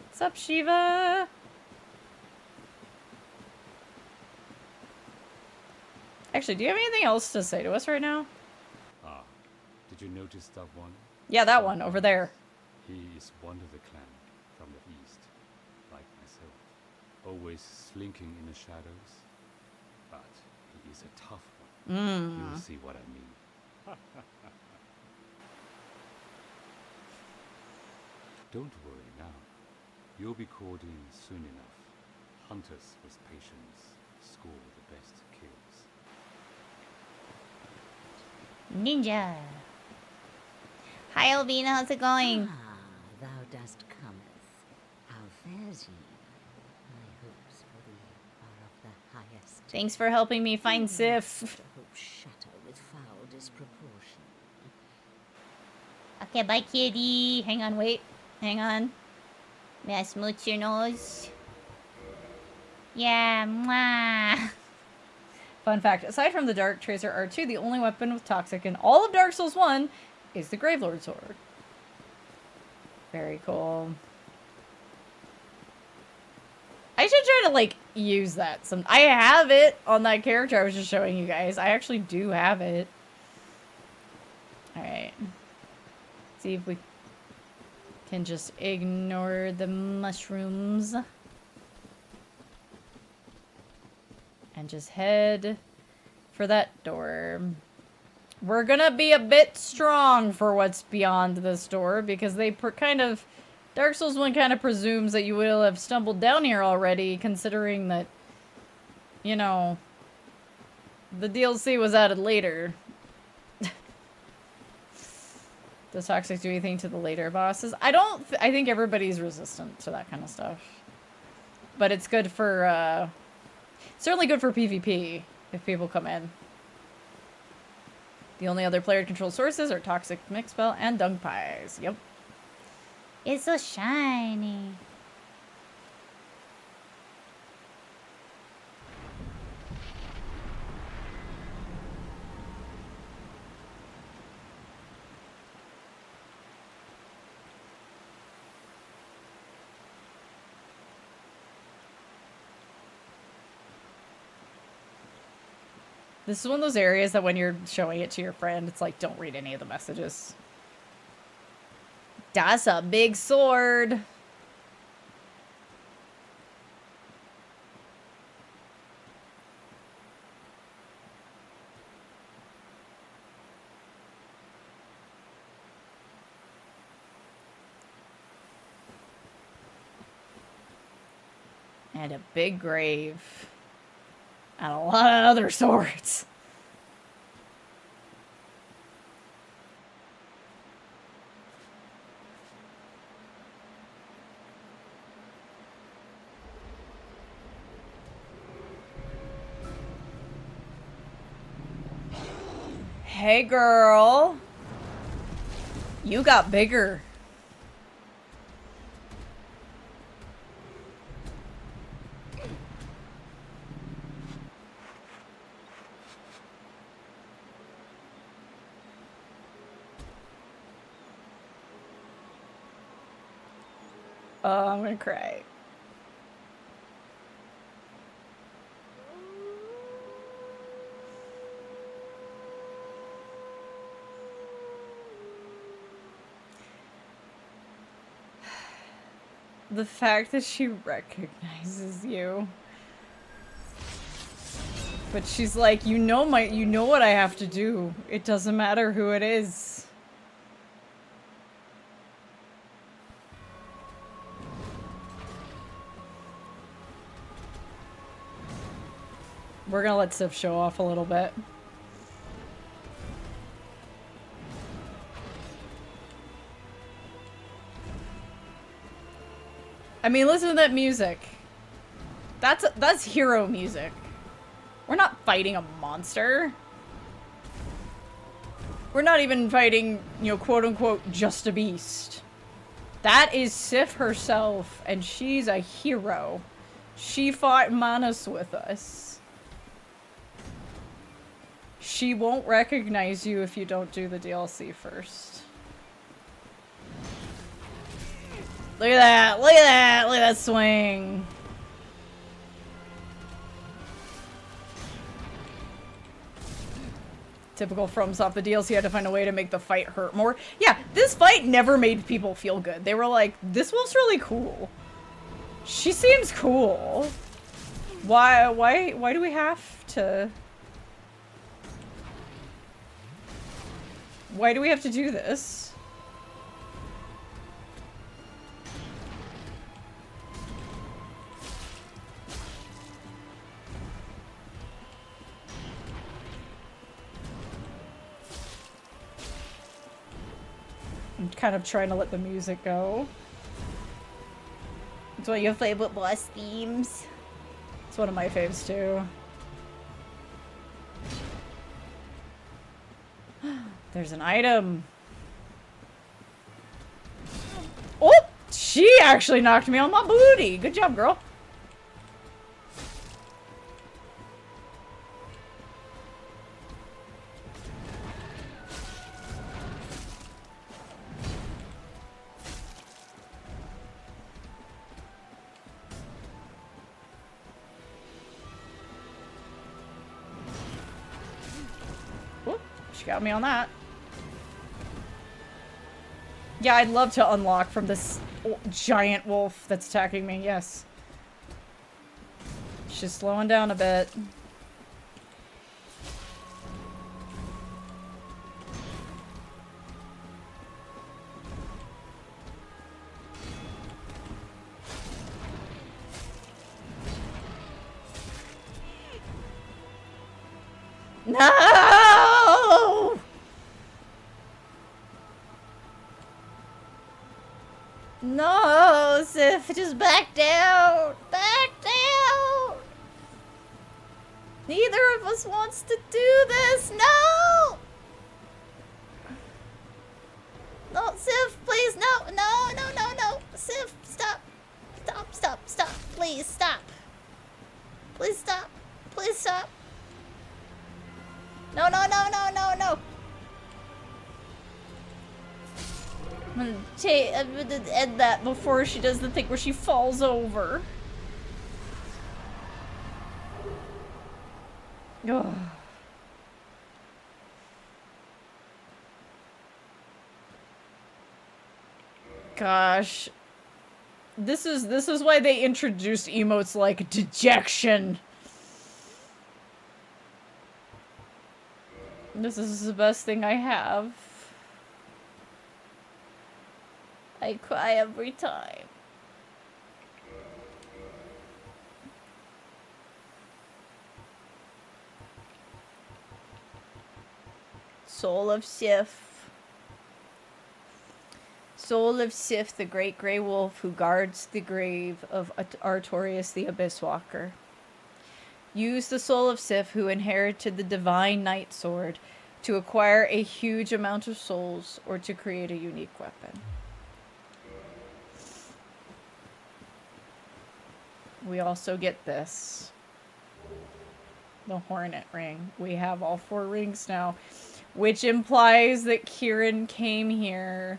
What's up, Shiva? Actually, do you have anything else to say to us right now? Ah, did you notice that one? Yeah, that one, over there. He is one of the clan from the east, like myself. Always slinking in the shadows. But he is a tough one. You'll see what I mean. Don't worry now. You'll be called in soon enough. Hunters with patience score the best kills. Ninja. Hi, Elvina. How's it going? Ah, thou dost cometh. How fares ye? My hopes for thee are of the highest. Thanks for helping me find Sif. The hopes shatter with foul disproportion. Okay, bye, kitty. Hang on, wait. Hang on. May I smooch your nose? Yeah, mwah. Fun fact, aside from the Dark Tracer R2, the only weapon with Toxic in all of Dark Souls 1 is the Gravelord Sword. Very cool. I should try to, like, use that some... I have it on that character I was just showing you guys. I actually do have it. Alright. See if we can just ignore the mushrooms. And just head for that door. We're gonna be a bit strong for what's beyond this door, because they kind of... Dark Souls 1 kind of presumes that you will have stumbled down here already, considering that, you know, the DLC was added later. Does Toxic do anything to the later bosses? I think everybody's resistant to that kind of stuff. But it's good for, certainly good for PvP, if people come in. The only other player-controlled sources are Toxic Mixspell and Dung Pies. Yep. It's so shiny. This is one of those areas that when you're showing it to your friend, it's like, don't read any of the messages. That's a big sword. And a big grave. And a lot of other swords. Hey, girl. You got bigger. Oh, I'm gonna cry. The fact that she recognizes you. But she's like, you know what I have to do. It doesn't matter who it is. We're gonna let Sif show off a little bit. I mean, listen to that music. That's hero music. We're not fighting a monster. We're not even fighting, you know, quote unquote, just a beast. That is Sif herself, and she's a hero. She fought Manus with us. She won't recognize you if you don't do the DLC first. Look at that! Look at that! Look at that swing! Typical FromSoft, the DLC had to find a way to make the fight hurt more. Yeah, this fight never made people feel good. They were like, this wolf's really cool. She seems cool. Why do we have to... Why do we have to do this? I'm kind of trying to let the music go. It's one of your favorite boss themes. It's one of my faves too. There's an item. Oh! She actually knocked me on my booty! Good job, girl. Whoop, she got me on that. Yeah, I'd love to unlock from this giant wolf that's attacking me, yes. She's slowing down a bit. No! No, Sif, just back down! Back down! Neither of us wants to do this! No! No, Sif, please, no, no, no, no, no! Sif, stop! Stop, stop, stop! Please, stop! Please stop! Please stop! No, no, no, no, no, no! I'm gonna end that before she does the thing where she falls over. Ugh. Gosh. This is why they introduced emotes like dejection. This is the best thing I have. I cry every time. Soul of Sif. Soul of Sif, the great grey wolf who guards the grave of Artorias the Abyss Walker. Use the soul of Sif, who inherited the divine night sword, to acquire a huge amount of souls or to create a unique weapon. We also get this. The Hornet Ring. We have all 4 rings now, which implies that Kieran came here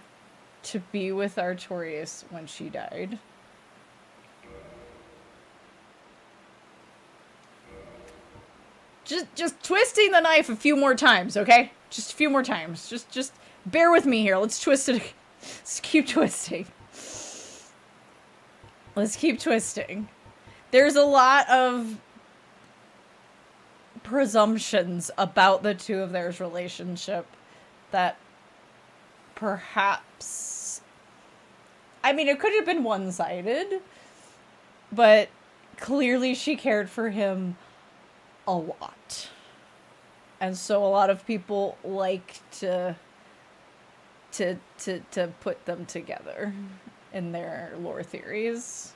to be with Artorias when she died. Just twisting the knife a few more times, okay? Just a few more times. Just bear with me here. Let's twist it. Let's keep twisting. Let's keep twisting. There's a lot of presumptions about the two of theirs relationship that perhaps... I mean, it could have been one-sided, but clearly she cared for him a lot. And so a lot of people like to put them together in their lore theories.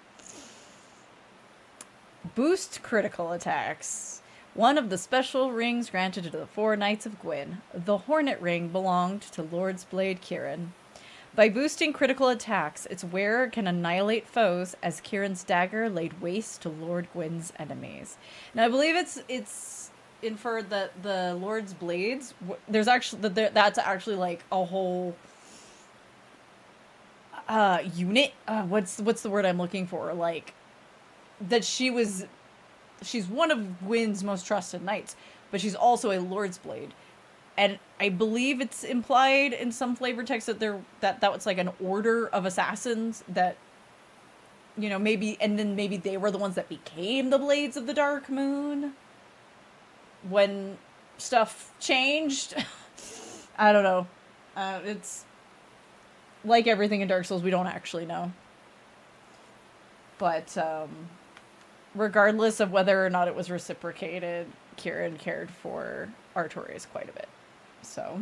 Boost critical attacks. One of the special rings granted to the 4 Knights of Gwyn. The Hornet Ring belonged to Lord's Blade Kieran. By boosting critical attacks, its wearer can annihilate foes as Kieran's dagger laid waste to Lord Gwyn's enemies. Now, I believe it's inferred that the Lord's Blades, there's actually, that's actually like a whole unit. What's the word I'm looking for? Like, that she's one of Gwyn's most trusted knights, but she's also a Lord's Blade. And I believe it's implied in some flavor text that that was like an order of assassins that, you know, maybe they were the ones that became the Blades of the Dark Moon when stuff changed. I don't know. It's like everything in Dark Souls, we don't actually know. But regardless of whether or not it was reciprocated, Kieran cared for Artorias quite a bit. So,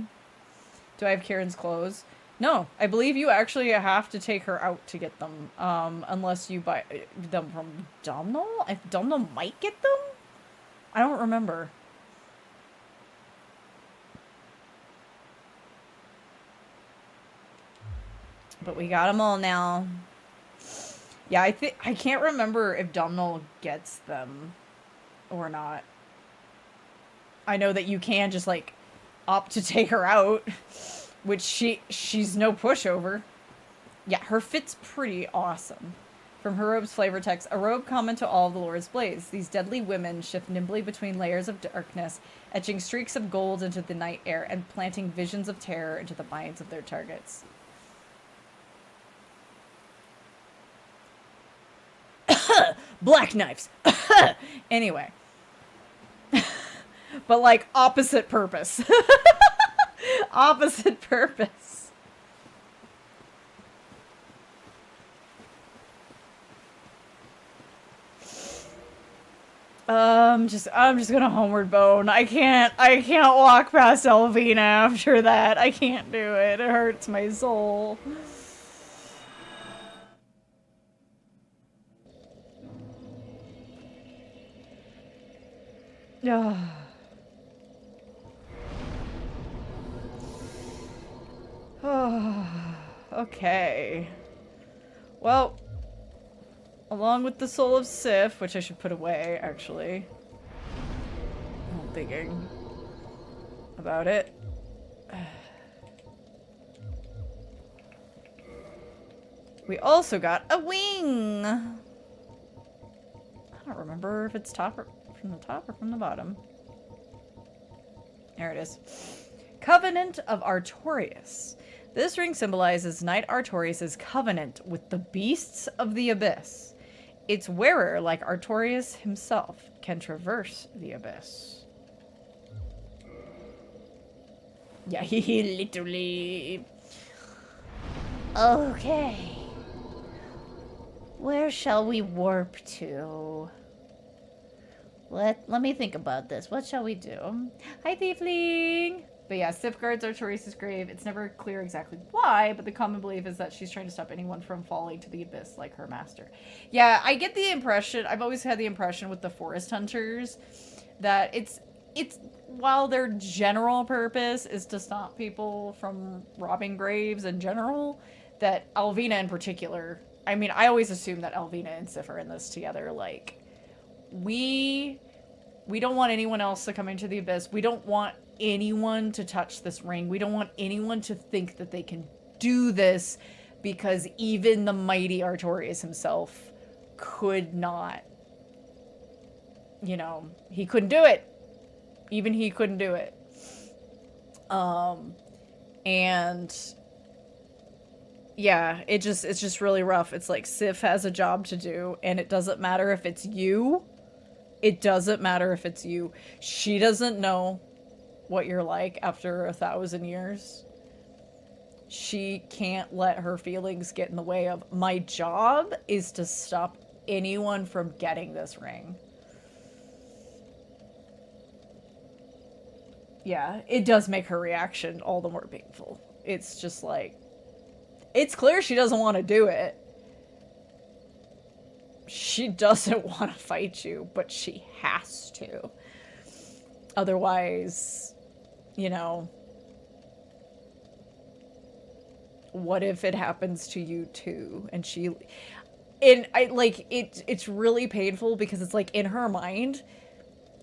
do I have Kieran's clothes? No, I believe you actually have to take her out to get them, unless you buy them from Domhnall? If Domhnall might get them? I don't remember. But we got them all now. Yeah, I can't remember if Domhnall gets them or not. I know that you can just, like, opt to take her out, which she's no pushover. Yeah, her fit's pretty awesome. From her robe's flavor text, a robe common to all of the Lord's Blades. These deadly women shift nimbly between layers of darkness, etching streaks of gold into the night air and planting visions of terror into the minds of their targets. Black knives. Anyway. But, like, opposite purpose. Opposite purpose. I'm just gonna homeward bone. I can't walk past Elvina after that. I can't do it. It hurts my soul. Okay. Well, along with the Soul of Sif, which I should put away, actually. I'm thinking about it. We also got a wing! I don't remember if it's from the top or from the bottom. There it is. Covenant of Artorias. This ring symbolizes Knight Artorias' covenant with the beasts of the abyss. Its wearer, like Artorias himself, can traverse the abyss. Yeah, he literally... Okay. Where shall we warp to? Let me think about this. What shall we do? Hi, Tiefling! But yeah, Sif guards Artorias' grave. It's never clear exactly why, but the common belief is that she's trying to stop anyone from falling to the abyss like her master. Yeah, I get the impression, I've always had the impression with the Forest Hunters that it's while their general purpose is to stop people from robbing graves in general, that Alvina in particular, I mean, I always assume that Alvina and Sif are in this together. Like, we don't want anyone else to come into the abyss. We don't want anyone to touch this ring. We don't want anyone to think that they can do this, because even the mighty Artorias himself could not, you know, he couldn't do it. Even he couldn't do it. And Yeah, it's just really rough. It's like Sif has a job to do, and it doesn't matter if it's you. It doesn't matter if it's you. She doesn't know what you're like after 1,000 years. She can't let her feelings get in the way of, my job is to stop anyone from getting this ring. Yeah, it does make her reaction all the more painful. It's just like, it's clear she doesn't want to do it. She doesn't want to fight you, but she has to. Otherwise, you know, what if it happens to you too? And it's really painful because it's like in her mind,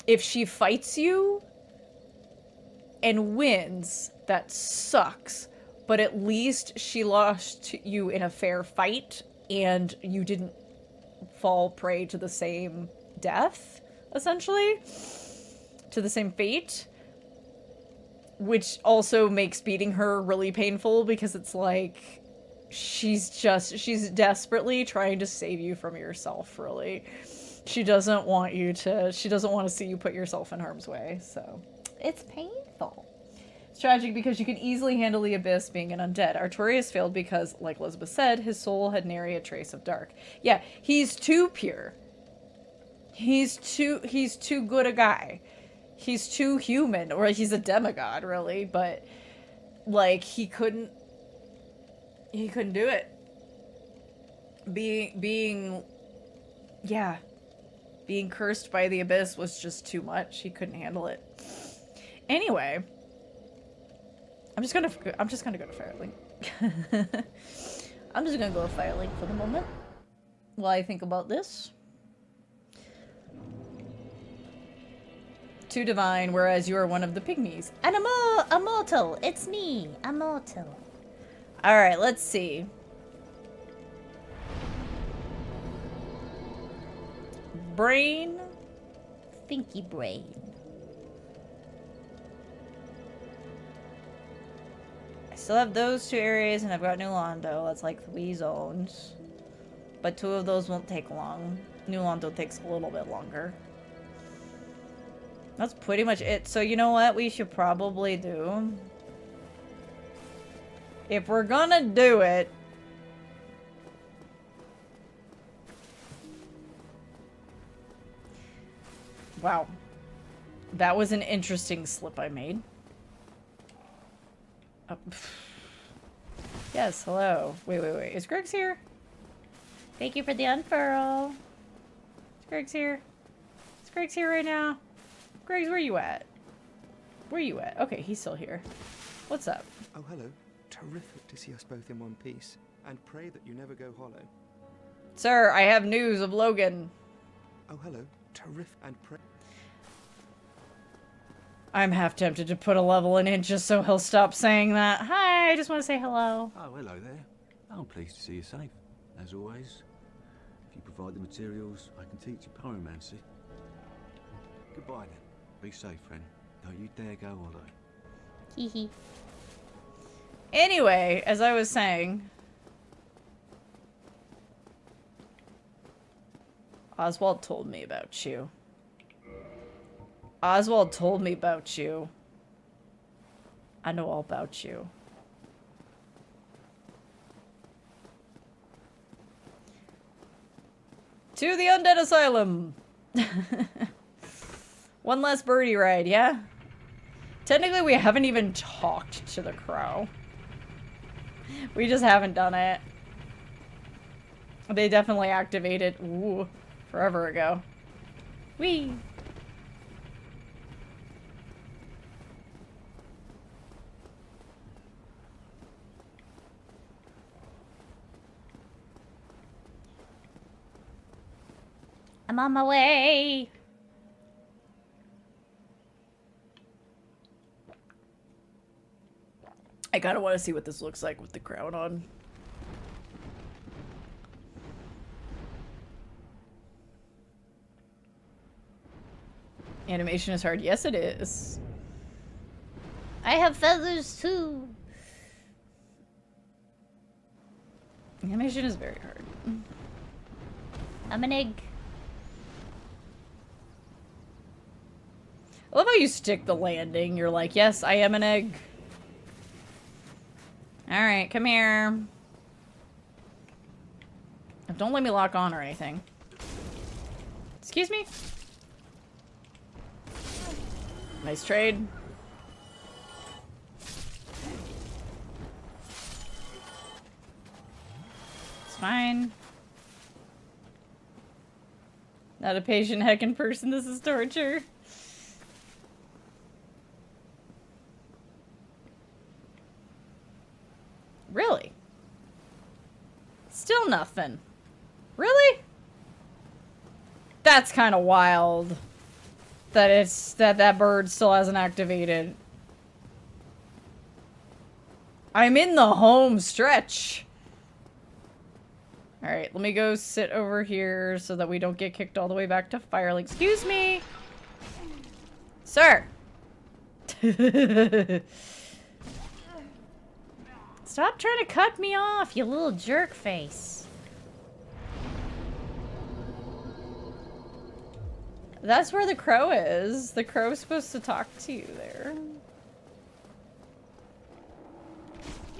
if she fights you and wins, that sucks. But at least she lost to you in a fair fight and you didn't fall prey to the same death, essentially. To the same fate. Which also makes beating her really painful because it's like she's desperately trying to save you from yourself, really. She doesn't want to see you put yourself in harm's way, so it's painful. It's tragic because you can easily handle the Abyss being an undead. Artorius failed because, like Elizabeth said, his soul had nary a trace of dark. Yeah, he's too pure. He's too good a guy. He's too human, or he's a demigod, really, but, like, he couldn't do it. Being cursed by the Abyss was just too much. He couldn't handle it. Anyway, I'm just gonna go to Firelink. I'm just gonna go to Firelink for the moment while I think about this. Too divine, whereas you are one of the pygmies. And a mortal. It's me. A mortal. Alright, let's see. Brain. Thinky brain. I still have those 2 areas, and I've got New Londo. That's like 3 zones. But 2 of those won't take long. New Londo takes a little bit longer. That's pretty much it. So you know what we should probably do? If we're gonna do it... Wow. That was an interesting slip I made. Oh. Yes, hello. Wait. Is Greg's here? Thank you for the unfurl. Is Greg's here? Is Greg's here right now? Greg's, where you at? Where you at? Okay, he's still here. What's up? Oh, hello. Terrific to see us both in one piece. And pray that you never go hollow. Sir, I have news of Logan. Oh, hello. Terrific and pray. I'm half tempted to put a level in it just so he'll stop saying that. Hi, I just want to say hello. Oh, hello there. I'm pleased to see you safe, as always. If you provide the materials, I can teach you pyromancy. Goodbye then. Be safe, friend. Don't you dare go hollow. Hee. Anyway, as I was saying... Oswald told me about you. Oswald told me about you. I know all about you. To the Undead Asylum! One less birdie ride, yeah? Technically, we haven't even talked to the crow. We just haven't done it. They definitely activated, ooh, forever ago. Whee! I'm on my way. I kinda want to see what this looks like with the crown on. Animation is hard. Yes, it is. I have feathers too. Animation is very hard. I'm an egg. I love how you stick the landing. You're like, yes, I am an egg. Alright, come here. Don't let me lock on or anything. Excuse me? Nice trade. It's fine. Not a patient heckin' person, this is torture. Really? Still nothing. Really? That's kind of wild. That that bird still hasn't activated. I'm in the home stretch. Alright, let me go sit over here so that we don't get kicked all the way back to Firelink. Excuse me! Sir! Stop trying to cut me off, you little jerk face. That's where the crow is. The crow's supposed to talk to you there.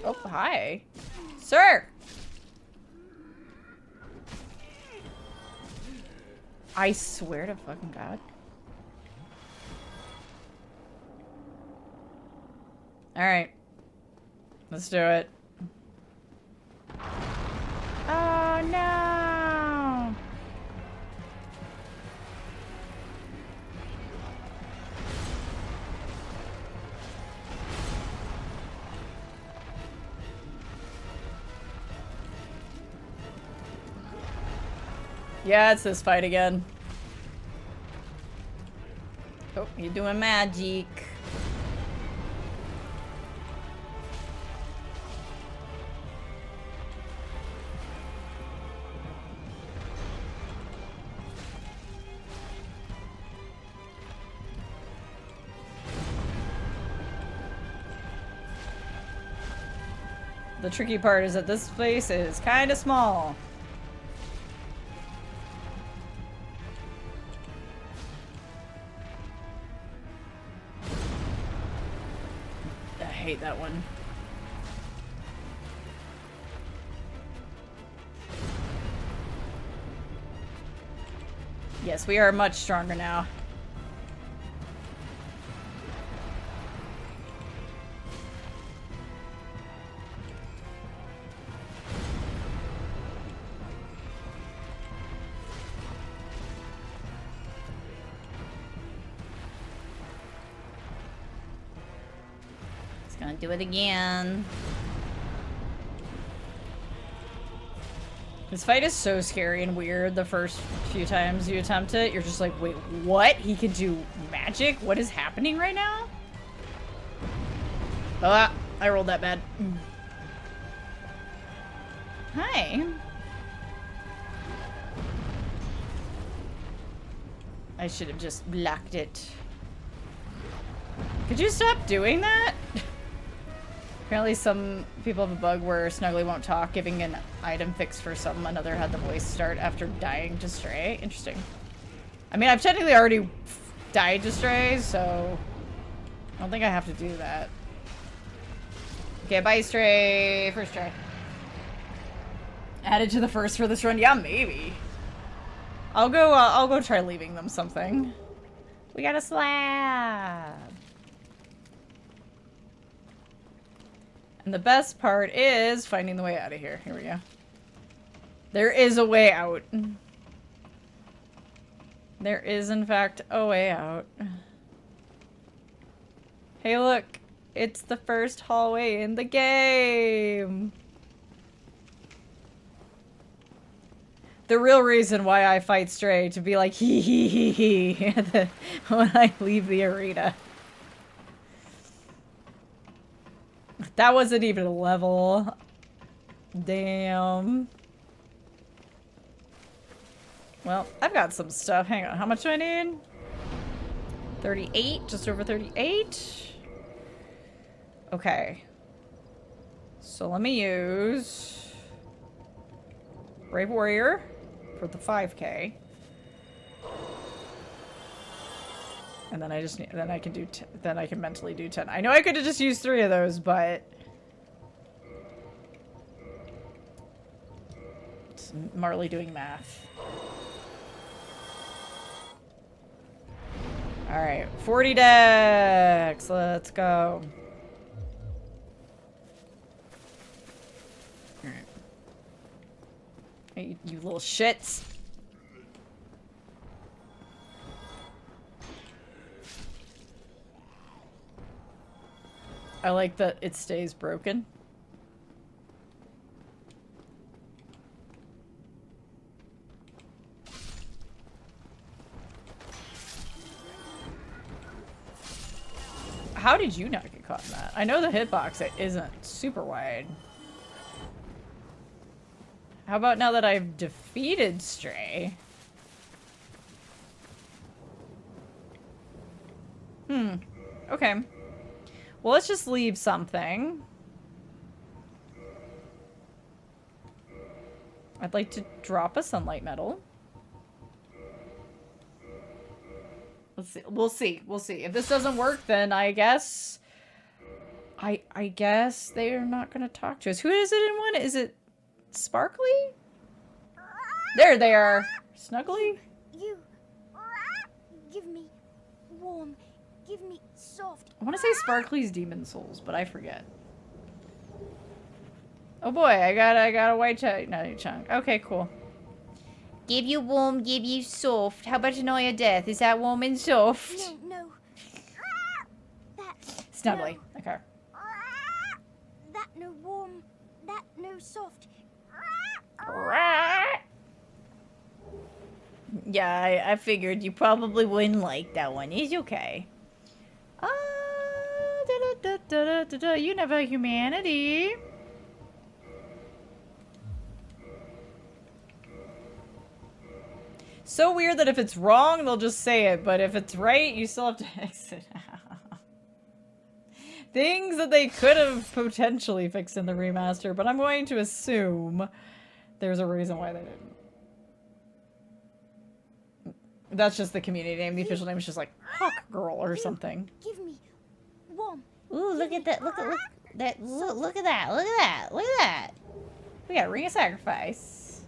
Oh, hi. Sir! I swear to fucking God. Alright. Let's do it. Oh no! Yeah, it's this fight again. Oh, you're doing magic. The tricky part is that this place is kind of small. I hate that one. Yes, we are much stronger now. Gonna do it again. This fight is so scary and weird the first few times you attempt it. You're just like, wait, what? He can do magic? What is happening right now? Ah, I rolled that bad. Hi. I should have just blocked it. Could you stop doing that? Apparently some people have a bug where Snuggly won't talk, giving an item fix for some. Another had the voice start after dying to Stray. Interesting. I mean, I've technically already died to Stray, so I don't think I have to do that. Okay, bye Stray. First try. Added to the first for this run? Yeah, maybe. I'll go try leaving them something. We got a slab. And the best part is finding the way out of here. Here we go. There is a way out. There is, in fact, a way out. Hey, look. It's the first hallway in the game. The real reason why I fight Stray, to be like, hee hee hee hee, when I leave the arena. That wasn't even a level. Damn. Well, I've got some stuff. Hang on. How much do I need? 38? Just over 38? Okay. So let me use Brave Warrior for the 5k. And then I just need, then I can do, then I can mentally do 10. I know I could have just used 3 of those, but it's Marley doing math. All right, 40 decks. Let's go. All right. Hey, you little shits. I like that it stays broken. How did you not get caught in that? I know the hitbox isn't super wide. How about now that I've defeated Stray? Okay. Well, let's just leave something. I'd like to drop a sunlight medal. Let's see. We'll see. We'll see. If this doesn't work, then I guess... I guess they're not going to talk to us. Who is it in one? Is it Sparkly? There they are. Snuggly? You. Give me warm. Give me soft. I want to say Sparkly's Demon Souls, but I forget. Oh boy, I got a white chunk. Okay, cool. Give you warm, give you soft. How about an eye of death? Is that warm and soft? No. That. Snuggly. No. Okay. That no warm. That no soft. Yeah, I figured you probably wouldn't like that one. It's okay. You never humanity. So weird that if it's wrong, they'll just say it, but if it's right, you still have to exit out. Things that they could have potentially fixed in the remaster, but I'm going to assume there's a reason why they didn't. That's just the community name. The official name is just like Hawk Girl or something. Give me warm. Ooh, look at that. Look at that. Look at that. Look at that. Look at that. We got Ring of Sacrifice.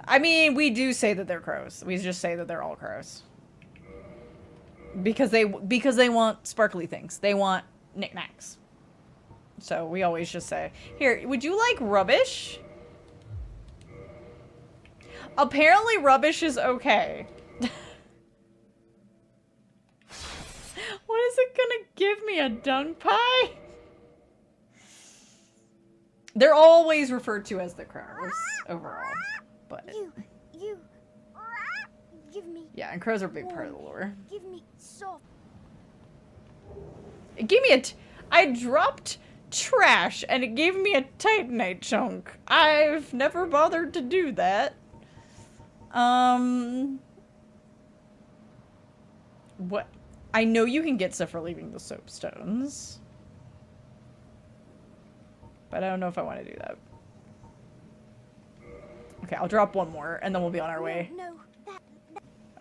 I mean, we do say that they're crows. We just say that they're all crows. Because they want sparkly things. They want knickknacks. So we always just say, here, would you like rubbish? Apparently rubbish is okay. What is it gonna give me? A dung pie? They're always referred to as the crows overall. But You. Give me. yeah, and crows are a big part of the lore. Give me soft. It gave me I dropped trash and it gave me a titanite chunk. I've never bothered to do that. What? I know you can get stuff for leaving the soapstones. But I don't know if I want to do that. Okay, I'll drop one more and then we'll be on our way. No, that.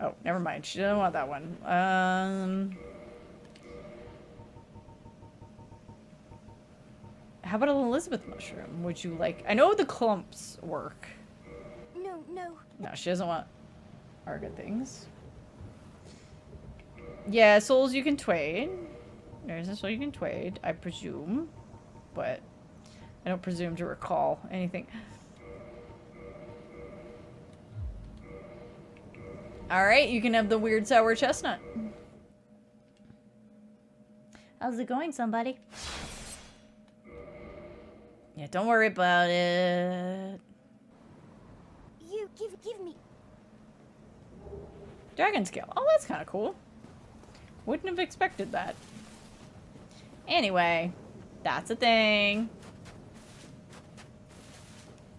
Oh, never mind. She doesn't want that one. How about an Elizabeth mushroom? Would you like... I know the clumps work. No. No, she doesn't want our good things. Yeah, souls you can trade. There's a soul you can trade, I presume. But I don't presume to recall anything. Alright, you can have the weird sour chestnut. How's it going, somebody? Yeah, don't worry about it. You give me. Dragon scale. Oh, that's kind of cool. Wouldn't have expected that. Anyway, that's a thing.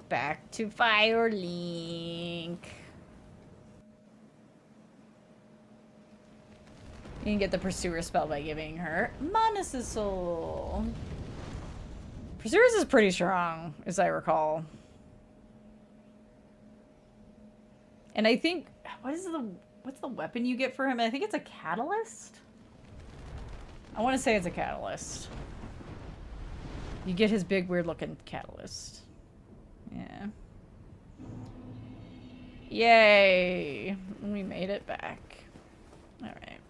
Back to Firelink. You can get the Pursuer spell by giving her Manus' soul. Pursuer's is pretty strong, as I recall. And I think, what's the weapon you get for him? I think it's a catalyst? I want to say it's a catalyst. You get his big weird looking catalyst. Yeah. Yay! We made it back. Alright.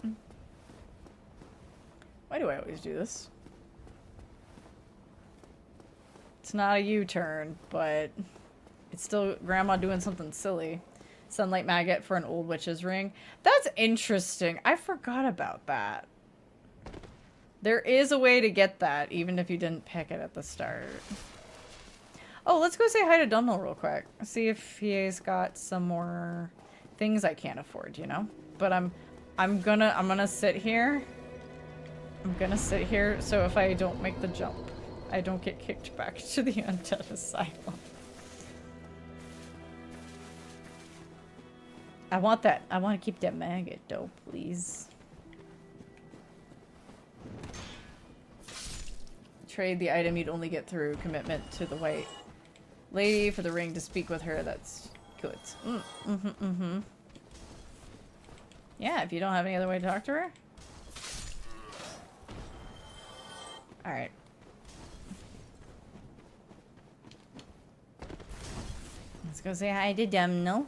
Why do I always do this? It's not a U-turn, but it's still Grandma doing something silly. Sunlight maggot for an old witch's ring. That's interesting. I forgot about that. There is a way to get that, even if you didn't pick it at the start. Oh, let's go say hi to Dumnell real quick. See if he's got some more things I can't afford, you know? But I'm gonna sit here. I'm gonna sit here so if I don't make the jump, I don't get kicked back to the undead asylum. I want that. I want to keep that maggot though, please. Trade the item you'd only get through commitment to the white lady for the ring to speak with her. That's good. Yeah, if you don't have any other way to talk to her. Alright. Let's go say hi to Dumnell.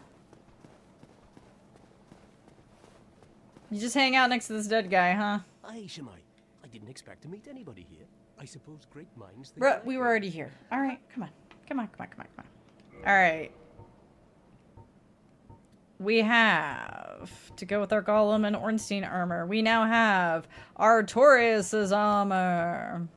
You just hang out next to this dead guy, huh? Aye, Shemai. I didn't expect to meet anybody here. I suppose great minds think Bruh, alike. we were already here. Alright, come on. Come on, come on, come on, come on. Alright. We have, to go with our Golem and Ornstein armor, we now have Artorius' armor.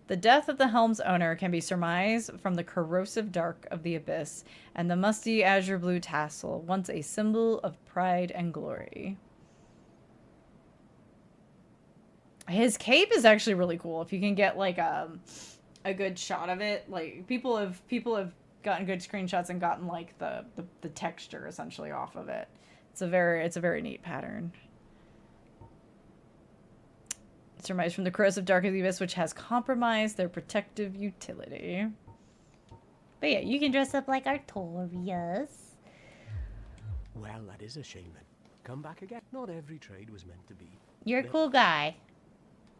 The death of the helm's owner can be surmised from the corrosive dark of the abyss and the musty azure blue tassel, once a symbol of pride and glory. His cape is actually really cool. If you can get like a good shot of it, like people have gotten good screenshots and gotten like the texture essentially off of it. It's a very neat pattern. Surmised from the corrosive dark of the abyss, which has compromised their protective utility. But yeah, you can dress up like Artorius. Well, that is a shame then. Come back again. Not every trade was meant to be. You're a cool guy.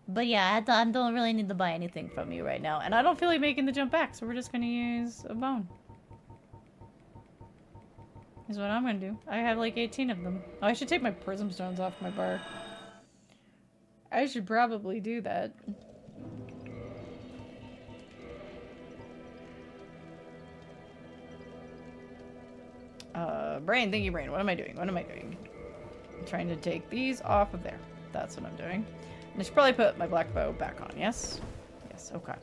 But yeah, I don't really need to buy anything from you right now. And I don't feel like making the jump back, so we're just gonna use a bone. Is what I'm gonna do. I have like 18 of them. Oh, I should take my prism stones off my bar. I should probably do that. Brain, thank you, Brain. What am I doing? What am I doing? I'm trying to take these off of there. That's what I'm doing. And I should probably put my black bow back on, yes? Yes, okay.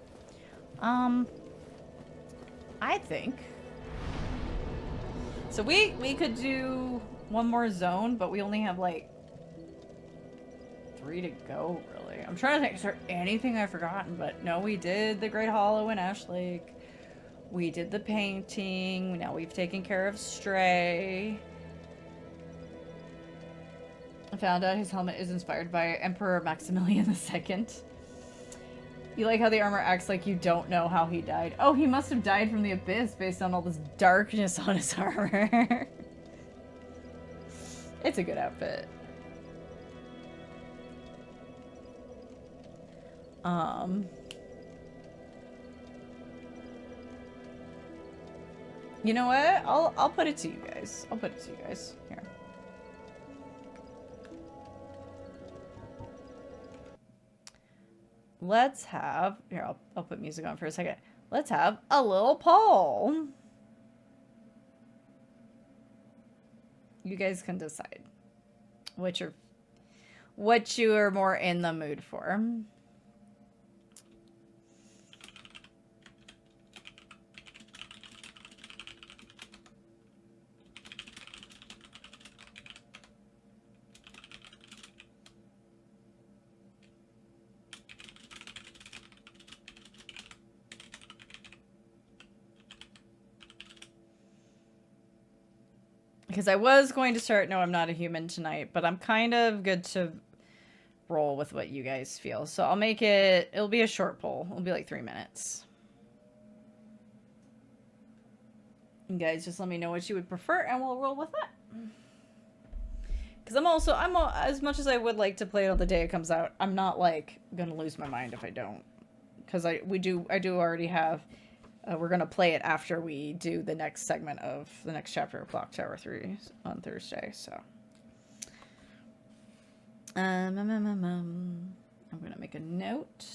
I think... So we could do one more zone, but we only have like 3 to go, really. I'm trying to think, is there anything I've forgotten? But no, we did the Great Hollow in Ash Lake. We did the painting. Now we've taken care of Stray. I found out his helmet is inspired by Emperor Maximilian II. You like how the armor acts like you don't know how he died. Oh, he must have died from the abyss based on all this darkness on his armor. It's a good outfit. You know what? I'll put it to you guys. I'll put it to you guys. Here. Let's have... Here, I'll put music on for a second. Let's have a little poll. You guys can decide what you are more in the mood for. Because I was going to start No, I'm Not a Human tonight, but I'm kind of good to roll with what you guys feel. So I'll make it, it'll be a short poll. It'll be like 3 minutes. You guys just let me know what you would prefer, and we'll roll with that. Because as much as I would like to play it on the day it comes out, I'm not, like, gonna lose my mind if I don't. Because I do already have, we're gonna play it after we do the next segment of the next chapter of Clock Tower 3 on Thursday, so. I'm gonna make a note.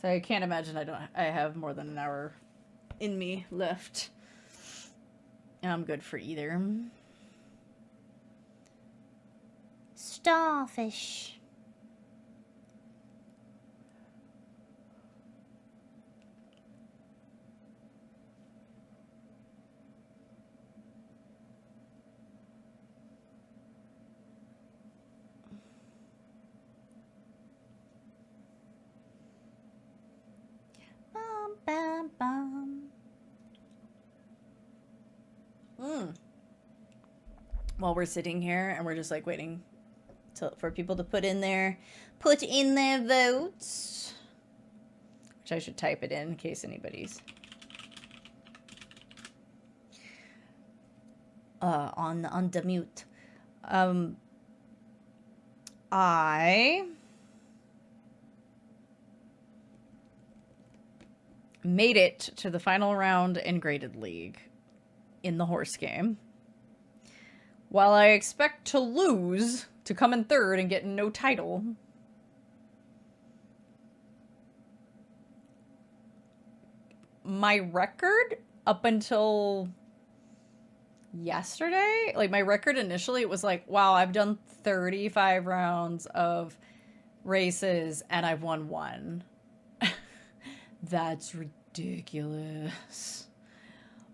So I can't imagine I have more than an hour in me left. And I'm good for either. Starfish. Bum, bum, bum. While we're sitting here and we're just like waiting for people to put in their votes, which I should type it in case anybody's on the mute. I made it to the final round in Graded League in the horse game. While I expect to lose to come in third and get no title, my record up until yesterday, like my record initially, it was like, wow, I've done 35 rounds of races and I've won 1. That's ridiculous.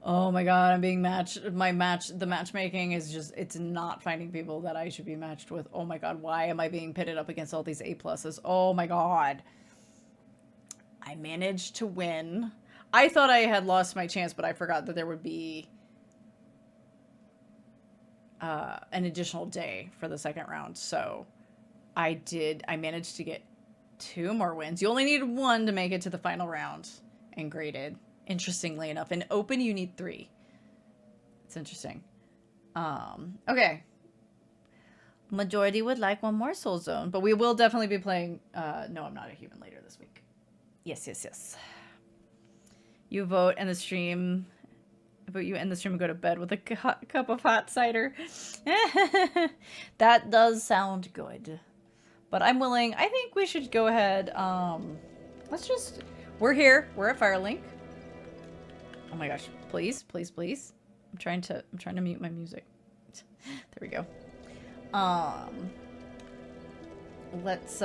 Oh my god, I'm being matched. The matchmaking is just, it's not finding people that I should be matched with. Oh my god, why am I being pitted up against all these A+? Oh my god. I managed to win. I thought I had lost my chance, but I forgot that there would be an additional day for the second round. So I managed to get 2 more wins. You only need 1 to make it to the final round and graded. Interestingly enough, in open you need 3. It's interesting. Okay. Majority would like 1 more Soul Zone, but we will definitely be playing No, I'm Not a Human later this week. Yes. You vote and the stream. But you end the stream and go to bed with a cup of hot cider. That does sound good. But I'm willing. I think we should go ahead. We're here. We're at Firelink. Oh my gosh. Please. I'm trying to mute my music. There we go. Let's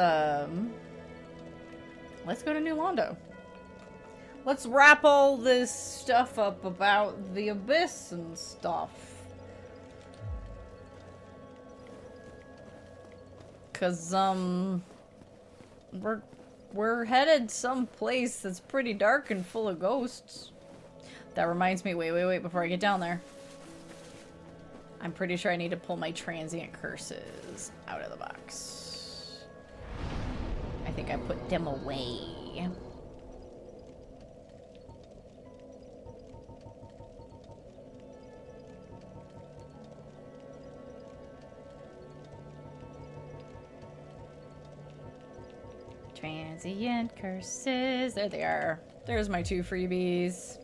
go to New Londo. Let's wrap all this stuff up about the Abyss and stuff. Cause we're headed someplace that's pretty dark and full of ghosts. That reminds me, wait, before I get down there. I'm pretty sure I need to pull my transient curses out of the box. I think I put them away. Transient curses. There they are. There's my 2 freebies.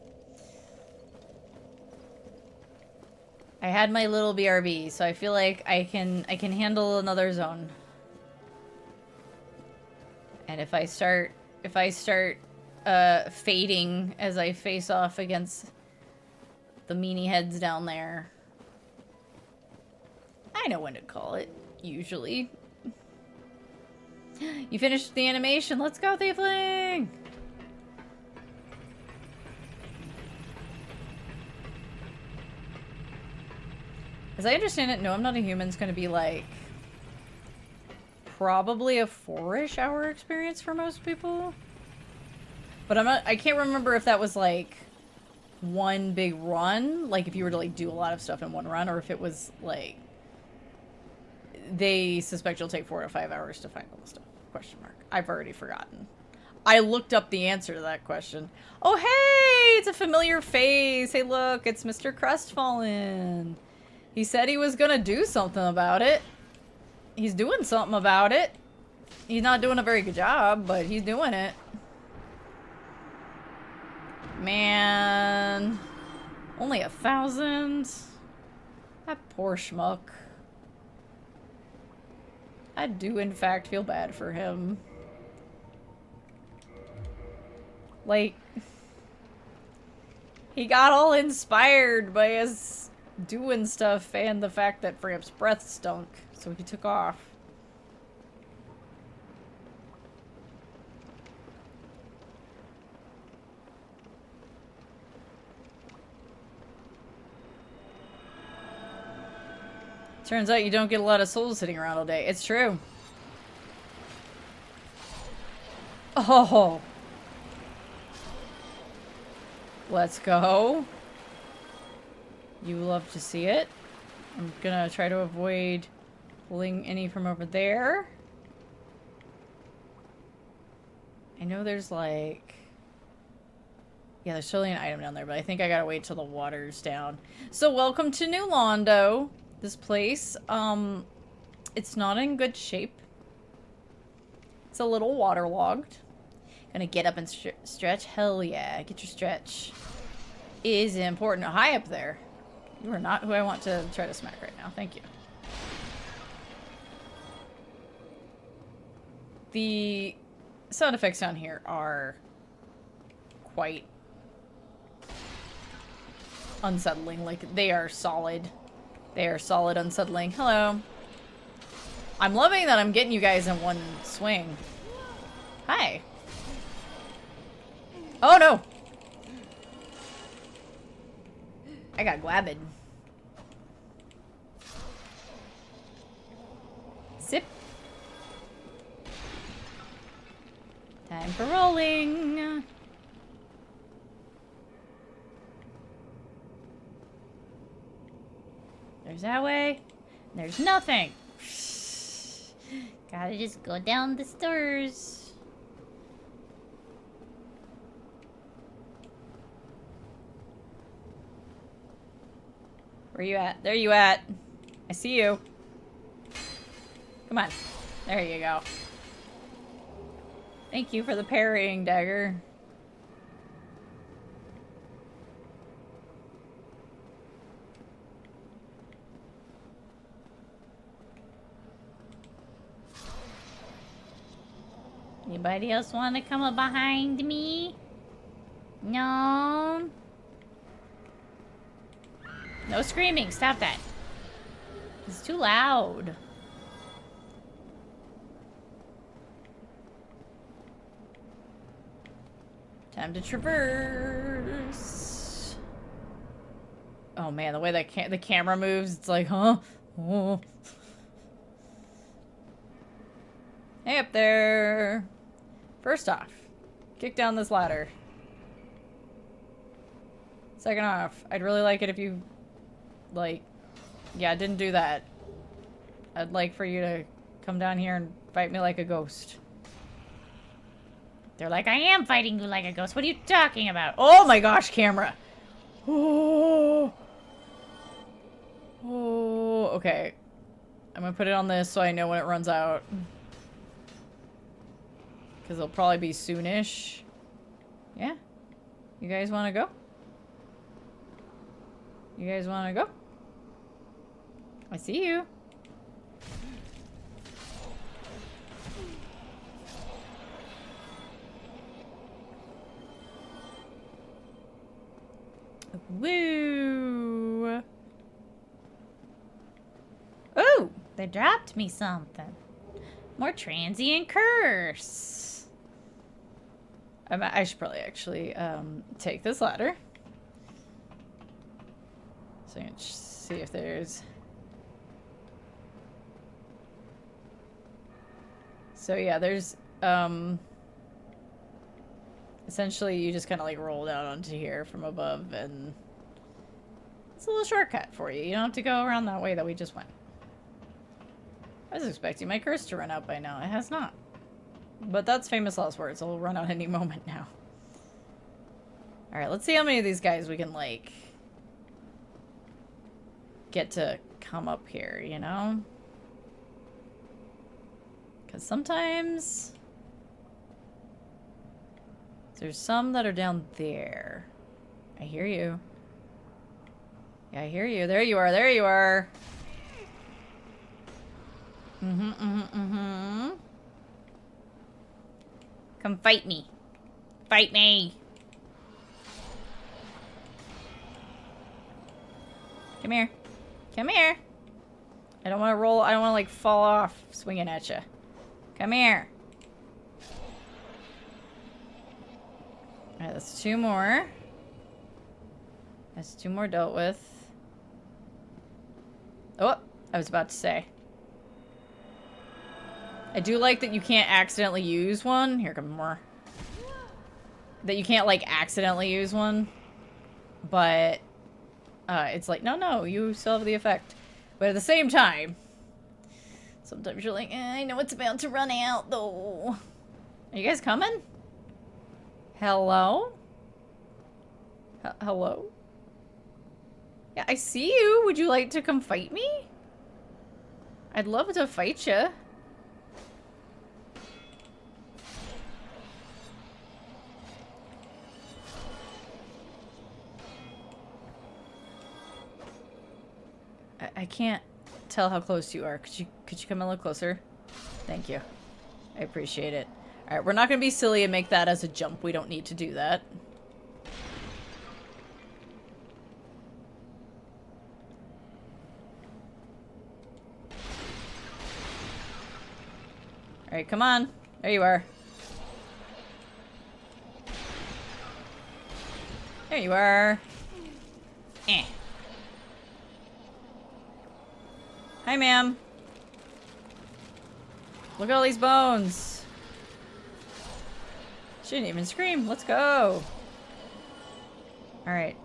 I had my little BRB, so I feel like I can handle another zone. And if I start fading as I face off against the meanie heads down there, I know when to call it, usually. You finished the animation. Let's go, Thiefling! As I understand it, No, I'm Not a Human's gonna be like probably a 4-ish hour experience for most people. But I can't remember if that was like one big run, like if you were to like do a lot of stuff in one run, or if it was like they suspect you'll take 4 to 5 hours to find all the stuff. Question mark. I've already forgotten. I looked up the answer to that question. Oh, hey! It's a familiar face. Hey, look, it's Mr. Crestfallen. He said he was gonna do something about it. He's doing something about it. He's not doing a very good job, but he's doing it. Man. Only 1,000? That poor schmuck. I do, in fact, feel bad for him. Like, he got all inspired by us doing stuff and the fact that Framp's breath stunk, so he took off. Turns out you don't get a lot of souls sitting around all day. It's true. Oh. Let's go. You love to see it. I'm gonna try to avoid pulling any from over there. I know there's like... Yeah, there's totally an item down there, but I think I gotta wait till the water's down. So welcome to New Londo. This place, it's not in good shape. It's a little waterlogged. Gonna get up and stretch? Hell yeah, get your stretch. Is important. Hi up there. You are not who I want to try to smack right now. Thank you. The sound effects down here are quite unsettling. Like, they are solid. They are solid unsettling. Hello. I'm loving that I'm getting you guys in one swing. Hi. Oh no! I got glabbed. Sip. Time for rolling. There's that way. There's nothing. Gotta just go down the stairs. Where you at? There you at. I see you. Come on. There you go. Thank you for the parrying dagger. Anybody else want to come up behind me? No? No screaming. Stop that. It's too loud. Time to traverse. Oh man, the way that the camera moves, it's like, huh? Oh. Hey up there. First off, kick down this ladder. Second off, I'd really like it if you, like, yeah, didn't do that. I'd like for you to come down here and fight me like a ghost. They're like, I am fighting you like a ghost. What are you talking about? Oh my gosh, camera. Oh. Oh, okay. I'm gonna put it on this so I know when it runs out. Because it'll probably be soonish. Yeah? You guys want to go? You guys want to go? I see you. Woo! Ooh! They dropped me something. More transient curse. I should probably actually take this ladder. So I can see if there's So yeah, there's, essentially you just kind of like roll down onto here from above, and it's a little shortcut for you. You don't have to go around that way that we just went. I was expecting my curse to run out by now. It has not. But that's famous last words. It'll run out any moment now. Alright, let's see how many of these guys we can, like, get to come up here, you know? Because sometimes there's some that are down there. I hear you. Yeah, I hear you. There you are. There you are. Come fight me. Fight me. Come here. Come here. I don't want to roll. I don't want to, like, fall off swinging at you. Come here. Alright, that's 2 more. That's 2 more dealt with. Oh, I was about to say. I do like that you can't accidentally use one. Here come more. That you can't, like, accidentally use one. But, it's like, no, you still have the effect. But at the same time, sometimes you're like, I know it's about to run out, though. Are you guys coming? Hello? Hello? Yeah, I see you. Would you like to come fight me? I'd love to fight you. I can't tell how close you are. Could you come a little closer? Thank you. I appreciate it. Alright, we're not gonna be silly and make that as a jump. We don't need to do that. Alright, come on. There you are. There you are. Eh. Hi, ma'am. Look at all these bones. She didn't even scream. Let's go. Alright.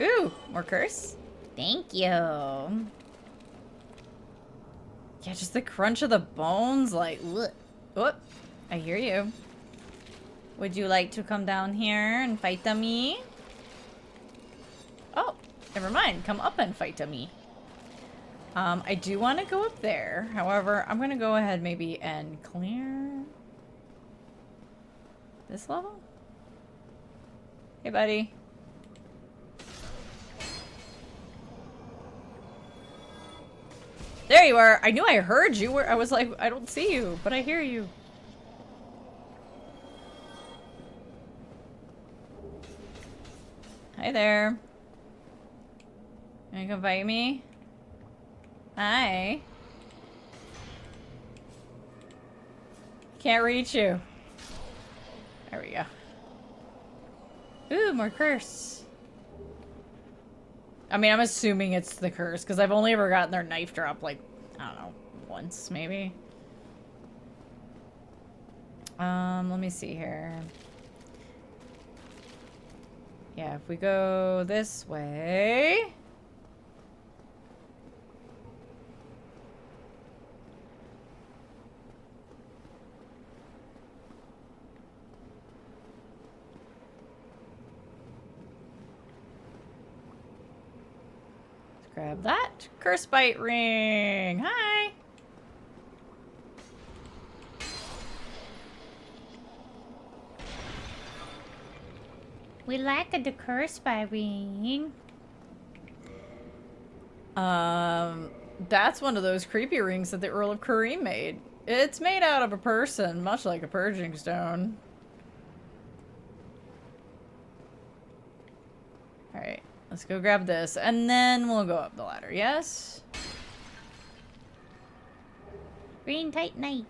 Ooh, more curse. Thank you. Yeah, just the crunch of the bones, like, whoop. I hear you. Would you like to come down here and fight me? Oh, never mind. Come up and fight me. I do want to go up there. However, I'm going to go ahead maybe and clear this level. Hey, buddy. There you are. I knew I heard you. I was like, I don't see you, but I hear you. Hi there. You come fight me? Hi. Can't reach you. There we go. Ooh, more curse. I mean, I'm assuming it's the curse, because I've only ever gotten their knife drop, like, I don't know, once, maybe. Let me see here. Yeah, if we go this way... Grab that. Curse bite ring. Hi. We like the curse bite ring. That's one of those creepy rings that the Earl of Kareem made. It's made out of a person, much like a purging stone. Alright, let's go grab this, and then we'll go up the ladder, yes? Green Titanite.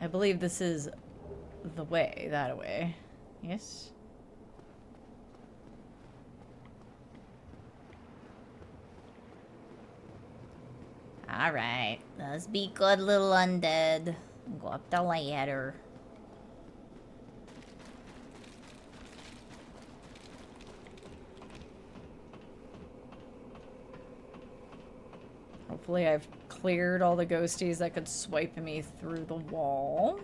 I believe this is the way, that way. Yes? Alright, let's be good little undead. Go up the ladder. Hopefully I've cleared all the ghosties that could swipe me through the wall.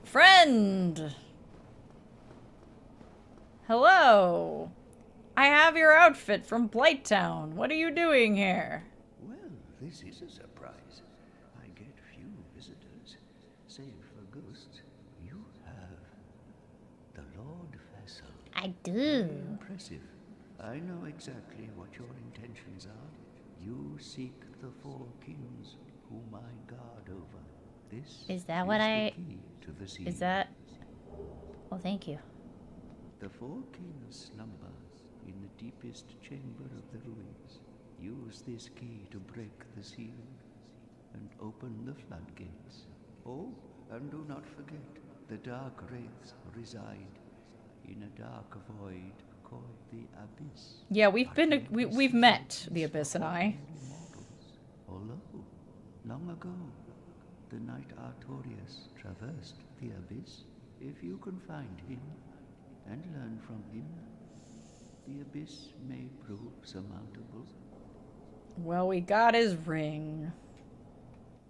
Friend! Hello! I have your outfit from Blighttown. What are you doing here? Well, this is a surprise. I get few visitors, save for ghosts. You have the Lord Vessel. I do. Very impressive. I know exactly what your intentions are. You seek the four kings whom I guard over. This Is that is what the key to the seal. Is that... Well, thank you. The four kings slumber in the deepest chamber of the ruins. Use this key to break the seal and open the floodgates. Oh, and do not forget, the dark wraiths reside in a dark void called the Abyss. Yeah, we've met, the Abyss and I. Although, long ago, the knight Artorius traversed the Abyss. If you can find him and learn from him, the Abyss may prove surmountable. Well, we got his ring.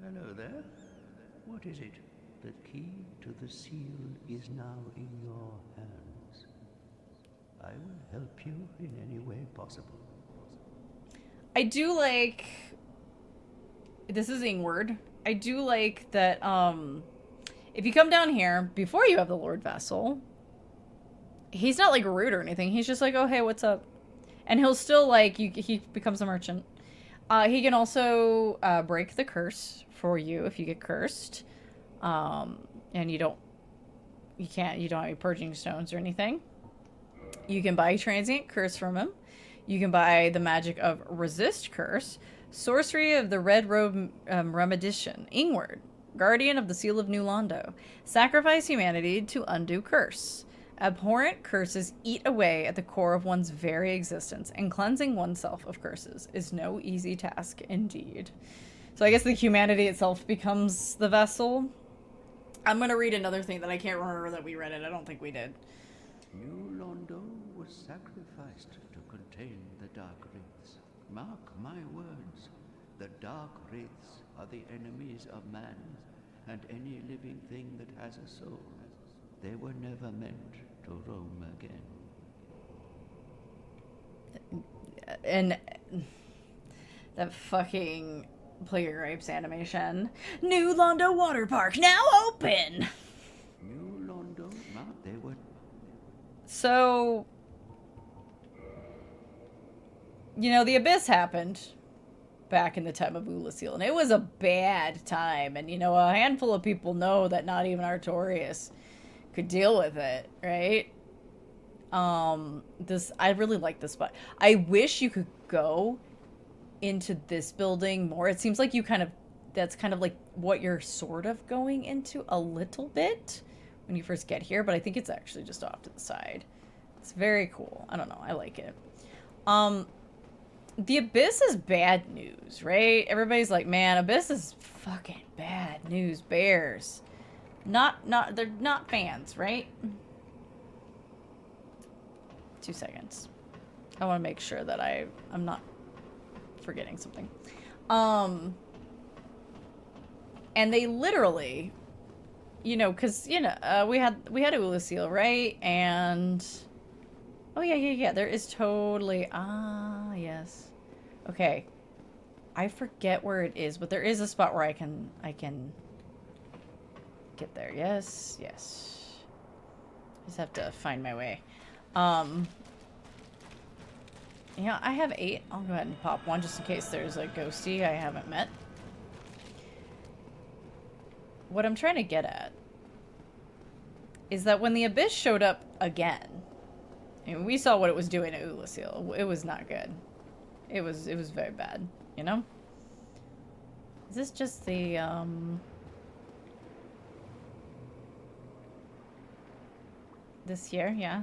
Hello there. What is it? The key to the seal is now in your hands. I will help you in any way possible. I do like... This is Ingward. I do like that, if you come down here, before you have the Lord Vessel, he's not, like, rude or anything. He's just like, oh, hey, what's up? And he'll still, like, he becomes a merchant. He can also break the curse for you if you get cursed. And you don't have any purging stones or anything. You can buy transient curse from him. You can buy the magic of resist curse. Sorcery of the Red Robe Remedition. Ingward, guardian of the Seal of New Londo. Sacrifice humanity to undo curse. Abhorrent curses eat away at the core of one's very existence, and cleansing oneself of curses is no easy task indeed. So I guess the humanity itself becomes the vessel. I'm going to read another thing that I can't remember that we read it. I don't think we did. New Londo was sacrificed to contain the Dark Wraiths. Mark my words, the Dark Wraiths are the enemies of man and any living thing that has a soul. They were never meant to roam again. And that fucking Plague of Grapes animation. New Londo Water Park now open! New Londo? They were... So... You know, the Abyss happened back in the time of Ulasil, and it was a bad time. And, you know, a handful of people know that not even Artorius could deal with it, right? I really like this spot. I wish you could go into this building more. It seems like that's kind of like what you're sort of going into a little bit when you first get here, but I think it's actually just off to the side. It's very cool. I don't know. I like it. The Abyss is bad news, right? Everybody's like, man, Abyss is fucking bad news bears. They're not fans, right? 2 seconds. I want to make sure that I'm not forgetting something. And they literally, you know, because, you know, we had Ulasil, right? And, oh, yeah. There is totally, yes. Okay. I forget where it is, but there is a spot where I can get there. Yes. I just have to find my way. Yeah, I have 8. I'll go ahead and pop one just in case there's a ghosty I haven't met. What I'm trying to get at is that when the Abyss showed up again, and we saw what it was doing to Ulasil, it was not good. It was very bad, you know? Is this just the, this here? Yeah.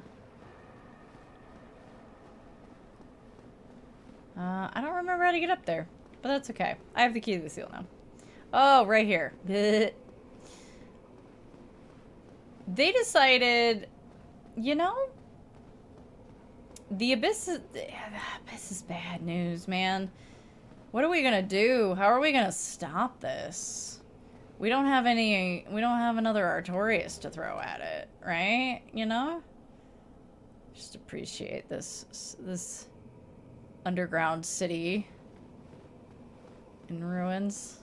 I don't remember how to get up there, but that's okay. I have the key to the seal now. Oh, right here. Blech. They decided, you know, the Abyss is bad news, man. What are we gonna do? How are we gonna stop this? We don't have another Artorias to throw at it, right? You know? Just appreciate this underground city in ruins.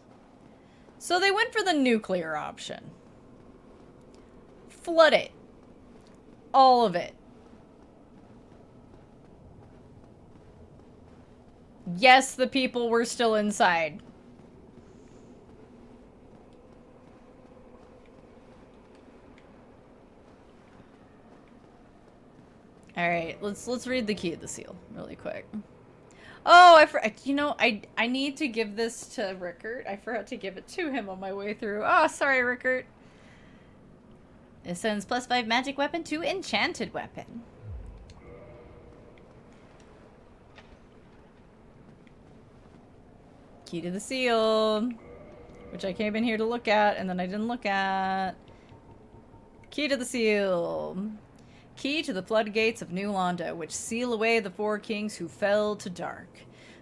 So they went for the nuclear option. Flood it. All of it. Yes, the people were still inside. All right, let's read the key of the seal really quick. Oh, I need to give this to Rickert. I forgot to give it to him on my way through. Oh, sorry, Rickert. It sends +5 magic weapon to enchanted weapon. Key to the seal, which I came in here to look at, and then I didn't look at. Key to the seal. Key to the floodgates of New Londo, which seal away the 4 kings who fell to dark.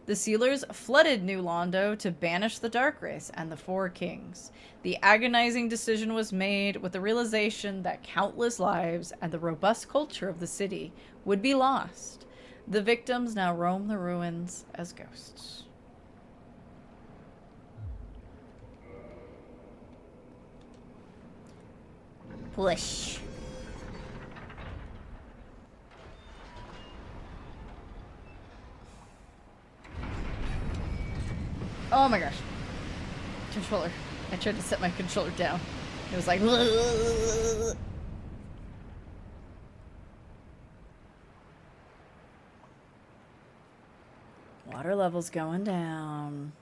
The sealers flooded New Londo to banish the dark race and the 4 kings. The agonizing decision was made with the realization that countless lives and the robust culture of the city would be lost. The victims now roam the ruins as ghosts. Push. Oh my gosh. Controller. I tried to set my controller down. It was like... Water level's going down.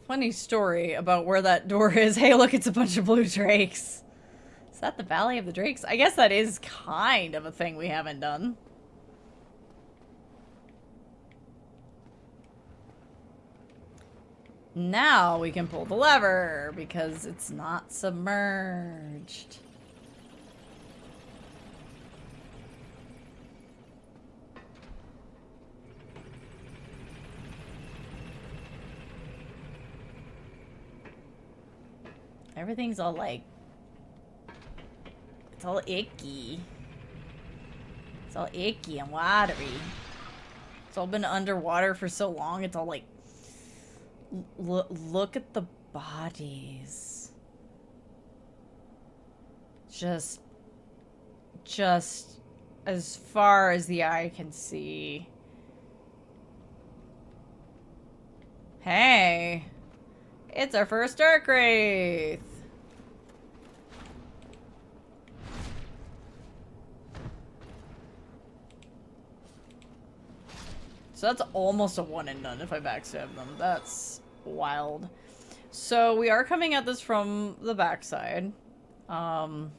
Funny story about where that door is. Hey, look, it's a bunch of blue drakes. Is that the Valley of the Drakes? I guess that is kind of a thing we haven't done. Now we can pull the lever because it's not submerged. Everything's all like, it's all icky. It's all icky and watery. It's all been underwater for so long, it's all like, look at the bodies. Just as far as the eye can see. Hey. It's our first Dark Wraith! So that's almost a one and done if I backstab them. That's wild. So we are coming at this from the backside. There's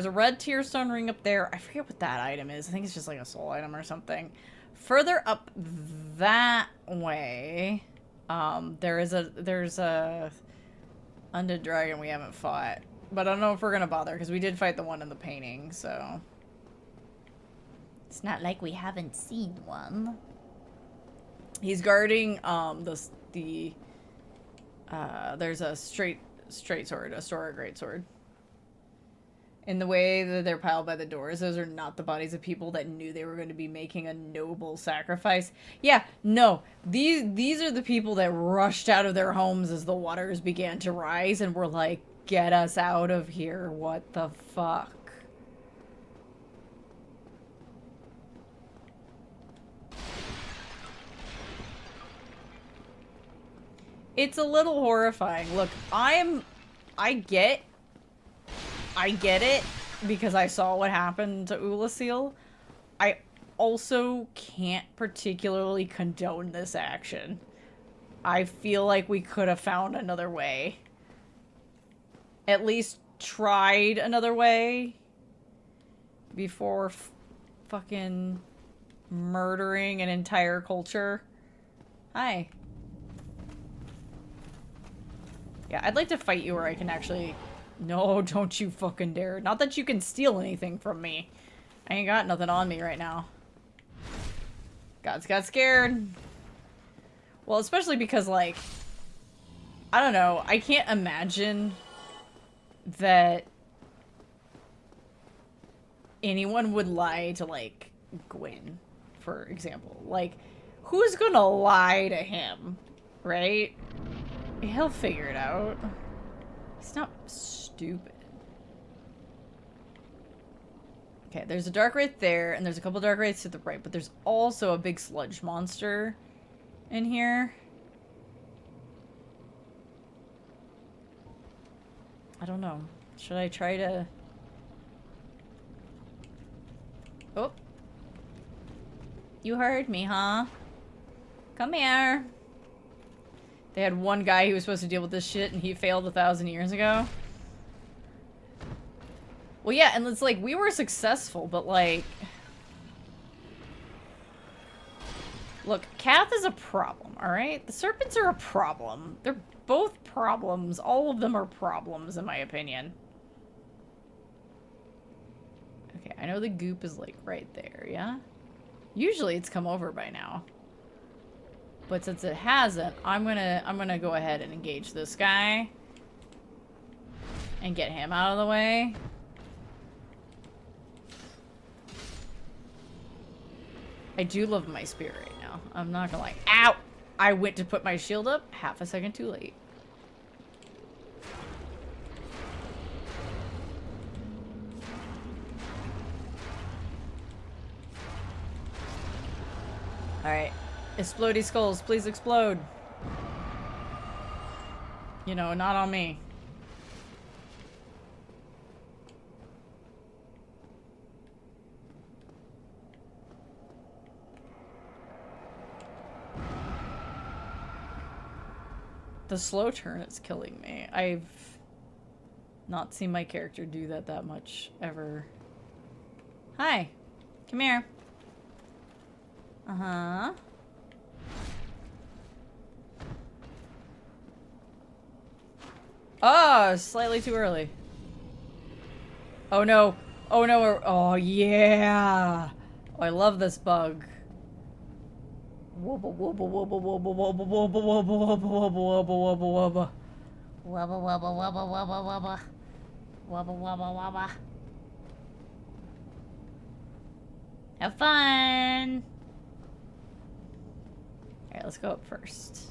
a red tearstone ring up there. I forget what that item is. I think it's just like a soul item or something. Further up that way... there's a undead dragon we haven't fought, but I don't know if we're gonna bother because we did fight the one in the painting, so It's not like we haven't seen one. he's guarding there's a straight sword, a Stora great sword. In the way that they're piled by the doors, those are not the bodies of people that knew they were going to be making a noble sacrifice. Yeah, no. These are the people that rushed out of their homes as the waters began to rise and were like, get us out of here. What the fuck? It's a little horrifying. Look, I get it because I saw what happened to Ulasil. I also can't particularly condone this action. I feel like we could have found another way. At least tried another way before fucking murdering an entire culture. Hi. Yeah, I'd like to fight you where I can actually... No, don't you fucking dare. Not that you can steal anything from me. I ain't got nothing on me right now. Gods got scared. Well, especially because, like... I don't know. I can't imagine that anyone would lie to, like, Gwyn, for example. Like, who's gonna lie to him, right? He'll figure it out. He's not stupid. Okay, there's a dark wraith there, and there's a couple dark wraiths to the right, but there's also a big sludge monster in here. I don't know. Should I try to... Oh. You heard me, huh? Come here. They had one guy who was supposed to deal with this shit, and he failed 1,000 years ago. Well, yeah, and it's like, we were successful, but like... Look, Kath is a problem, alright? The serpents are a problem. They're both problems. All of them are problems, in my opinion. Okay, I know the goop is, like, right there, yeah? Usually it's come over by now. But since it hasn't, I'm gonna go ahead and engage this guy. And get him out of the way. I do love my spear right now. I'm not gonna lie. Ow! I went to put my shield up half a second too late. Alright. Explodey skulls, please explode. You know, not on me. The slow turn is killing me. I've not seen my character do that much ever. Hi. Come here. Uh-huh. Oh, slightly too early. Oh no. Oh no. Oh yeah. Oh, I love this bug. Wubba wubba wubba wubba wubba wubba wubba wubba wubba wubba wubba. Wubba wubba wubba wubba wubba. Wubba wubba wubba. Have fun! Alright, let's go up first.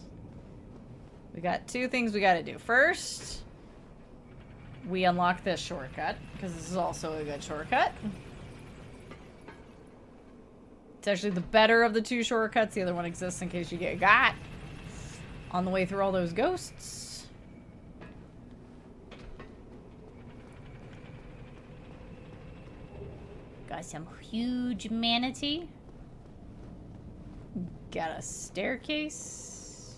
We got two things we gotta do. First, we unlock this shortcut, because this is also a good shortcut. It's actually the better of the two shortcuts. The other one exists in case you get got on the way through all those ghosts. Got some huge manatee. Got a staircase.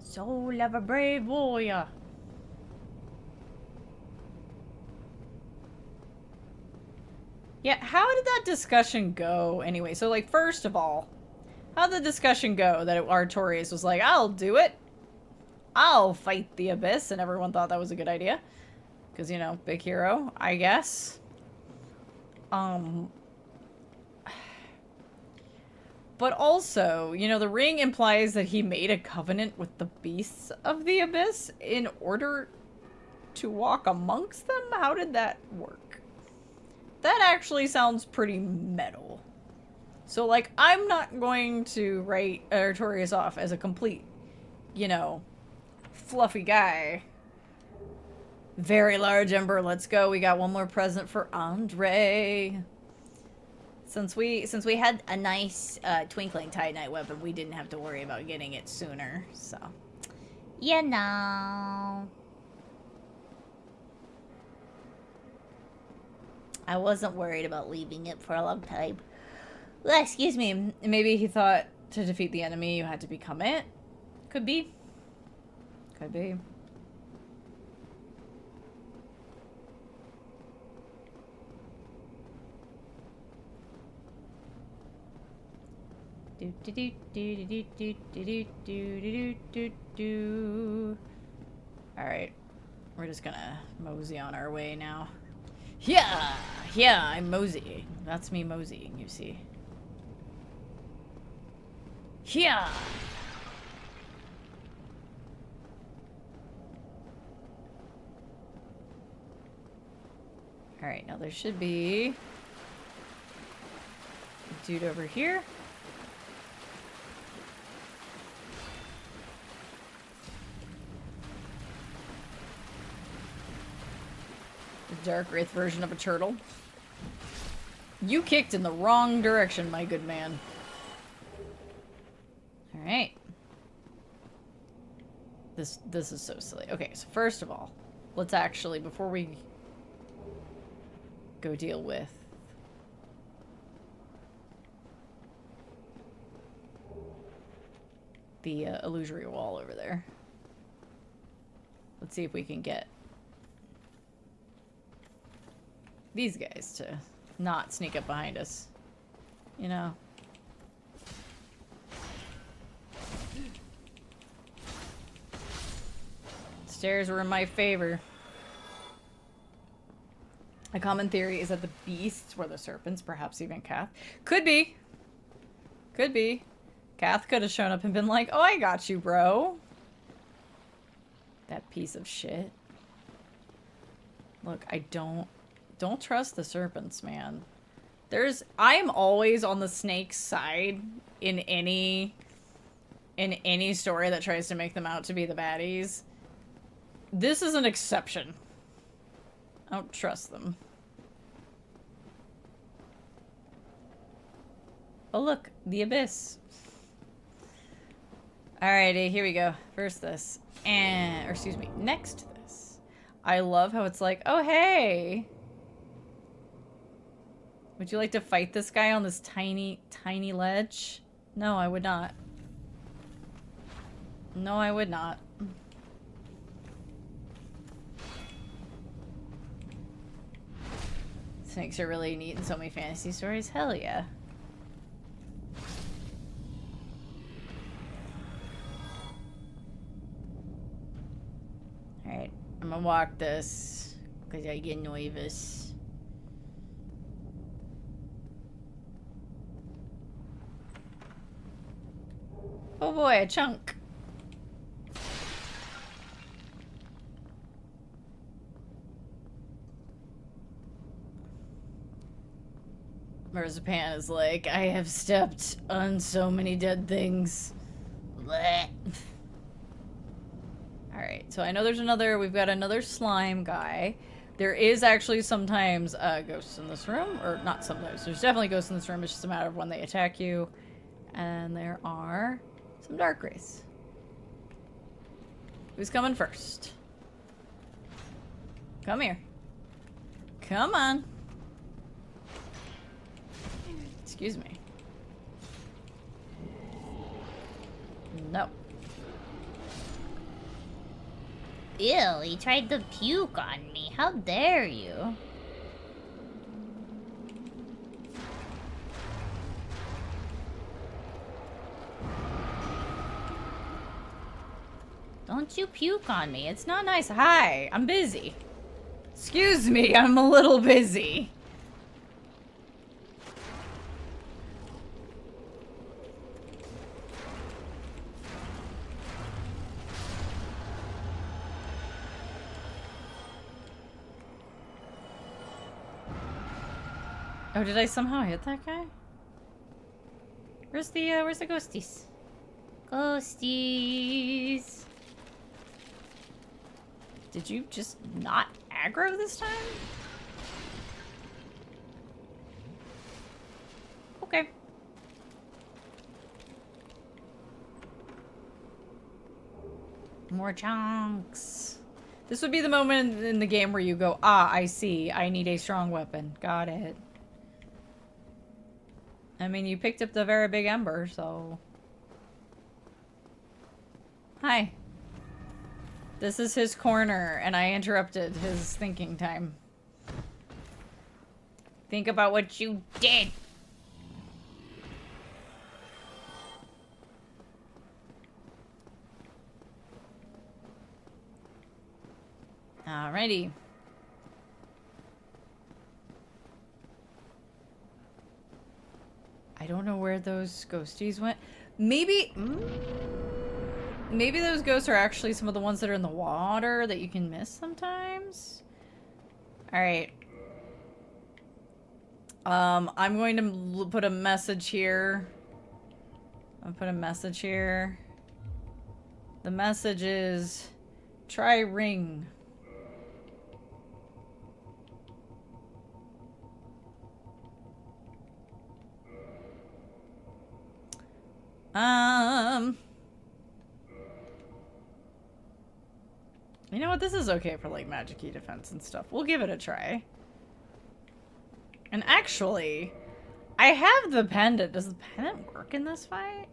Soul of a brave warrior. Yeah, how did that discussion go anyway? So, like, first of all, how did the discussion go that Artorias was like, I'll do it. I'll fight the Abyss, and everyone thought that was a good idea. Because, you know, big hero, I guess. But also, you know, the ring implies that he made a covenant with the beasts of the Abyss in order to walk amongst them? How did that work? That actually sounds pretty metal. So, like, I'm not going to write Artorias off as a complete, you know, fluffy guy. Very large ember, let's go. We got one more present for Andre. Since we had a nice twinkling Titanite weapon, we didn't have to worry about getting it sooner, so. You know. I wasn't worried about leaving it for a long time. Excuse me. Maybe he thought to defeat the enemy you had to become it? Could be. Could be. Do do do do do do do do do do do. All right, we're just gonna mosey on our way now. Yeah, yeah, I'm moseying. That's me moseying, you see. Yeah. All right, now there should be a dude over here. Dark Wraith version of a turtle. You kicked in the wrong direction, my good man. Alright. This is so silly. Okay, so first of all, let's actually, before we go deal with the illusory wall over there, let's see if we can get these guys to not sneak up behind us. You know? Stairs were in my favor. A common theory is that the beasts were the serpents, perhaps even Kath. Could be. Could be. Kath could have shown up and been like, oh, I got you, bro. That piece of shit. Look, I don't trust the serpents, man. I'm always on the snake's side in any story that tries to make them out to be the baddies. This is an exception. I don't trust them. Oh look, the abyss. Alrighty, here we go. First this. Or excuse me, next this. I love how it's like, oh hey! Would you like to fight this guy on this tiny, tiny ledge? No, I would not. No, I would not. Snakes are really neat in so many fantasy stories. Hell yeah. Alright, I'm gonna walk this because I get nervous. Oh boy, a chunk. Marzipan is like, I have stepped on so many dead things. Blech. Alright, so I know we've got another slime guy. There is actually sometimes ghosts in this room, or not sometimes, there's definitely ghosts in this room, it's just a matter of when they attack you. And there are some dark wraiths. Who's coming first? Come here. Come on. Excuse me. No. Ew, he tried to puke on me. How dare you? Don't you puke on me. It's not nice. Hi, I'm busy. Excuse me, I'm a little busy. Oh, did I somehow hit that guy? Where's the ghosties? Ghosties. Did you just not aggro this time? Okay. More chunks. This would be the moment in the game where you go, ah, I see. I need a strong weapon. Got it. I mean, you picked up the very big ember, so... Hi. This is his corner, and I interrupted his thinking time. Think about what you did! Alrighty. I don't know where those ghosties went. Maybe... maybe those ghosts are actually some of the ones that are in the water that you can miss sometimes? Alright. I'm going to put a message here. I'll put a message here. The message is... Try ring. You know what? This is okay for, like, magic-y defense and stuff. We'll give it a try. And actually, I have the pendant. Does the pendant work in this fight?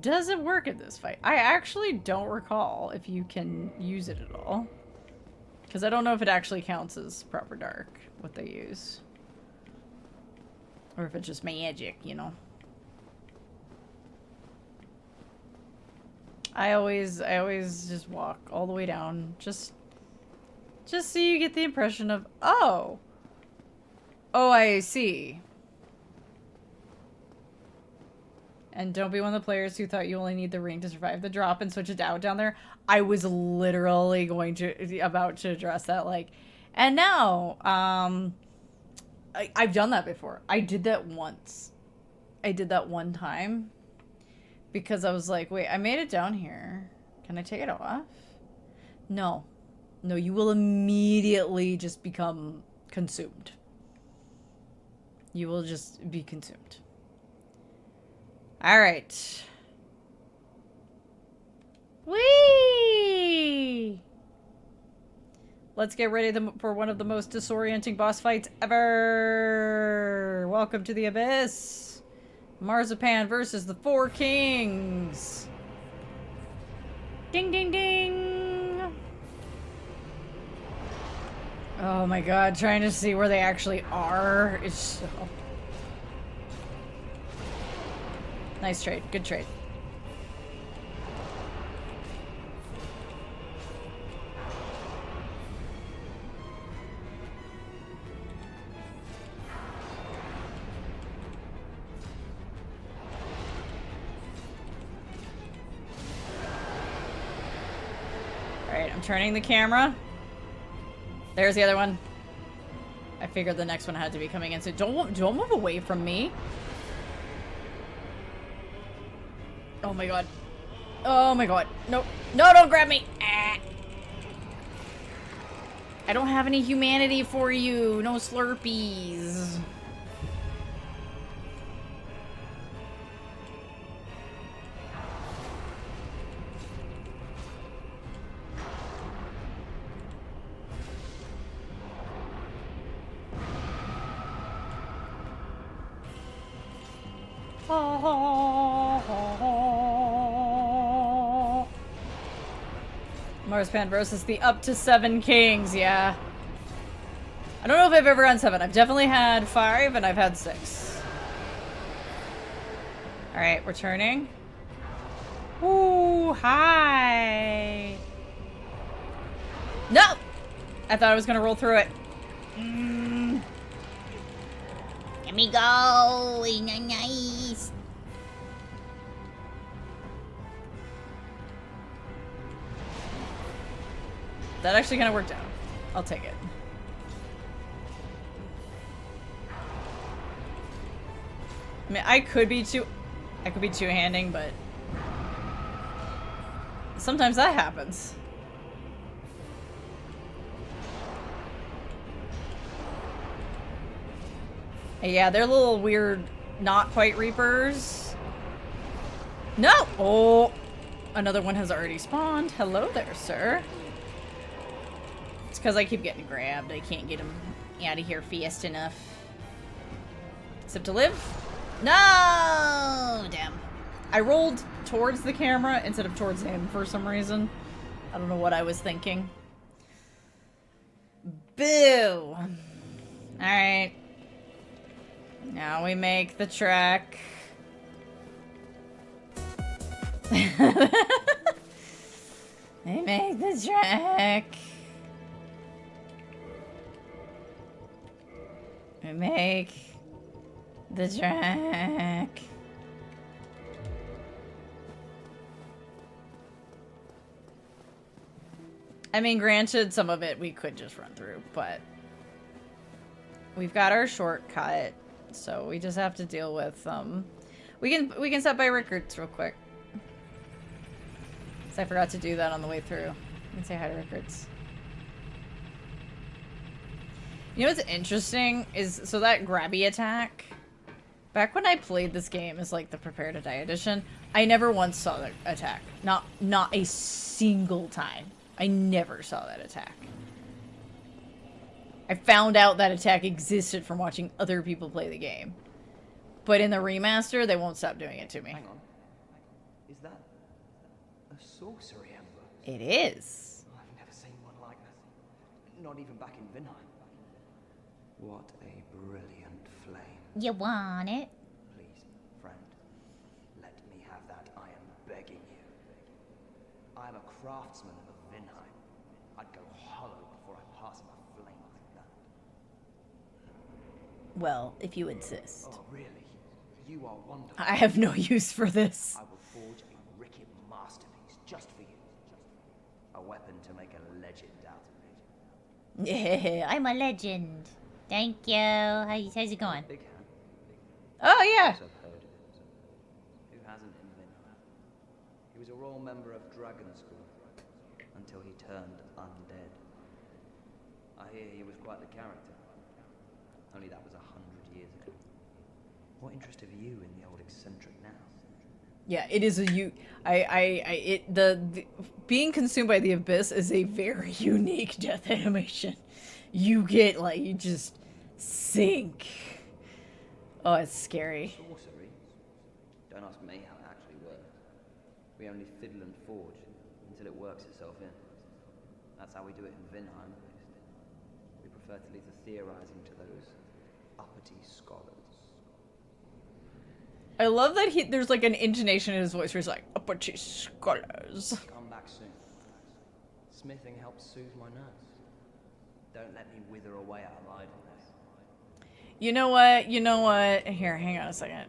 Does it work in this fight? I actually don't recall if you can use it at all. Because I don't know if it actually counts as proper dark, what they use. Or if it's just magic, you know. I always just walk all the way down, just so you get the impression of, oh, I see. And don't be one of the players who thought you only need the ring to survive the drop and switch it out down there. I was literally about to address that, like, and now, I've done that before. I did that once. I did that one time. Because I was like, wait, I made it down here. Can I take it off? No. No, you will immediately just become consumed. You will just be consumed. Alright. Whee! Let's get ready for one of the most disorienting boss fights ever! Welcome to the Abyss! Marzipan versus the Four Kings. Ding, ding, ding. Oh my god, trying to see where they actually are is so... Nice trade. Good trade. I'm turning the camera. There's the other one. I figured the next one had to be coming in, so don't move away from me. Oh my god. Oh my god. No, no, don't grab me. Ah. I don't have any humanity for you. No Slurpees. Marzipan versus the up to 7 kings, yeah. I don't know if I've ever had 7. I've definitely had 5 and I've had 6. Alright, we're turning. Ooh, hi. No! I thought I was gonna roll through it. Let me go. Nice. That actually kind of worked out. I'll take it. I mean, I could be two-handing, but sometimes that happens. Yeah, they're little weird, not quite Reapers. No! Oh! Another one has already spawned. Hello there, sir. It's because I keep getting grabbed. I can't get him out of here fast enough. Except to live? No! Damn. I rolled towards the camera instead of towards him for some reason. I don't know what I was thinking. Boo! Alright. Now we make the trek. We make the trek. We make the trek. I mean, granted, some of it we could just run through, but we've got our shortcut, so we just have to deal with we can stop by Rickards real quick. So I forgot to do that on the way through. You can say hi to Rickards. You know what's interesting is, so that grabby attack, back when I played this game as like the Prepare to Die edition, I never once saw that attack. Not a single time. I never saw that attack. I found out that attack existed from watching other people play the game. But in the remaster, they won't stop doing it to me. Hang on. Is that a sorcery ember? It is. I've never seen one like that. Not even back in Vinheim. What a brilliant flame. You want it? Please, friend, let me have that. I am begging you. I am a craftsman of Vinheim. I'd go hollow before I pass him a flame like that. Well, if you insist. Oh, really? You are wonderful. I have no use for this. I will forge a wicked masterpiece just for you. A weapon to make a legend out of me. Yeah, I'm a legend. Thank you. How's it going? Big hand. Oh, yeah. I've heard of it. Who hasn't in Vinheim? He was a royal member of Dragon School until he turned undead. I hear he was quite the character. Only that was 100 years ago. What interest have you in the old eccentric now? Yeah, it is a being consumed by the abyss is a very unique death animation. You get like, you just sink. Oh, it's scary. Sorcery? Don't ask me how it actually works. We only fiddle and forge until it works itself in. That's how we do it in Vinheim. We prefer to leave the theorizing to those uppity scholars. I love that there's like an intonation in his voice where he's like, uppity scholars. Come back soon. Smithing helps soothe my nerves. Don't let me wither away out of idleness. You know what? You know what? Here, hang on a second.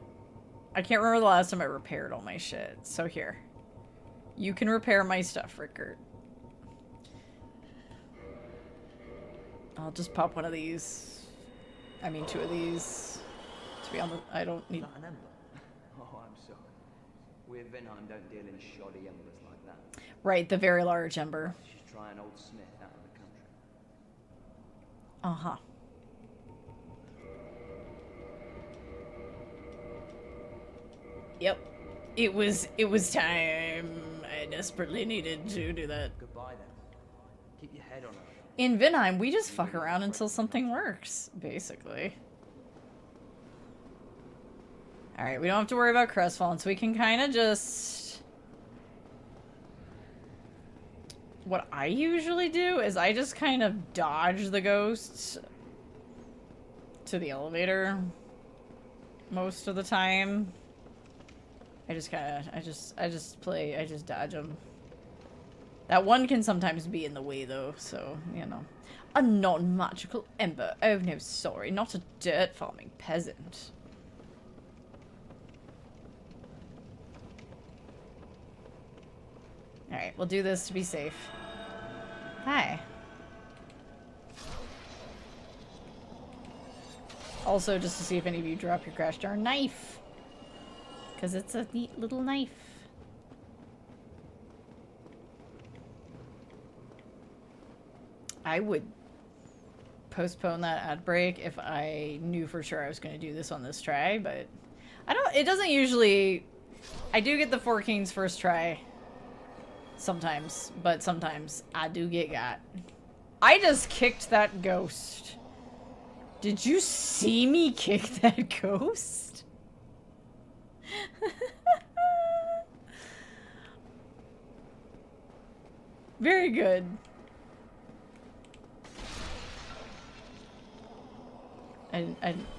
I can't remember the last time I repaired all my shit. So here. You can repair my stuff, Rickard. I'll just pop one of these. I mean, two of these. To be on the... I don't need... Is that an ember? Oh, I'm sorry. We at Vinheim don't deal in shoddy embers like that. Right, the very large ember. She's try an old smith out of the country. Uh-huh. Yep. It was time. I desperately needed to do that. Goodbye then. Keep your head on her. In Vinheim, we just fuck around until something works, basically. Alright, we don't have to worry about Crestfallen, so we can kind of just... What I usually do is I just kind of dodge the ghosts to the elevator most of the time. I just dodge them. That one can sometimes be in the way though, so, you know. A non-magical ember. Oh no, sorry, not a dirt farming peasant. Alright, we'll do this to be safe. Hi. Also, just to see if any of you drop your crash darn knife. Because it's a neat little knife. I would postpone that ad break if I knew for sure I was going to do this on this try, but it doesn't usually, I do get the 4 Kings first try Sometimes, but sometimes I do get got. I just kicked that ghost. Did you see me kick that ghost? Very good. I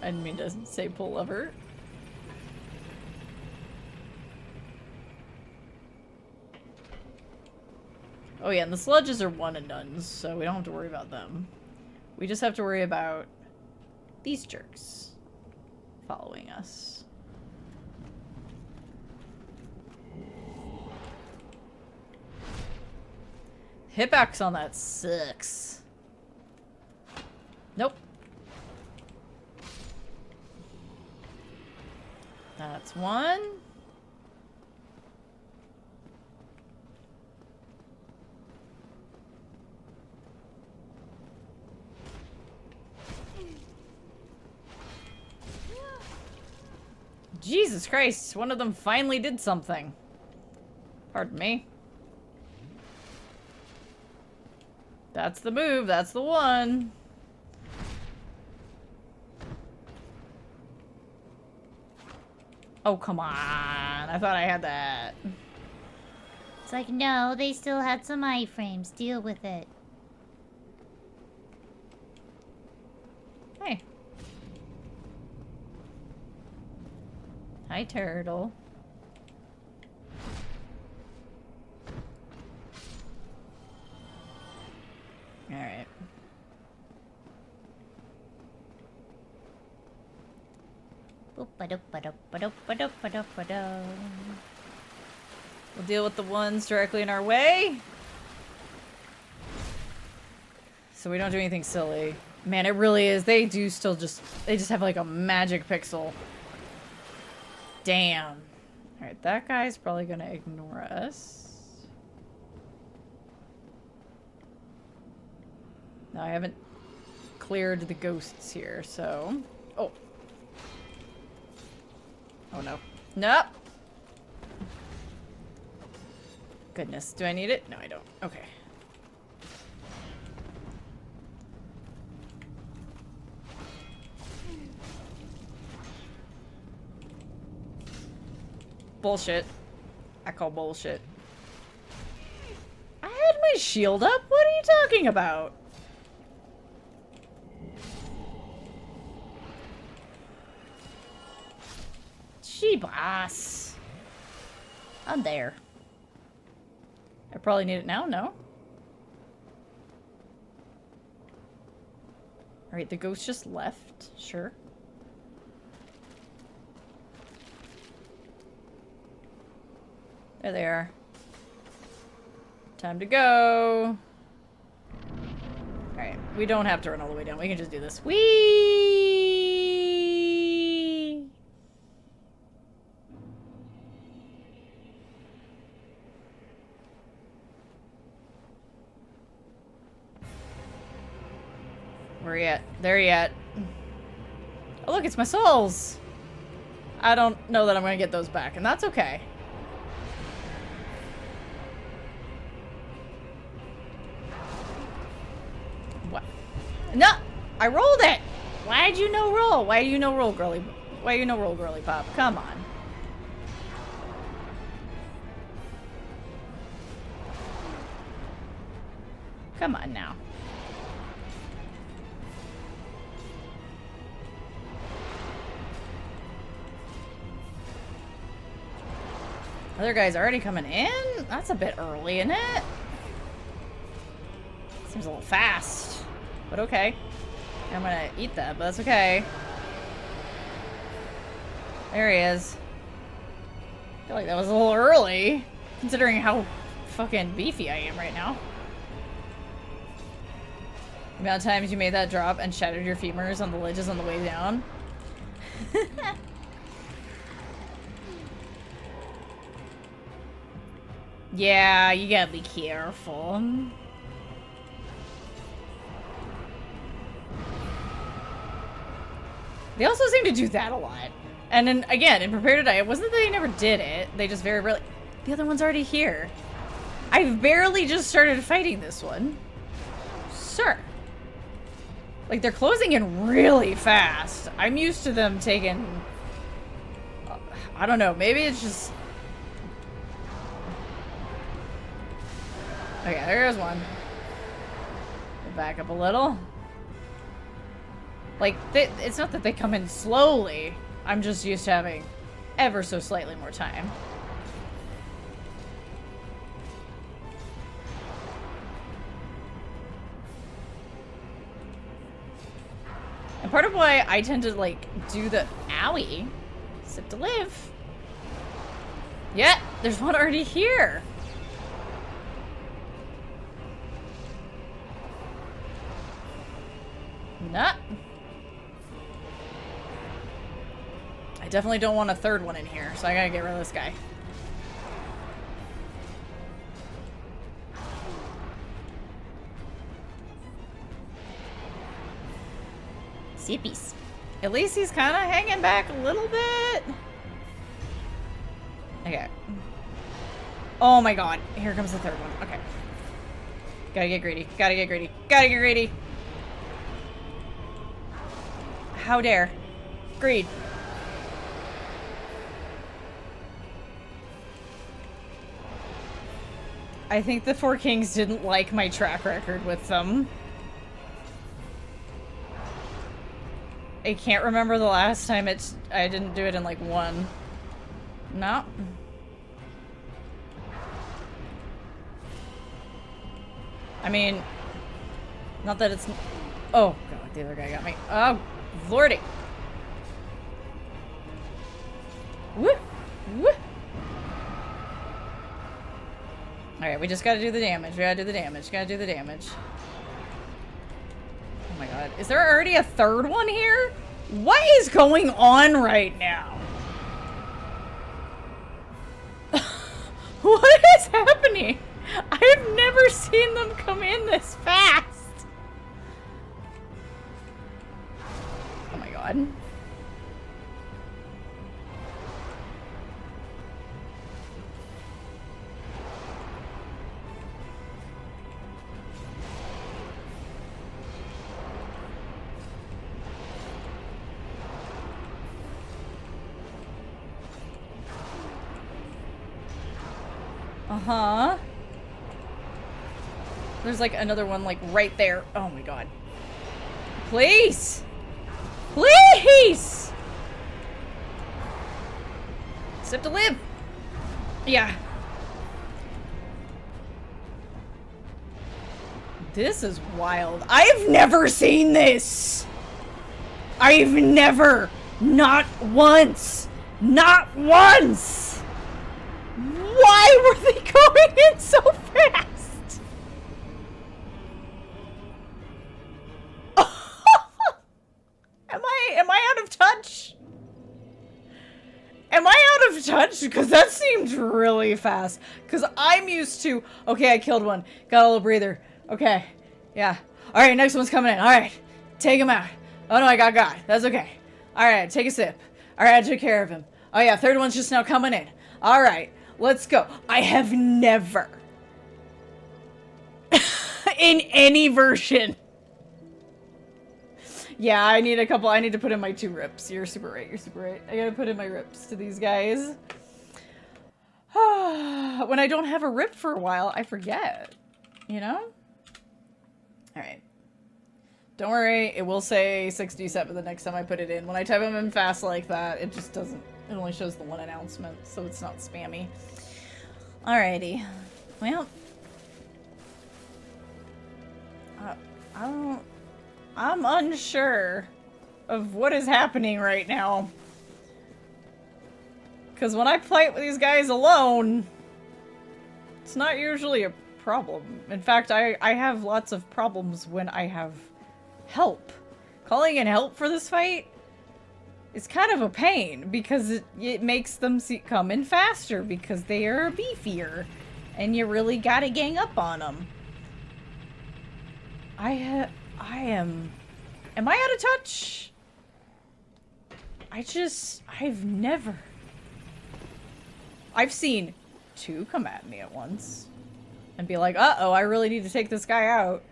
didn't mean to say pull lever. Oh yeah, and the sludges are one and done, so we don't have to worry about them. We just have to worry about these jerks following us. Hitbox on that sucks. Nope. That's one. Jesus Christ, one of them finally did something. Pardon me. That's the move, that's the one. Oh, come on. I thought I had that. It's like, no, they still had some iframes. Deal with it. Hey. Hi, turtle. Alright. We'll deal with the ones directly in our way. So we don't do anything silly. Man, it really is. They do still just... They just have like a magic pixel. Damn. Alright, that guy's probably gonna ignore us. No, I haven't cleared the ghosts here, so... Oh. Oh no. Nope! Goodness, do I need it? No, I don't. Okay. Bullshit. I call bullshit. I had my shield up? What are you talking about? Gee, boss. I'm there. I probably need it now, no? Alright, the ghost just left. Sure. There they are. Time to go. Alright, we don't have to run all the way down. We can just do this. Whee! Where you at? There you at. Oh look, it's my souls! I don't know that I'm gonna get those back, and that's okay. What? No! I rolled it! Why'd you no roll? Why do you no roll, girly? Why you no roll, girly pop? Come on. Come on now. Other guy's already coming in? That's a bit early, isn't it? Seems a little fast. But okay. I'm gonna eat that, but that's okay. There he is. I feel like that was a little early, considering how fucking beefy I am right now. The amount of times you made that drop and shattered your femurs on the ledges on the way down. Yeah, you gotta be careful. They also seem to do that a lot. And then, again, in Prepare to Die, it wasn't that they never did it. They just very rarely... The other one's already here. I've barely just started fighting this one. Sure. Like, they're closing in really fast. I'm used to them taking... I don't know, maybe it's just... Okay, there's one. Back up a little. Like, it's not that they come in slowly. I'm just used to having ever so slightly more time. And part of why I tend to, like, do the owie, Sept to live. Yeah, there's one already here. Nah. I definitely don't want a third one in here, so I gotta get rid of this guy. Sippies. At least he's kind of hanging back a little bit. Okay. Oh my god. Here comes the third one. Okay. Gotta get greedy. Gotta get greedy. Gotta get greedy. How dare. Greed. I think the Four Kings didn't like my track record with them. I can't remember the last time I didn't do it in like one. No. I mean, not that it's... Oh, God, the other guy got me. Oh, lordy. Woo! Woo! Alright, we just gotta do the damage. We gotta do the damage. Gotta do the damage. Oh my god. Is there already a third one here? What is going on right now? What is happening? I've never seen them come in this fast. Oh my god. Uh-huh. There's like another one like right there. Oh my god. Please! Please! Sept to live! Yeah. This is wild. I've never seen this! I've never! Not once! Not once! Why were they going in so fast? Am I out of touch? Am I out of touch? Because that seemed really fast. Because I'm used to, okay, I killed one. Got a little breather. Okay. Yeah. Alright, next one's coming in. Alright. Take him out. Oh no, I got God. That's okay. Alright, take a sip. Alright, I took care of him. Oh yeah, third one's just now coming in. Alright. Let's go. I have never, in any version. Yeah, I need to put in my 2 rips. You're super right, you're super right. I gotta put in my rips to these guys. When I don't have a rip for a while, I forget. You know? Alright. Don't worry, it will say 67 the next time I put it in. When I type them in fast like that, it just doesn't. It only shows the one announcement, so it's not spammy. Alrighty. Well. I'm unsure of what is happening right now. Because when I fight with these guys alone, it's not usually a problem. In fact, I have lots of problems when I have help. Calling in help for this fight is kind of a pain because it makes them come in faster because they are beefier and you really gotta gang up on them. Am I out of touch? I've seen 2 come at me at once. and be like, uh-oh, I really need to take this guy out.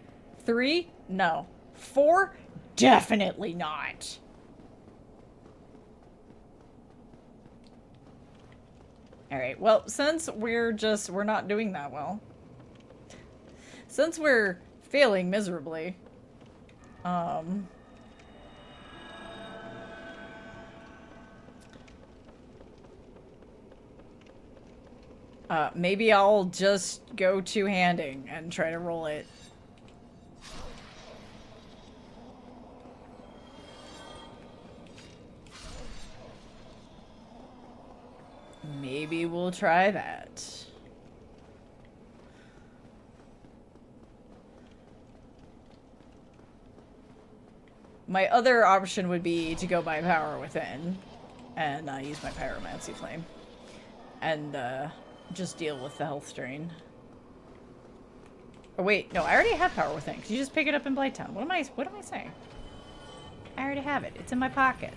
3? No. 4? Definitely not. Alright, well, since we're not doing that well. Since we're failing miserably, maybe I'll just go two-handing and try to roll it. Maybe we'll try that. My other option would be to go by Power Within and use my Pyromancy Flame. And just deal with the health drain. Oh wait, no, I already have Power Within. Could you just pick it up in Blighttown? What am I saying? I already have it. It's in my pocket.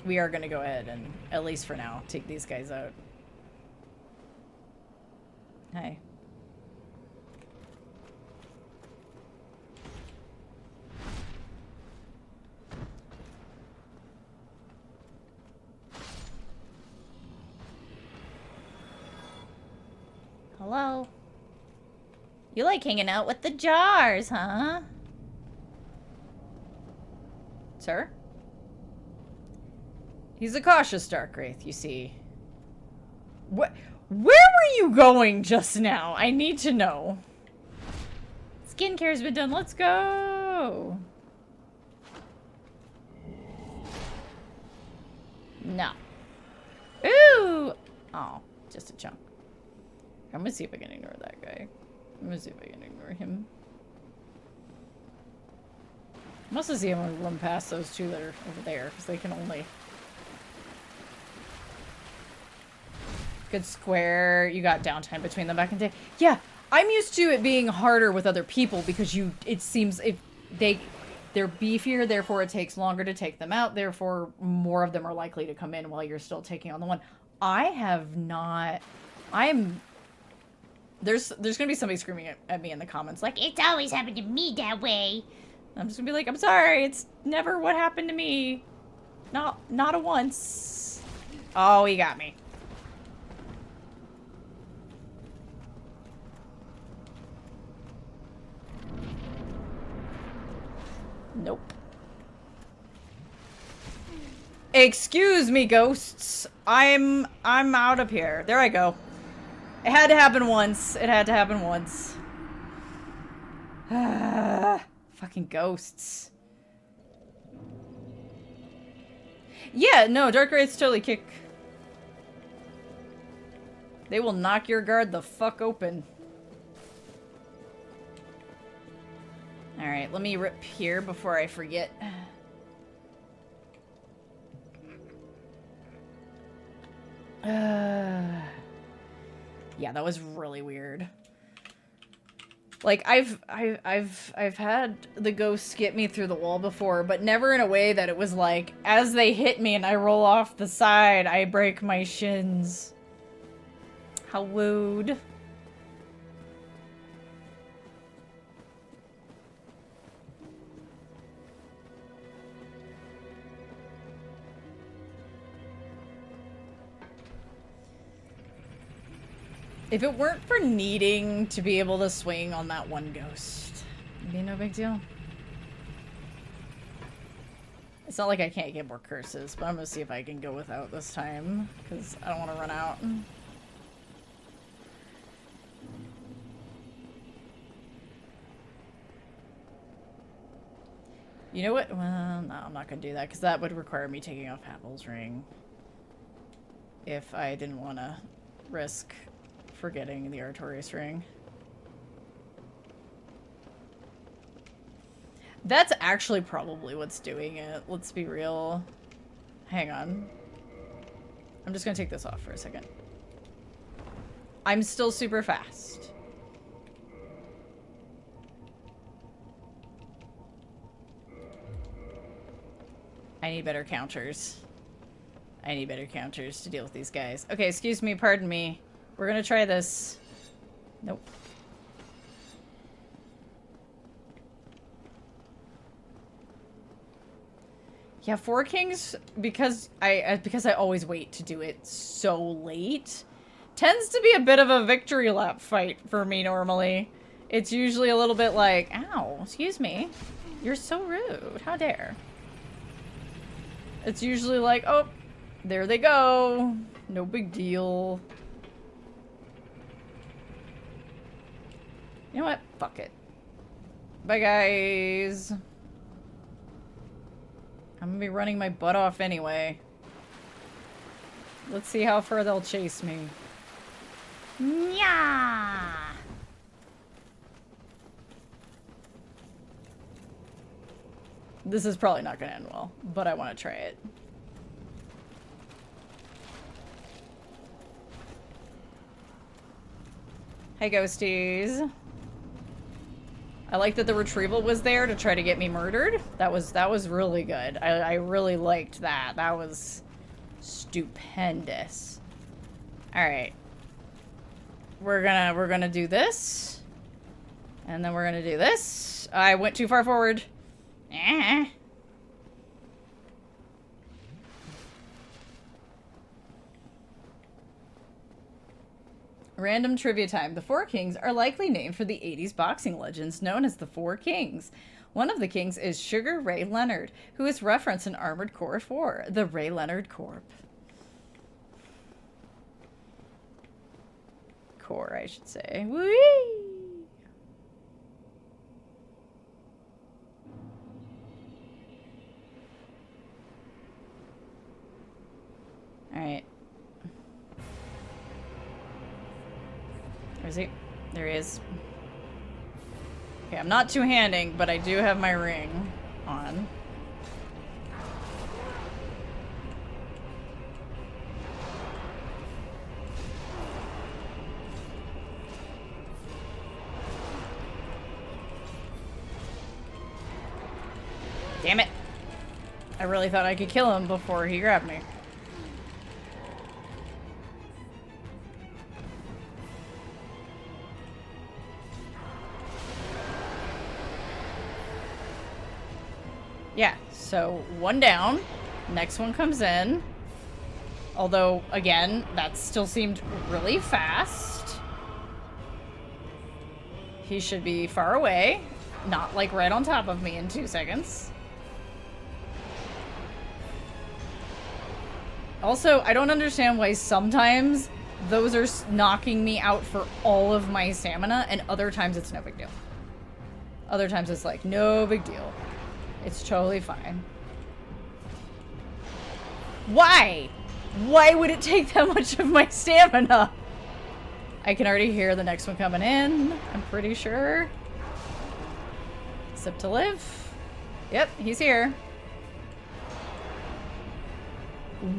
We are gonna go ahead and, at least for now, take these guys out. Hey. Hello? You like hanging out with the jars, huh? Sir? He's a cautious dark wraith, you see. What? Where were you going just now? I need to know. Skincare's been done. Let's go. No. Ooh. Oh, just a chunk. I'm gonna see if I can ignore that guy. I'm gonna see if I can ignore him. I'm also see I'm gonna run past those two that are over there, because they can only... Good square. You got downtime between them back in the day. Yeah, I'm used to it being harder with other people because it seems they're beefier, therefore it takes longer to take them out, therefore more of them are likely to come in while you're still taking on the one. I have not... There's gonna be somebody screaming at me in the comments like, It's always happened to me that way. I'm just gonna be like, I'm sorry, it's never what happened to me. Not a once. Oh, he got me. Nope. Excuse me, ghosts. I'm out of here. There I go. It had to happen once. It had to happen once. Fucking ghosts. Yeah, no, Dark Wraiths totally kick. They will knock your guard the fuck open. Alright, let me rip here before I forget. Yeah, that was really weird. Like, I've had the ghosts get me through the wall before, but never in a way that it was like, as they hit me and I roll off the side, I break my shins. How rude. If it weren't for needing to be able to swing on that one ghost, it'd be no big deal. It's not like I can't get more curses, but I'm gonna see if I can go without this time, because I don't want to run out. You know what? Well, no, I'm not gonna do that, because that would require me taking off Havel's ring. If I didn't want to risk forgetting the Artorias ring. That's actually probably what's doing it. Let's be real. Hang on. I'm just gonna take this off for a second. I'm still super fast. I need better counters. I need better counters to deal with these guys. Okay, excuse me, pardon me. We're gonna try this. Nope. Yeah, Four Kings, because I always wait to do it so late, tends to be a bit of a victory lap fight for me normally. It's usually a little bit like, ow, excuse me. You're so rude. How dare. It's usually like, oh, there they go. No big deal. You know what? Fuck it. Bye, guys. I'm gonna be running my butt off anyway. Let's see how far they'll chase me. Yeah. This is probably not gonna end well, but I want to try it. Hey, ghosties. I like that the retrieval was there to try to get me murdered. That was really good. I really liked that. That was stupendous. All right. We're gonna do this. And then we're gonna do this. I went too far forward. Random trivia time. The Four Kings are likely named for the 80s boxing legends known as the Four Kings. One of the kings is Sugar Ray Leonard, who is referenced in Armored Core 4, the Ray Leonard Corp. Core, I should say. Whee! Alright. Where is he? There he is. Okay, I'm not two-handing, but I do have my ring on. Damn it. I really thought I could kill him before he grabbed me. Yeah, so one down. Next one comes in. Although, again, that still seemed really fast. He should be far away. Not, like, right on top of me in 2 seconds. Also, I don't understand why sometimes those are knocking me out for all of my stamina, and other times it's no big deal. Other times it's like, no big deal. It's totally fine. Why? Why would it take that much of my stamina? I can already hear the next one coming in, I'm pretty sure. Sept to live. Yep, he's here.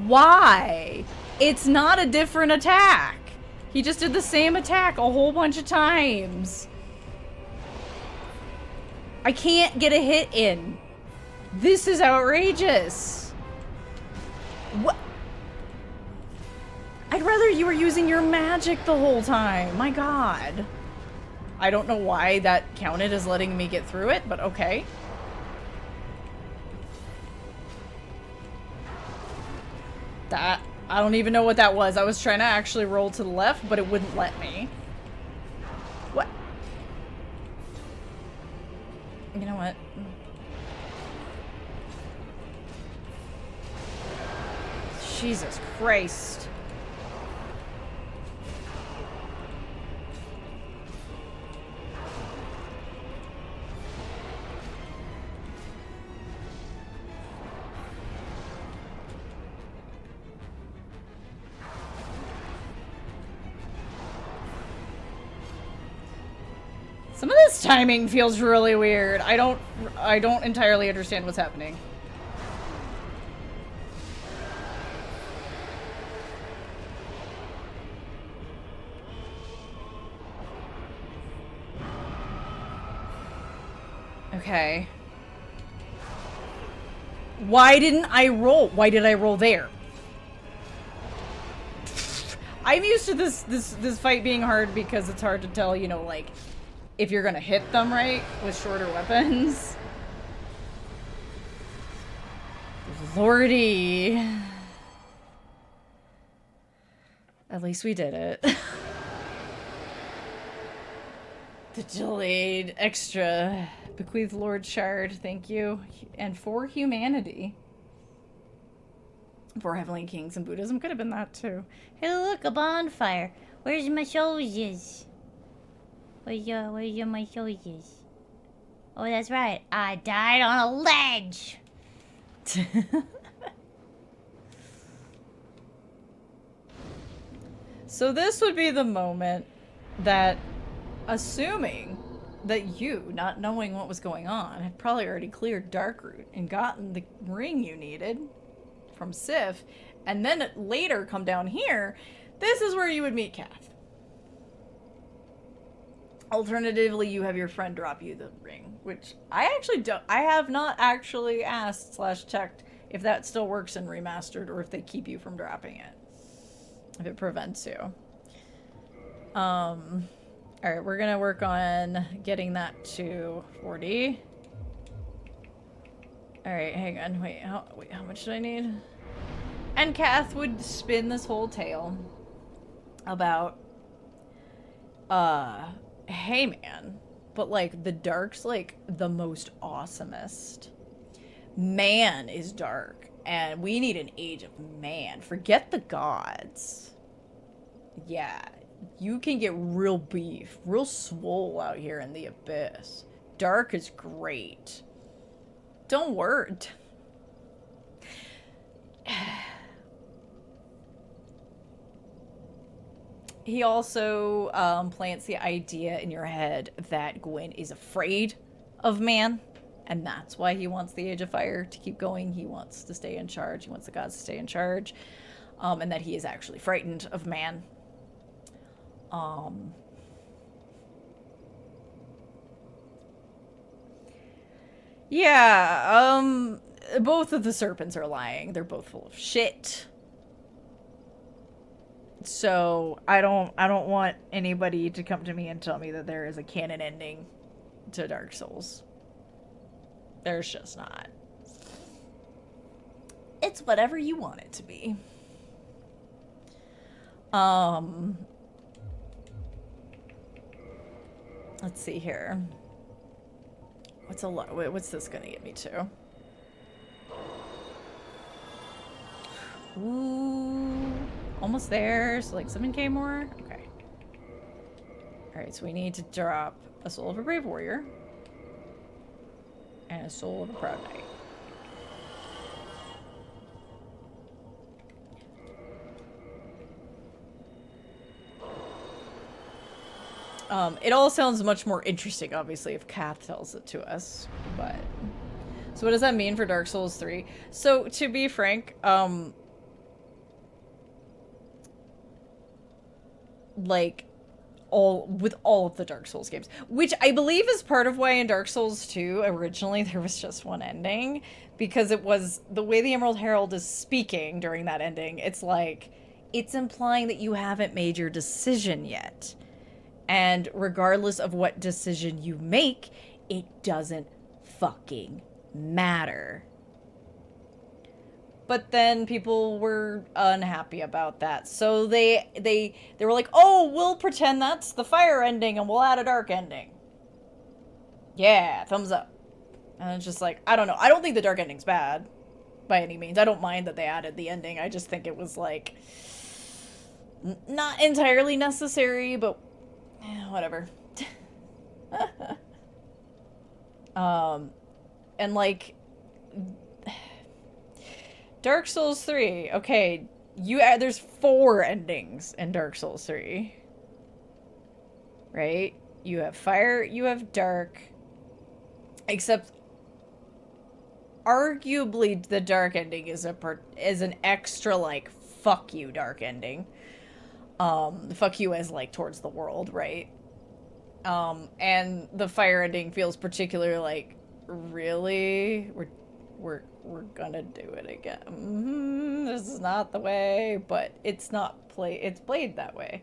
Why? It's not a different attack. He just did the same attack a whole bunch of times. I can't get a hit in. This is outrageous. What? I'd rather you were using your magic the whole time. My god. I don't know why that counted as letting me get through it, but okay. That, I don't even know what that was. I was trying to actually roll to the left, but it wouldn't let me. What? You know what? Jesus Christ. Some of this timing feels really weird. I don't entirely understand what's happening. Okay. Why didn't I roll? Why did I roll there? I'm used to this fight being hard because it's hard to tell, you know, like, if you're gonna hit them right with shorter weapons. Lordy. At least we did it. The delayed extra. Bequeath Lord Shard, thank you. And for humanity. For Heavenly Kings and Buddhism. Could have been that too. Hey, look, a bonfire. Where's my soldiers? Where's my soldiers? Oh, that's right. I died on a ledge. So this would be the moment that, assuming that you, not knowing what was going on, had probably already cleared Darkroot and gotten the ring you needed from Sif, and then later come down here, this is where you would meet Kath. Alternatively, you have your friend drop you the ring, which I have not actually asked / checked if that still works in Remastered or if they keep you from dropping it. If it prevents you. Alright, we're gonna work on getting that to 40. Alright, hang on, wait, how much do I need? And Kath would spin this whole tale about, hey man, but like, the dark's like the most awesomest. Man is dark, and we need an age of man. Forget the gods. Yeah, you can get real beef, real swole out here in the abyss. Dark is great. Don't worry. He also plants the idea in your head that Gwyn is afraid of man, and that's why he wants the Age of Fire to keep going. He wants to stay in charge. He wants the gods to stay in charge, and that he is actually frightened of man. Yeah, both of the serpents are lying. They're both full of shit. So I don't want anybody to come to me and tell me that there is a canon ending to Dark Souls. There's just not. It's whatever you want it to be. Let's see here. What's this gonna get me to? Ooh, almost there. So like 7k more. Okay. All right, so we need to drop a Soul of a Brave Warrior and a Soul of a Proud Knight. It all sounds much more interesting, obviously, if Kath tells it to us, but... So what does that mean for Dark Souls 3? So, to be frank, like, with all of the Dark Souls games, which I believe is part of why in Dark Souls 2, originally, there was just one ending, because it was, the way the Emerald Herald is speaking during that ending, it's like, it's implying that you haven't made your decision yet. And regardless of what decision you make, it doesn't fucking matter. But then people were unhappy about that. So they were like, oh, we'll pretend that's the fire ending and we'll add a dark ending. Yeah, thumbs up. And it's just like, I don't know. I don't think the dark ending's bad by any means. I don't mind that they added the ending. I just think it was like not entirely necessary, but whatever. And like Dark Souls 3, okay, there's 4 endings in Dark Souls 3. Right? You have fire, you have dark, except arguably the dark ending is an extra like fuck you dark ending. Fuck you as like towards the world, right? And the fire ending feels particularly like, really? we're gonna do it again. This is not the way, but it's played that way.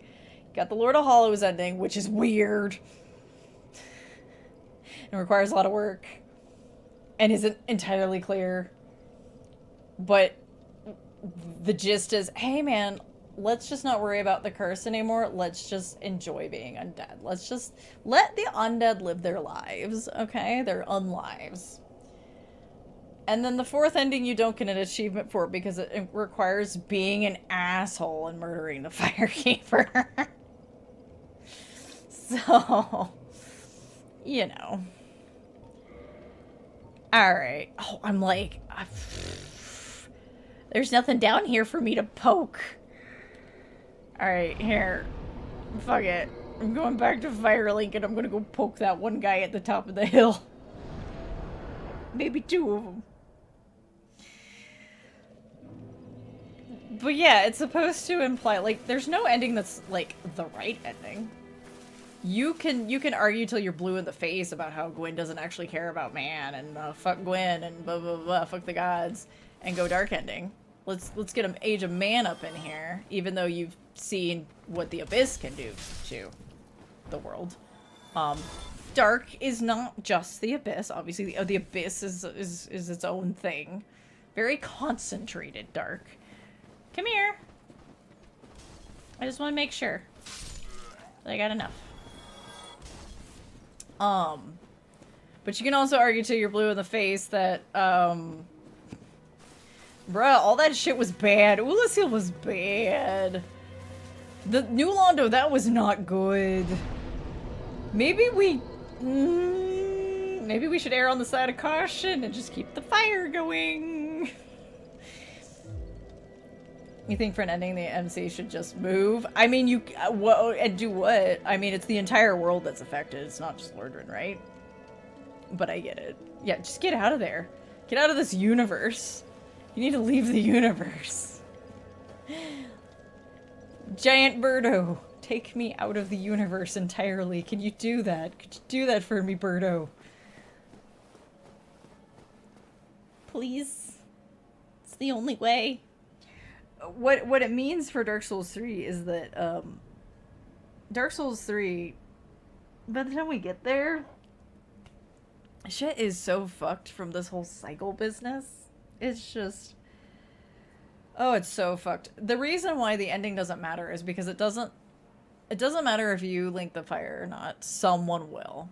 Got the Lord of Hollows ending, which is weird. It requires a lot of work and isn't entirely clear. But the gist is, hey man, let's just not worry about the curse anymore. Let's just enjoy being undead. Let's just let the undead live their lives, okay? Their unlives. And then the fourth ending you don't get an achievement for because it requires being an asshole and murdering the Firekeeper. So, you know. Alright. Oh, I'm like... there's nothing down here for me to poke. Alright, here. Fuck it. I'm going back to Firelink and I'm gonna go poke that one guy at the top of the hill. Maybe two of them. But yeah, it's supposed to imply, like, there's no ending that's, like, the right ending. You can argue till you're blue in the face about how Gwyn doesn't actually care about man and fuck Gwyn and blah blah blah, fuck the gods, and go dark ending. Let's get an Age of Man up in here, even though you've seen what the Abyss can do to the world. Dark is not just the Abyss. Obviously, the Abyss is its own thing. Very concentrated dark. Come here. I just want to make sure that I got enough. But you can also argue till you're blue in the face that, bruh, all that shit was bad. Ulasil was bad. The New Londo, that was not good. Maybe we should err on the side of caution and just keep the fire going. You think for an ending the MC should just move? I mean, you and do what? I mean, it's the entire world that's affected. It's not just Lordran, right? But I get it. Yeah, just get out of there. Get out of this universe. You need to leave the universe. Giant Birdo, take me out of the universe entirely. Can you do that? Could you do that for me, Birdo? Please. It's the only way. What it means for Dark Souls 3 is that, Dark Souls 3, by the time we get there, shit is so fucked from this whole cycle business. It's just... oh, it's so fucked. The reason why the ending doesn't matter is because it doesn't matter if you link the fire or not. Someone will.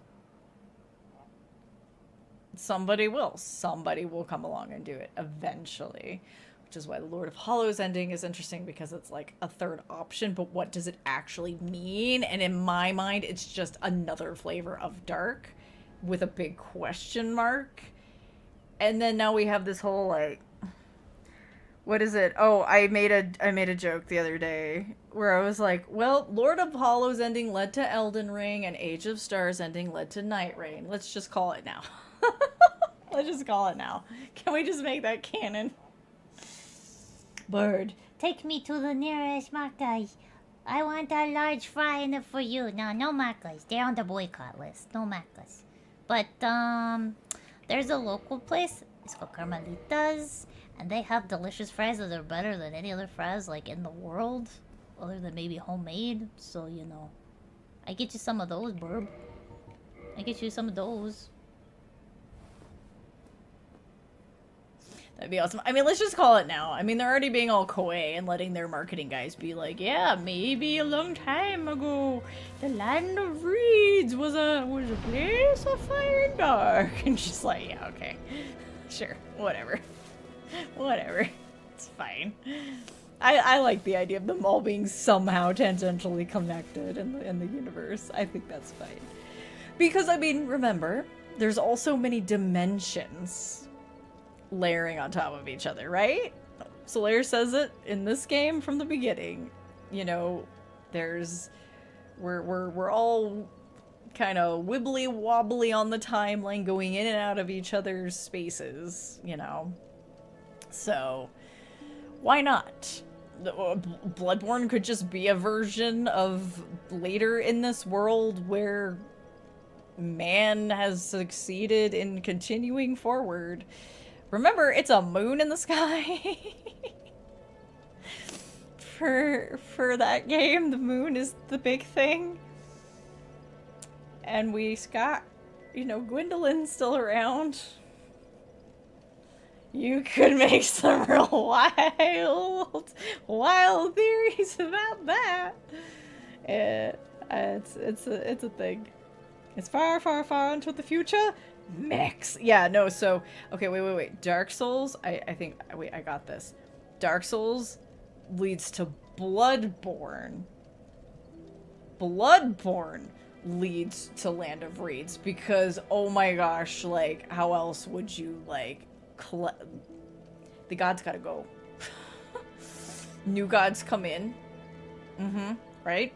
Somebody will. Somebody will come along and do it eventually. Which is why the Lord of Hollows ending is interesting, because it's like a third option, but what does it actually mean? And in my mind, it's just another flavor of dark with a big question mark. And then now we have this whole, like, what is it? Oh, I made a joke the other day where I was like, well, Lord of Hollows ending led to Elden Ring and Age of Stars ending led to Night Rain. Let's just call it now. Let's just call it now. Can we just make that canon? Bird. Take me to the nearest Makai. I want a large fry in it for you. No, no Macas. They're on the boycott list. No Macas. But, there's a local place. It's called Carmelitas. And they have delicious fries that are better than any other fries, like, in the world. Other than maybe homemade. So, you know. I get you some of those, burb. I get you some of those. That'd be awesome. I mean, let's just call it now. I mean, they're already being all coy and letting their marketing guys be like, yeah, maybe a long time ago, the land of reeds was a place of fire and dark. And she's like, yeah, okay. Sure. Whatever. Whatever. It's fine. I like the idea of them all being somehow tangentially connected in the universe. I think that's fine. Because, I mean, remember, there's also many dimensions layering on top of each other, right? Solaire says it in this game from the beginning. You know, we're all kind of wibbly wobbly on the timeline, going in and out of each other's spaces, you know. So, why not? Bloodborne could just be a version of later in this world where man has succeeded in continuing forward. Remember, it's a moon in the sky. For that game, the moon is the big thing. And we got, you know, Gwendolyn still around. You could make some real wild theories about that. It's a thing. It's far, far, far into the future. Mechs. Yeah, no, so okay, wait. Dark Souls, I think wait, I got this. Dark Souls leads to Bloodborne. Bloodborne leads to Land of Reeds because oh my gosh, like how else would you like the gods gotta go. New gods come in. Right?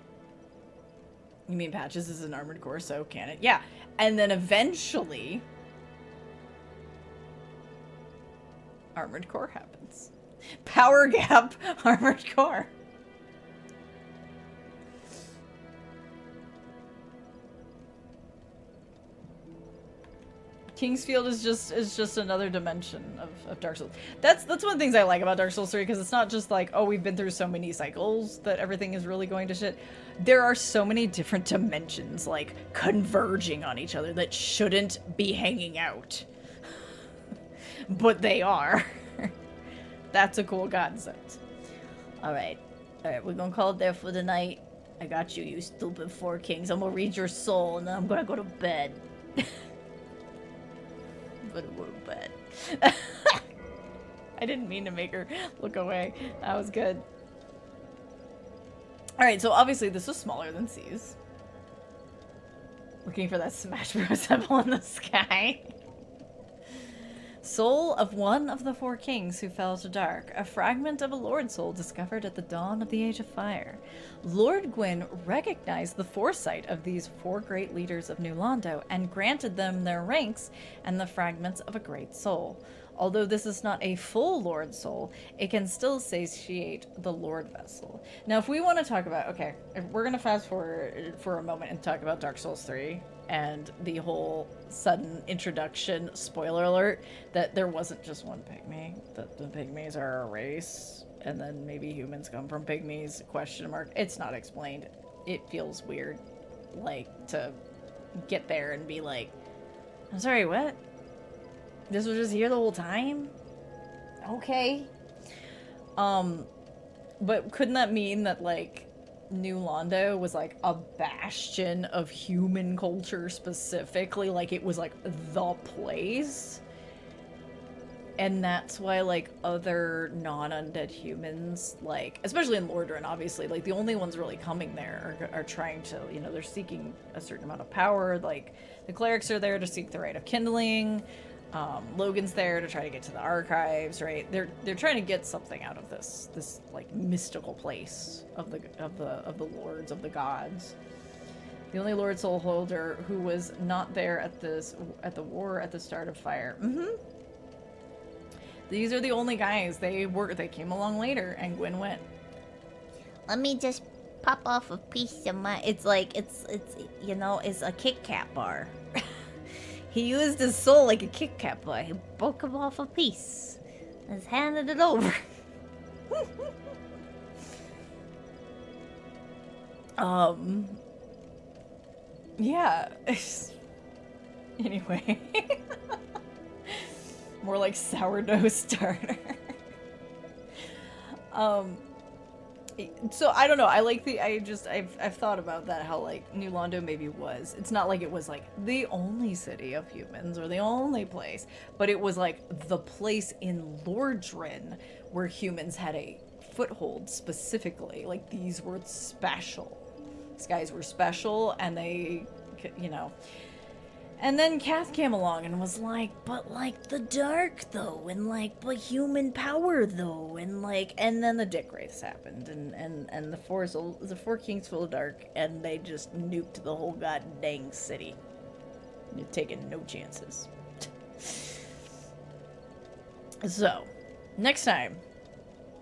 You mean Patches is an armored core, so can it? Yeah. And then eventually armored core happens. Power gap armored core. Kingsfield is just another dimension of Dark Souls. That's one of the things I like about Dark Souls 3, because it's not just like, oh, we've been through so many cycles that everything is really going to shit. There are so many different dimensions, like, converging on each other that shouldn't be hanging out. But they are. That's a cool concept. Alright, we're gonna call it there for the night. I got you, you stupid Four Kings. I'm gonna read your soul, and then I'm gonna go to bed. But go to bed. I didn't mean to make her look away. That was good. Alright, so obviously this was smaller than C's. Looking for that Smash Bros. Symbol in the sky. Soul of one of the Four Kings who fell to dark. A fragment of a Lord soul discovered at the dawn of the Age of Fire. Lord Gwyn recognized the foresight of these four great leaders of New Londo and granted them their ranks and the fragments of a great soul. Although this is not a full Lord soul, it can still satiate the Lord vessel. Now, if we want to talk about, okay, if we're going to fast forward for a moment and talk about Dark Souls 3 and the whole sudden introduction, spoiler alert, that there wasn't just one pygmy, that the pygmies are a race, and then maybe humans come from pygmies, question mark. It's not explained. It feels weird, like, to get there and be like, I'm sorry, what? This was just here the whole time? Okay. But couldn't that mean that, like, New Londo was, like, a bastion of human culture specifically? Like, it was, like, the place? And that's why, like, other non-undead humans, like, especially in Lordran, obviously, like, the only ones really coming there are trying to, you know, they're seeking a certain amount of power. Like, the clerics are there to seek the Rite of Kindling. Logan's there to try to get to the archives, right? They're trying to get something out of this like mystical place of the lords of the gods. The only Lord Soul Holder who was not there at the war at the start of Fire. These are the only guys. They came along later, and Gwyn went. Let me just pop off a piece of my. It's like it's you know, it's a Kit Kat bar. He used his soul like a Kit Kat bar. He broke him off a piece. And just handed it over. Yeah. Anyway. More like sourdough starter. So I don't know. I've thought about that, how like New Londo maybe was. It's not like it was like the only city of humans or the only place, but it was like the place in Lordran where humans had a foothold specifically. Like these were special. These guys were special, and they, you know. And then Kath came along and was like, but like the dark though, and like but human power though, and like, and then the Dick Wraiths happened, and the Four Kings full of dark, and they just nuked the whole goddamn city. You're taking no chances. So, next time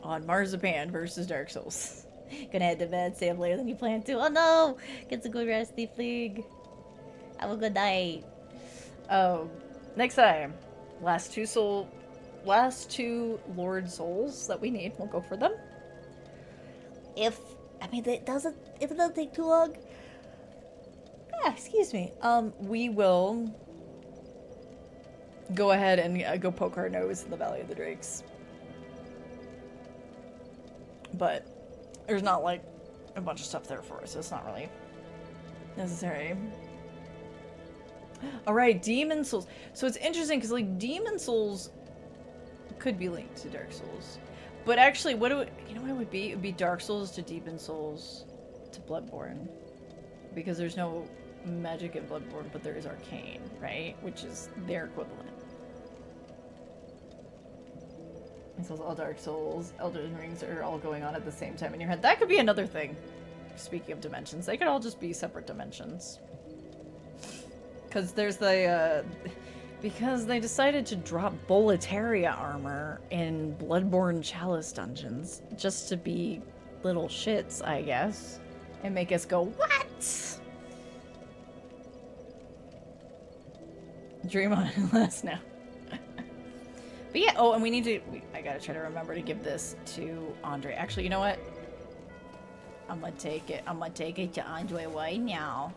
on Marzipan versus Dark Souls. Gonna head to bed, stay up later than you planned to. Oh no! Get some good rest, Leafling. Have a good night. Next time, last two soul last 2 Lord Souls that we need. We'll go for them. If it doesn't take too long. Yeah, excuse me. We will go ahead and go poke our nose in the Valley of the Drakes. But there's not like a bunch of stuff there for us, so it's not really necessary. Alright, Demon Souls. So it's interesting because like Demon Souls could be linked to Dark Souls. But actually, you know what it would be? It would be Dark Souls to Demon Souls to Bloodborne. Because there's no magic in Bloodborne, but there is Arcane, right? Which is their equivalent. And so all Dark Souls, Elden Rings are all going on at the same time in your head. That could be another thing. Speaking of dimensions, they could all just be separate dimensions. Because there's the, because they decided to drop Boletaria armor in Bloodborne Chalice dungeons just to be little shits, I guess. And make us go, what? Dream on last now. But yeah, oh, and we need to, I gotta try to remember to give this to Andre. Actually, you know what? I'm gonna take it to Andre right now.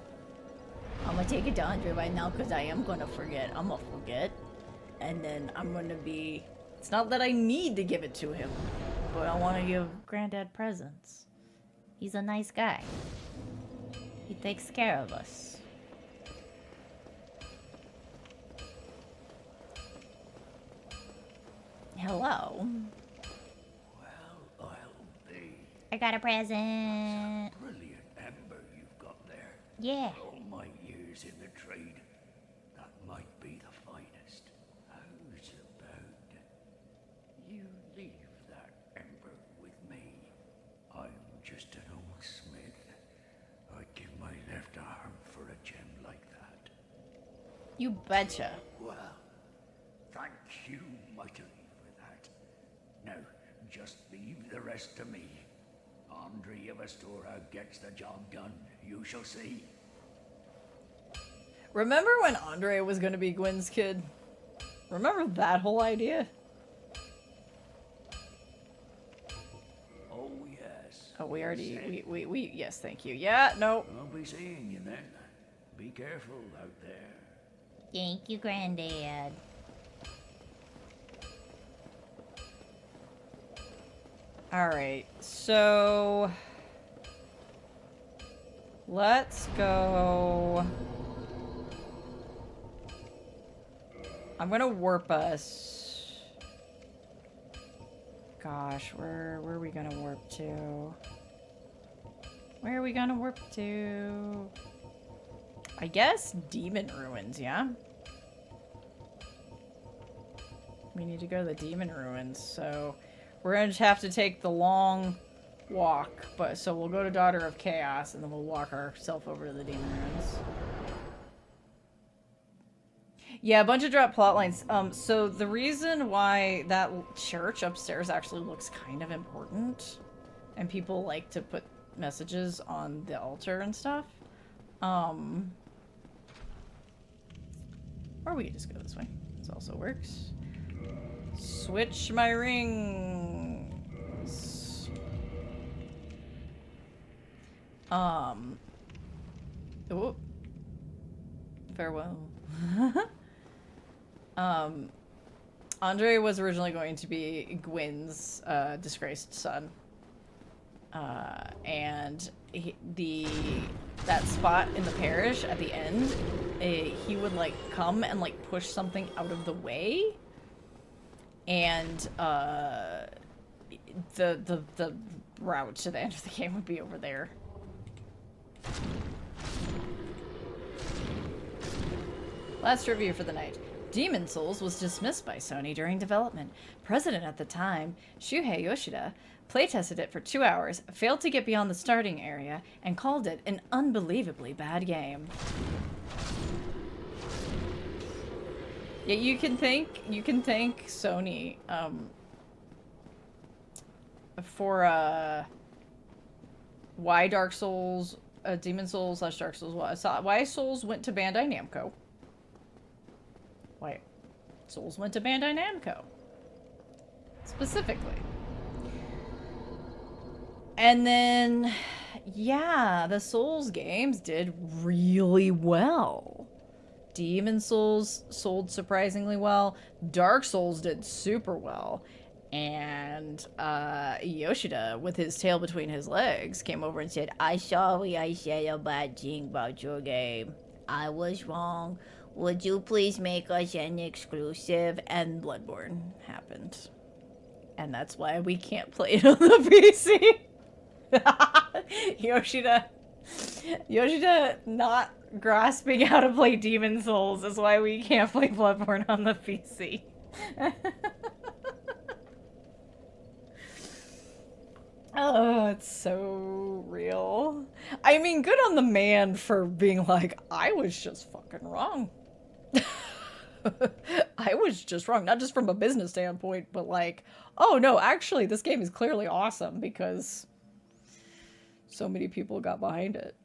I'm gonna take it to Andre right now because I am gonna forget. I'm gonna forget. And then I'm gonna be, it's not that I need to give it to him, but I want to give Granddad presents. He's a nice guy. He takes care of us. Hello. Well, I'll be. I got a present. Brilliant amber you've got there. Yeah. All my years in the trade, that might be the finest. How's about you leave that amber with me? I'm just an old smith. I'd give my left arm for a gem like that. You betcha. Well, thank you mightily for that. Now, just leave the rest to me. Andre of Astora gets the job done. You shall see. Remember when Andre was gonna be Gwen's kid? Remember that whole idea? Oh, yes. Oh, we already, yes, thank you. Yeah, no. I'll be seeing you then. Be careful out there. Thank you, Granddad. Alright, so let's go. I'm gonna warp us. Gosh, where are we gonna warp to? Where are we gonna warp to? I guess Demon Ruins, yeah? We need to go to the Demon Ruins, so we're gonna have to take the long walk, but so we'll go to Daughter of Chaos and then we'll walk ourselves over to the Demon Ruins. Yeah, a bunch of drop plot lines. So the reason why that church upstairs actually looks kind of important, and people like to put messages on the altar and stuff, or we could just go this way. This also works. Switch my rings. Oh. Farewell. Andre was originally going to be Gwyn's disgraced son. And that spot in the parish at the end, he would like come and like push something out of the way, and the route to the end of the game would be over there. Last review for the night. Demon Souls was dismissed by Sony during development. President at the time, Shuhei Yoshida, playtested it for 2 hours, failed to get beyond the starting area, and called it an unbelievably bad game. Yeah, you can thank Sony for why Dark Souls, Demon Souls / Dark Souls, why Souls went to Bandai Namco. Why Souls went to Bandai Namco. specifically. And then, yeah, the Souls games did really well. Demon Souls sold surprisingly well. Dark Souls did super well. And Yoshida, with his tail between his legs, came over and said, "I sorry I said a bad thing about your game. I was wrong. Would you please make us an exclusive?" And Bloodborne happened. And that's why we can't play it on the PC. Yoshida not grasping how to play Demon Souls is why we can't play Bloodborne on the PC. Oh, it's so real. I mean, good on the man for being like, I was just fucking wrong. I was just wrong. Not just from a business standpoint, but like, oh no, actually, this game is clearly awesome because so many people got behind it.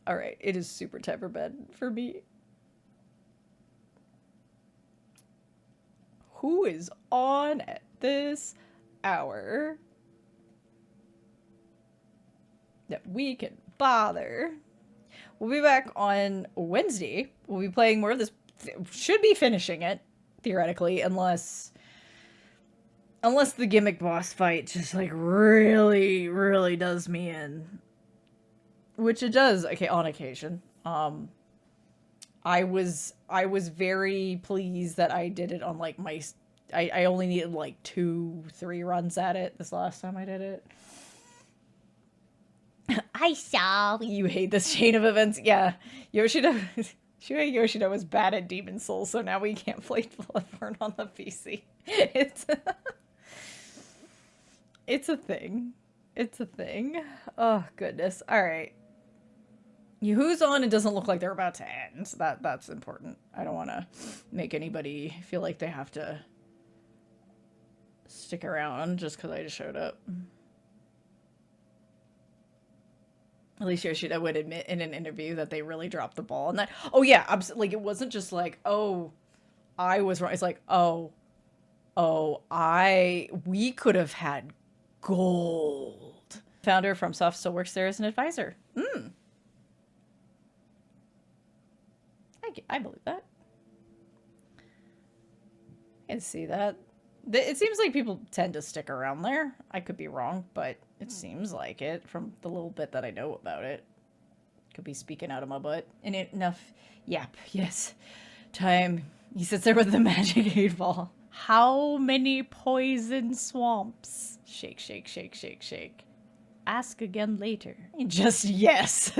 Alright, it is super time for bed for me. Who is on at this hour that we can bother? We'll be back on Wednesday. We'll be playing more of this. Should be finishing it, theoretically, unless the gimmick boss fight just like really, really does me in. Which it does, okay, on occasion. I was very pleased that I did it on like I only needed like 2-3 runs at it this last time I did it. I saw. You hate this chain of events. Yeah. Yoshida was bad at Demon Souls, so now we can't play Bloodborne on the PC. It's a thing. It's a thing. Oh, goodness. All right. Who's on? It doesn't look like they're about to end. That's important. I don't want to make anybody feel like they have to stick around just because I just showed up. At least Yoshida would admit in an interview that they really dropped the ball. And that, oh yeah, like it wasn't just like, oh, I was wrong. It's like, we could have had gold. Founder from Soft still works there as an advisor. I believe that. I can see that. It seems like people tend to stick around there. I could be wrong, but it seems like it from the little bit that I know about it. Could be speaking out of my butt. And enough. Yep. Yes. Time. He sits there with the magic 8-ball. How many poison swamps? Shake, shake, shake, shake, shake. Ask again later. Just yes.